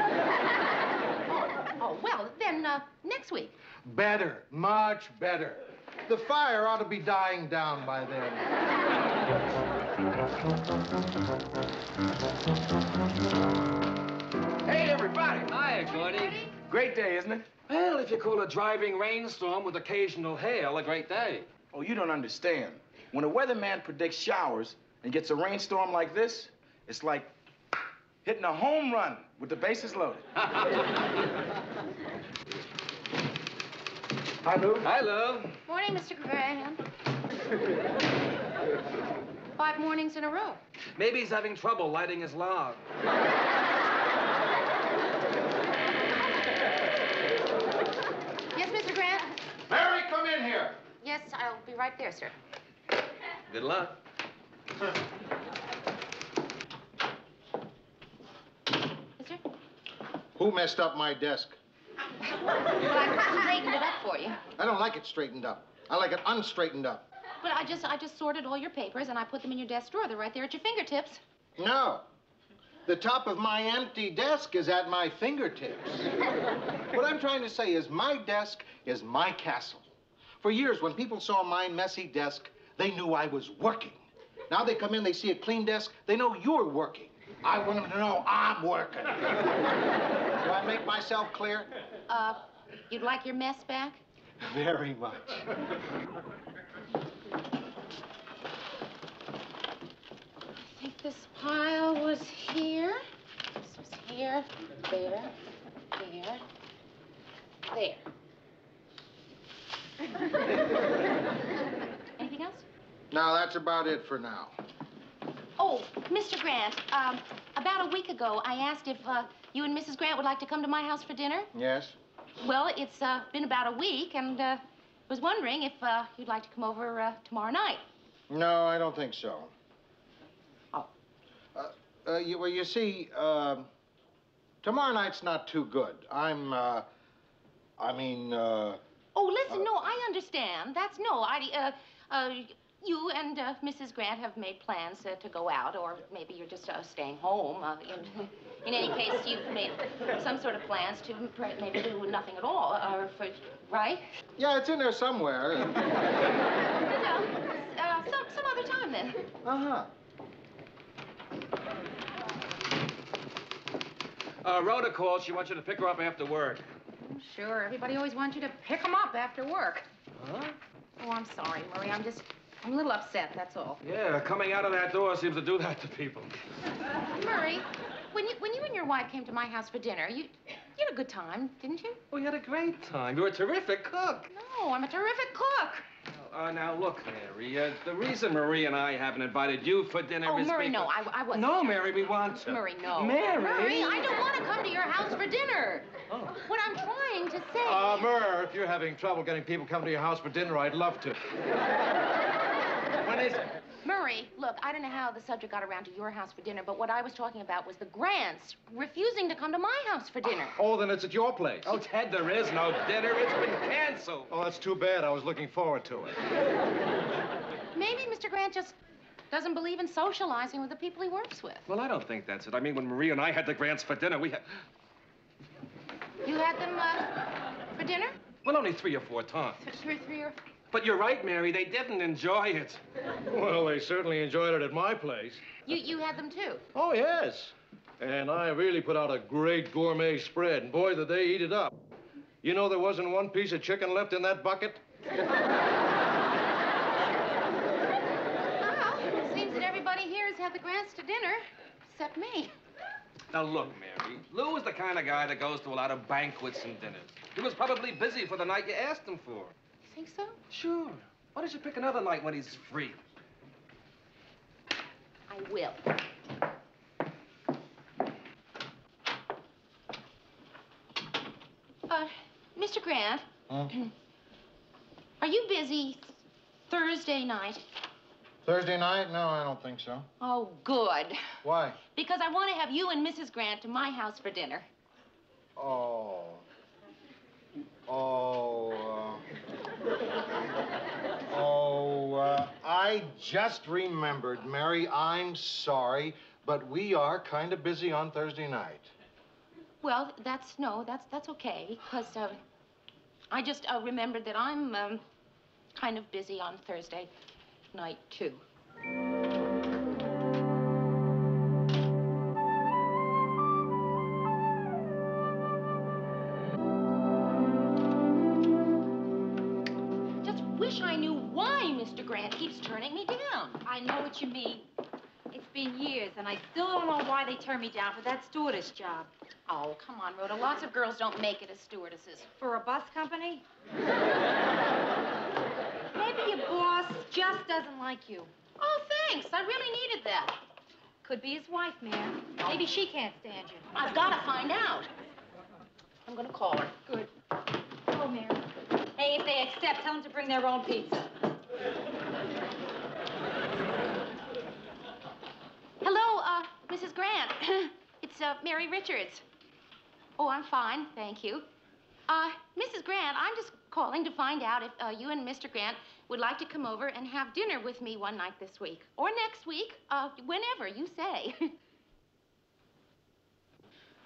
Oh, well, then, next week. Better, much better. The fire ought to be dying down by then. Hey, everybody. Hi, Gordy. Great day, isn't it? Well, if you call a driving rainstorm with occasional hail a great day. Oh, you don't understand. When a weatherman predicts showers and gets a rainstorm like this, it's like hitting a home run with the bases loaded. Hi, Lou. Hi, Lou. Morning, Mr. Grant. 5 mornings in a row. Maybe he's having trouble lighting his log. Yes, Mr. Grant? Mary, come in here. Yes, I'll be right there, sir. Good luck. Mister? Who messed up my desk? Well, I straightened it up for you. I don't like it straightened up. I like it unstraightened up. But I just sorted all your papers and I put them in your desk drawer. They're right there at your fingertips. No. The top of my empty desk is at my fingertips. What I'm trying to say is my desk is my castle. For years, when people saw my messy desk, they knew I was working. Now they come in, they see a clean desk, they know you're working. I want them to know I'm working. Do I make myself clear? You'd like your mess back? Very much. I think this pile was here. This was here, there, there. Anything else? Now, that's about it for now. Oh, Mr. Grant, about a week ago, I asked if you and Mrs. Grant would like to come to my house for dinner. Yes? Well, it's been about a week, and was wondering if you'd like to come over tomorrow night. No, I don't think so. Oh. Well, you see, tomorrow night's not too good. Oh, listen, no, I understand. You and Mrs. Grant have made plans to go out, or maybe you're just staying home. In any case, you've made some sort of plans to maybe do nothing at all, right? Yeah, it's in there somewhere. Well, some other time then. Uh-huh. Rhoda called. She wants you to pick her up after work. Sure, everybody always wants you to pick them up after work. Huh? Oh, I'm sorry, Murray. I'm a little upset, that's all. Yeah, coming out of that door seems to do that to people. Murray, when you and your wife came to my house for dinner, you had a good time, didn't you? We had a great time. You're a terrific cook. No, I'm a terrific cook. Now, look, Mary, the reason Marie and I haven't invited you for dinner is Murray, because... no, I wasn't. No, Mary, we want to. Murray, no. Mary! I don't want to come to your house for dinner. Oh. What I'm trying to say... Murr, if you're having trouble getting people come to your house for dinner, I'd love to. When is it? Murray, look, I don't know how the subject got around to your house for dinner, but what I was talking about was the Grants refusing to come to my house for dinner. Oh, then it's at your place. Oh, Ted, there is no dinner. It's been canceled. Oh, that's too bad. I was looking forward to it. Maybe Mr. Grant just doesn't believe in socializing with the people he works with. Well, I don't think that's it. I mean, when Marie and I had the Grants for dinner, we had... You had them, for dinner? Well, only 3 or 4 times. Three or... But you're right, Mary. They didn't enjoy it. Well, they certainly enjoyed it at my place. You had them, too? Oh, yes. And I really put out a great gourmet spread, and boy, did they eat it up. You know there wasn't one piece of chicken left in that bucket? Well, seems that everybody here has had the Grants to dinner, except me. Now, look, Mary. Lou is the kind of guy that goes to a lot of banquets and dinners. He was probably busy for the night you asked him for. You think so? Sure. Why don't you pick another night when he's free? I will. Mr. Grant. Huh? Are you busy Thursday night? Thursday night? No, I don't think so. Oh, good. Why? Because I want to have you and Mrs. Grant to my house for dinner. Oh. I just remembered, Mary, I'm sorry, but we are kind of busy on Thursday night. Well, that's okay, because I just remembered that I'm kind of busy on Thursday night, too. Just wish I knew why Mr. Grant keeps turning me down. I know what you mean. It's been years, and I still don't know why they turned me down for that stewardess job. Oh, come on, Rhoda. Lots of girls don't make it as stewardesses. For a bus company? Maybe your boss just doesn't like you. Oh, thanks. I really needed that. Could be his wife, ma'am. Maybe she can't stand you. I've got to find out. I'm going to call her. Good. Oh, Mary. Hey, if they accept, tell them to bring their own pizza. Hello, Mrs. Grant. It's, Mary Richards. Oh, I'm fine, thank you. Mrs. Grant, I'm just calling to find out if you and Mr. Grant would like to come over and have dinner with me one night this week. Or next week, whenever you say.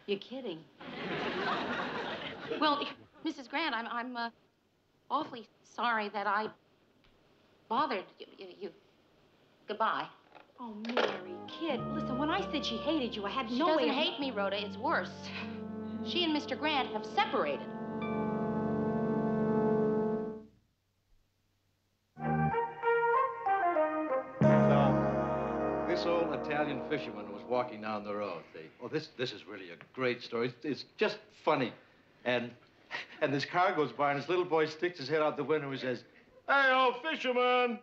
You're kidding. Well, Mrs. Grant, I'm awfully sorry that I bothered you. Goodbye. Oh, Mary, kid, listen, when I said she hated you, I had no way She doesn't hate me, Rhoda. It's worse. She and Mr. Grant have separated. This old Italian fisherman was walking down the road. This is really a great story. It's just funny. And this car goes by, and this little boy sticks his head out the window and says, "Hey, old fisherman!"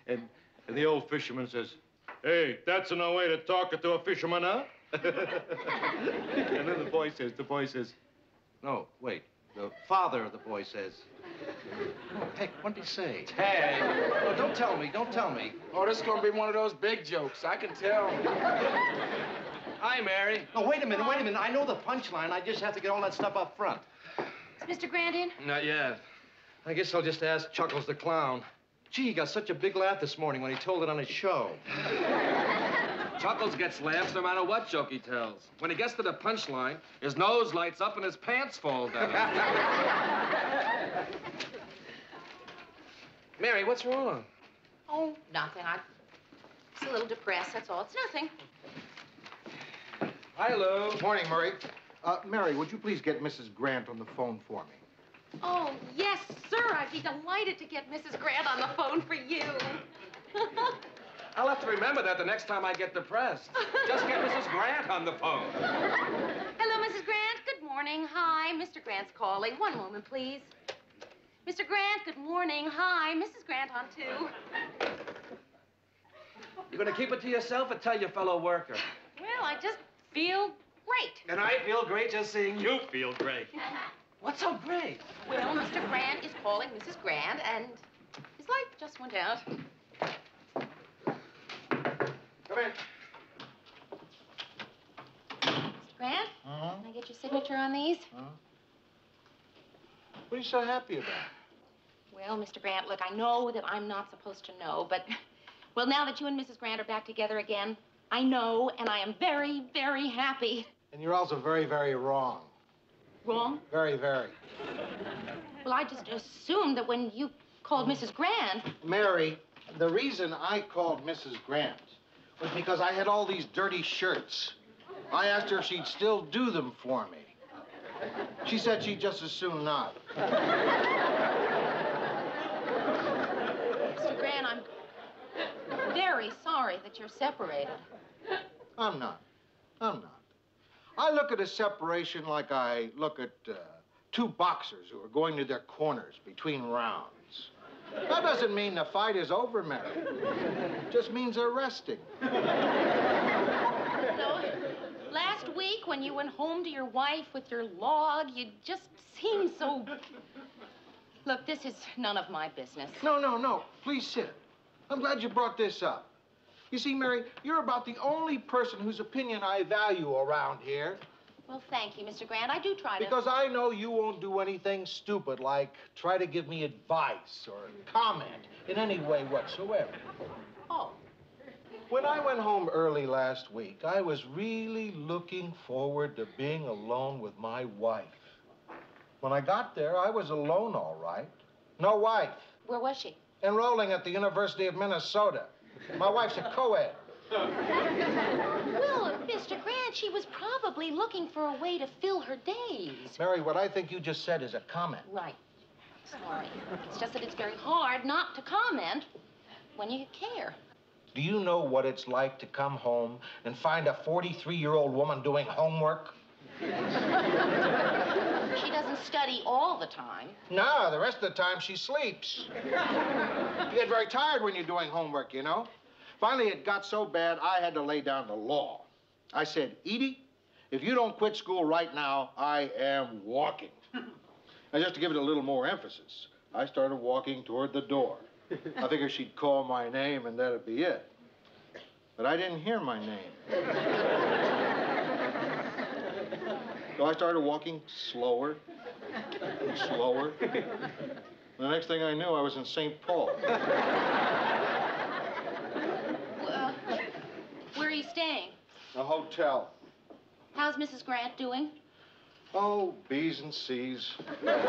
and the old fisherman says, "Hey, that's no way to talk to a fisherman, huh?" And then the boy says, no, wait. The father of the boy says, "Oh, heck, what did he say?" Hey. No, don't tell me. Oh, this is gonna be one of those big jokes. I can tell. Hi, Mary. No, wait a minute. I know the punchline. I just have to get all that stuff up front. Is Mr. Grant in? Not yet. I guess I'll just ask Chuckles the clown. Gee, he got such a big laugh this morning when he told it on his show. Chuckles gets laughs no matter what joke he tells. When he gets to the punchline, his nose lights up and his pants fall down. Mary, what's wrong? Oh, nothing. I'm just a little depressed, that's all. It's nothing. Hi, Lou. Morning, Murray. Mary, would you please get Mrs. Grant on the phone for me? Oh, yes, sir. I'd be delighted to get Mrs. Grant on the phone for you. I'll have to remember that the next time I get depressed. Just get Mrs. Grant on the phone. Hello, Mrs. Grant. Good morning. Hi, Mr. Grant's calling. One moment, please. Mr. Grant, good morning. Hi, Mrs. Grant on two. You gonna keep it to yourself or tell your fellow worker? Well, I just feel great. And I feel great just seeing you feel great. What's so great? Well, Mr. Grant is calling Mrs. Grant, and his light just went out. Come in. Grant, can I get your signature on these? What are you so happy about? Well, Mr. Grant, look, I know that I'm not supposed to know, but, well, now that you and Mrs. Grant are back together again, I know, and I am very, very happy. And you're also very, very wrong. Wrong? Very, very. Well, I just assumed that when you called Mrs. Grant... Mary, the reason I called Mrs. Grant was because I had all these dirty shirts. I asked her if she'd still do them for me. She said she'd just as soon not. Mr. Grant, I'm very sorry that you're separated. I'm not. I'm not. I look at a separation like I look at two boxers who are going to their corners between rounds. That doesn't mean the fight is over, Mary. It just means they're resting. No, last week when you went home to your wife with your log, you just seemed so... Look, this is none of my business. No, no, no. Please sit. I'm glad you brought this up. You see, Mary, you're about the only person whose opinion I value around here. Well, thank you, Mr. Grant. I do try to... Because I know you won't do anything stupid like try to give me advice or comment in any way whatsoever. Oh. When I went home early last week, I was really looking forward to being alone with my wife. When I got there, I was alone, all right. No wife. Where was she? Enrolling at the University of Minnesota. My wife's a co-ed. Well, Mr. Grant, she was probably looking for a way to fill her days. Mary, what I think you just said is a comment. Right. Sorry. It's just that it's very hard not to comment when you care. Do you know what it's like to come home and find a 43-year-old woman doing homework? She doesn't study all the time. No, the rest of the time she sleeps. You get very tired when you're doing homework, you know. Finally, it got so bad, I had to lay down the law. I said, Edie, if you don't quit school right now, I am walking. And just to give it a little more emphasis, I started walking toward the door. I figured she'd call my name and that'd be it. But I didn't hear my name. So I started walking slower and slower. The next thing I knew, I was in St. Paul. Where are you staying? A hotel. How's Mrs. Grant doing? Oh, B's and C's. And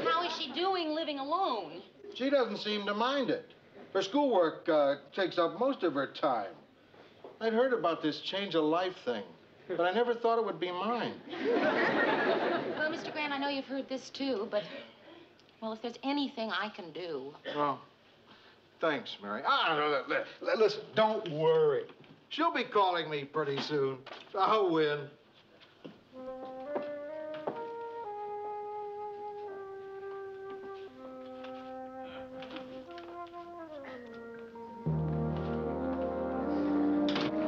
how is she doing living alone? She doesn't seem to mind it. Her schoolwork takes up most of her time. I'd heard about this change of life thing, but I never thought it would be mine. Well, Mr. Grant, I know you've heard this too, but, well, if there's anything I can do... Well, thanks, Mary. Listen, don't worry. She'll be calling me pretty soon. I'll win.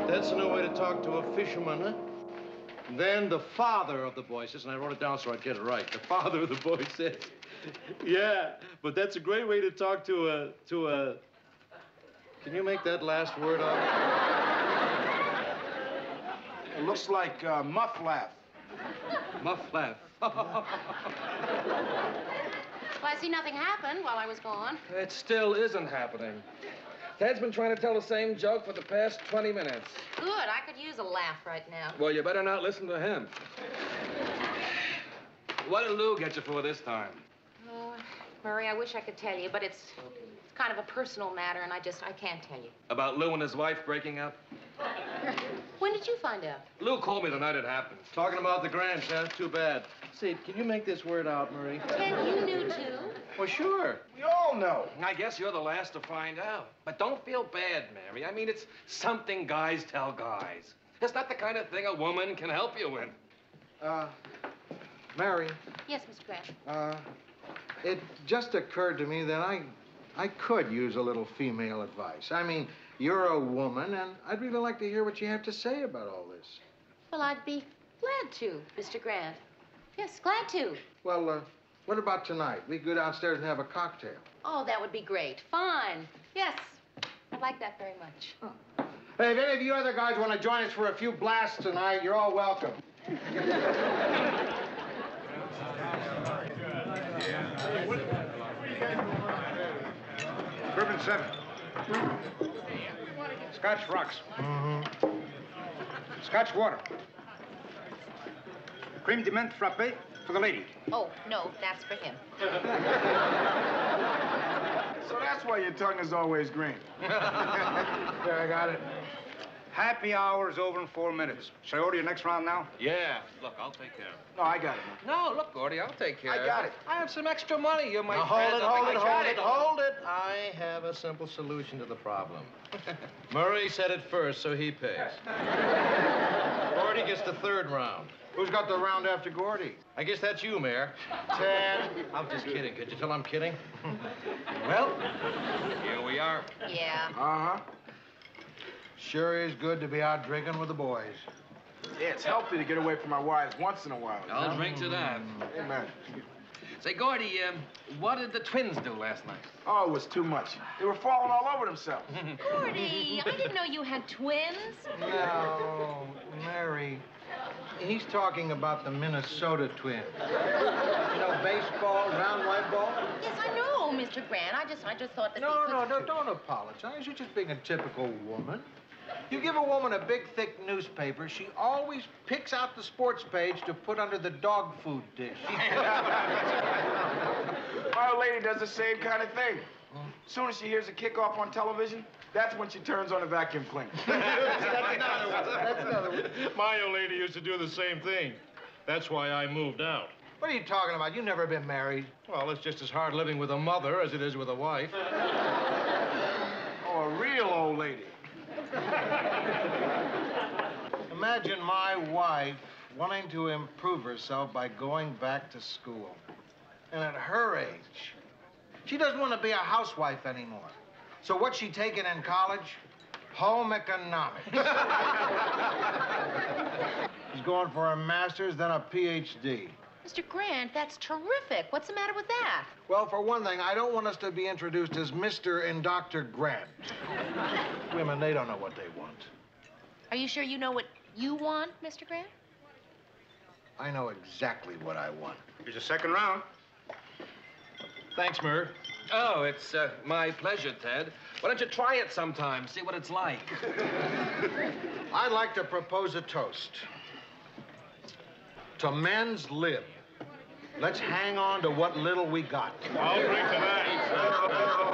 That's no way to talk to a fisherman, huh? Then the father of the boy says, and I wrote it down so I'd get it right. The father of the boy says, yeah, but that's a great way to talk to a... Can you make that last word up? It looks like muff-laugh. Muff-laugh. Well, I see nothing happened while I was gone. It still isn't happening. Ted's been trying to tell the same joke for the past 20 minutes. Good. I could use a laugh right now. Well, you better not listen to him. What did Lou get you for this time? Oh, Murray, I wish I could tell you, but it's kind of a personal matter, and I can't tell you. About Lou and his wife breaking up? When did you find out? Lou called me the night it happened. Talking about the Grants, huh? Too bad. See, can you make this word out, Murray? Ted, you knew, too? Well, sure. We all know. I guess you're the last to find out. But don't feel bad, Mary. I mean, it's something guys tell guys. It's not the kind of thing a woman can help you with. Mary. Yes, Mr. Grant. It just occurred to me that I could use a little female advice. I mean, you're a woman, and I'd really like to hear what you have to say about all this. Well, I'd be glad to, Mr. Grant. Yes, glad to. Well, what about tonight? We go downstairs and have a cocktail. Oh, that would be great. Fun. Yes, I'd like that very much. Hey, if any of you other guys want to join us for a few blasts tonight, you're all welcome. Bourbon 7. Scotch rocks. Scotch water. Cream de menthe frappe for the lady. Oh, no, that's for him. So that's why your tongue is always green. There, I got it. Happy hour is over in 4 minutes. Shall I order your next round now? Yeah. Look, I'll take care of it. No, I got it. No, look, Gordy, I'll take care of it. I got it. I have some extra money. You might... Now, hold it. I have a simple solution to the problem. Murray said it first, so he pays. Gordy gets the third round. Who's got the round after Gordy? I guess that's you, Mayor. 10. I'm just kidding. Could you tell I'm kidding? Well, here we are. Yeah. Uh-huh. Sure is good to be out drinking with the boys. Yeah, it's healthy to get away from my wives once in a while. I'll drink to that. Amen. Say, Gordy, what did the twins do last night? Oh, it was too much. They were falling all over themselves. Gordy, I didn't know you had twins. No, Mary. He's talking about the Minnesota Twins. You know, baseball, round white ball? Yes, I know, Mr. Grant. I just thought that No, don't apologize. You're just being a typical woman. You give a woman a big, thick newspaper, she always picks out the sports page to put under the dog food dish. My old lady does the same kind of thing. As soon as she hears a kickoff on television, that's when she turns on a vacuum cleaner. That's another one. My old lady used to do the same thing. That's why I moved out. What are you talking about? You've never been married. Well, it's just as hard living with a mother as it is with a wife. Oh, a real old lady. Imagine my wife wanting to improve herself by going back to school. And at her age, she doesn't want to be a housewife anymore. So what's she taking in college? Home economics. She's going for a master's, then a PhD. Mr. Grant, that's terrific. What's the matter with that? Well, for one thing, I don't want us to be introduced as Mr. and Dr. Grant. Women, they don't know what they want. Are you sure you know what you want, Mr. Grant? I know exactly what I want. Here's your second round. Thanks, Murr. Oh, it's my pleasure, Ted. Why don't you try it sometime, see what it's like? I'd like to propose a toast. To men's lib. Let's hang on to what little we got. I'll drink to that.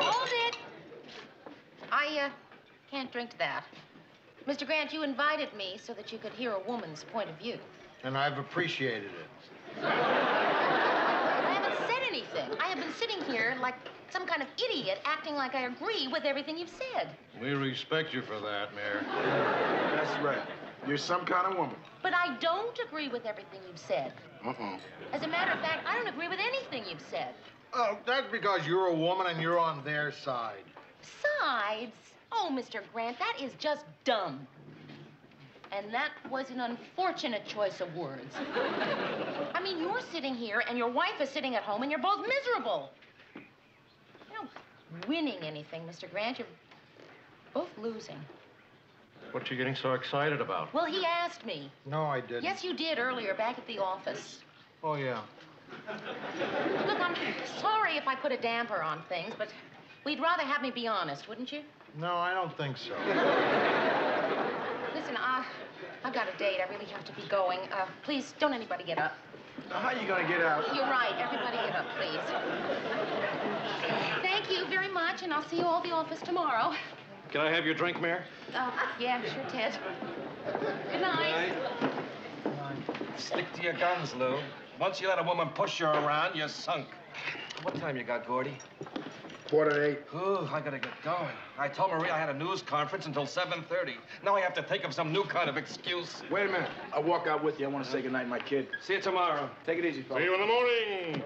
Hold it. I can't drink to that. Mr. Grant, you invited me so that you could hear a woman's point of view. And I've appreciated it. I haven't said anything. I have been sitting here like some kind of idiot acting like I agree with everything you've said. We respect you for that, Mayor. That's right. You're some kind of woman. But I don't agree with everything you've said. As a matter of fact, I don't agree with anything you've said. Oh, that's because you're a woman and you're on their side. Sides? Oh, Mr. Grant, that is just dumb. And that was an unfortunate choice of words. I mean, you're sitting here and your wife is sitting at home and you're both miserable. You're not winning anything, Mr. Grant. You're both losing. What you getting so excited about? Well, he asked me. No, I didn't. Yes, you did earlier back at the office. Oh, yeah. Look, I'm sorry if I put a damper on things, but we'd rather have me be honest, wouldn't you? No, I don't think so. Listen, I've got a date. I really have to be going. Please, don't anybody get up. Now, how are you going to get out? You're right. Everybody get up, please. Thank you very much, and I'll see you all at the office tomorrow. Can I have your drink, Mayor? Yeah, sure, Ted. Good night. Stick to your guns, Lou. Once you let a woman push you around, you're sunk. What time you got, Gordy? 7:45. Ooh, I gotta get going. I told Maria I had a news conference until 7:30. Now I have to think of some new kind of excuse. Wait a minute. I'll walk out with you. I want to say goodnight, my kid. See you tomorrow. Take it easy, fellas. See you in the morning.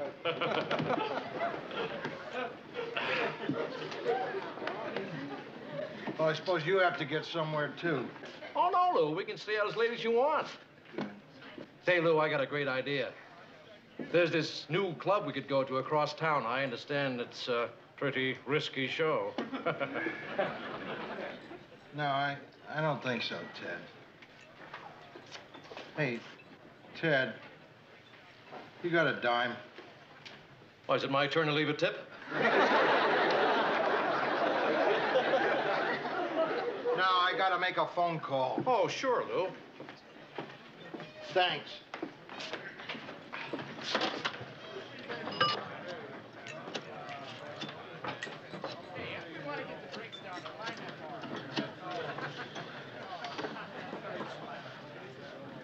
Well, I suppose you have to get somewhere, too. Oh, no, Lou. We can stay out as late as you want. Say, Lou, I got a great idea. There's this new club we could go to across town. I understand it's pretty risky show. No, I don't think so, Ted. Hey, Ted, you got a dime? Why, is it my turn to leave a tip? No, I gotta make a phone call. Oh, sure, Lou. Thanks.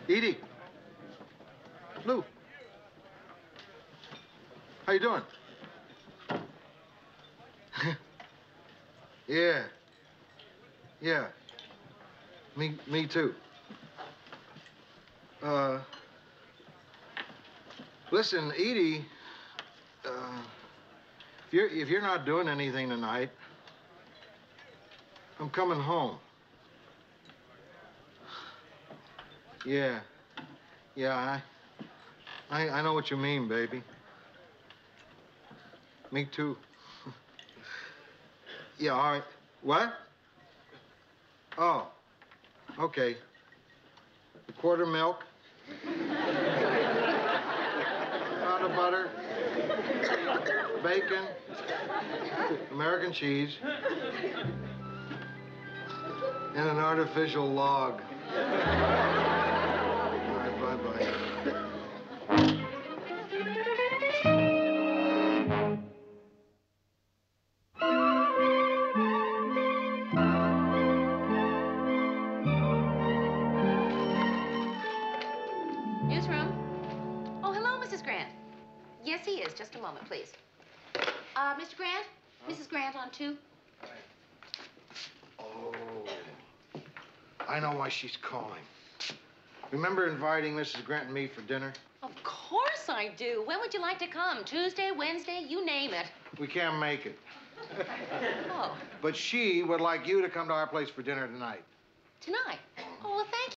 Edie. Lou. How you doing? Yeah. Yeah. Me too. Listen, Edie, if you're not doing anything tonight, I'm coming home. Yeah. Yeah, I know what you mean, baby. Me too. Yeah, all right. What? Oh, okay. A quarter milk. Pound of butter. Bacon. American cheese. And an artificial log. All right, bye-bye. Newsroom. Oh, hello, Mrs. Grant. Yes, he is. Just a moment, please. Mr. Grant? Mrs. Grant on 2. Oh, I know why she's calling. Remember inviting Mrs. Grant and me for dinner? Of course I do. When would you like to come? Tuesday, Wednesday, you name it. We can't make it. Oh, But she would like you to come to our place for dinner tonight. tonight? Oh, well, thank you.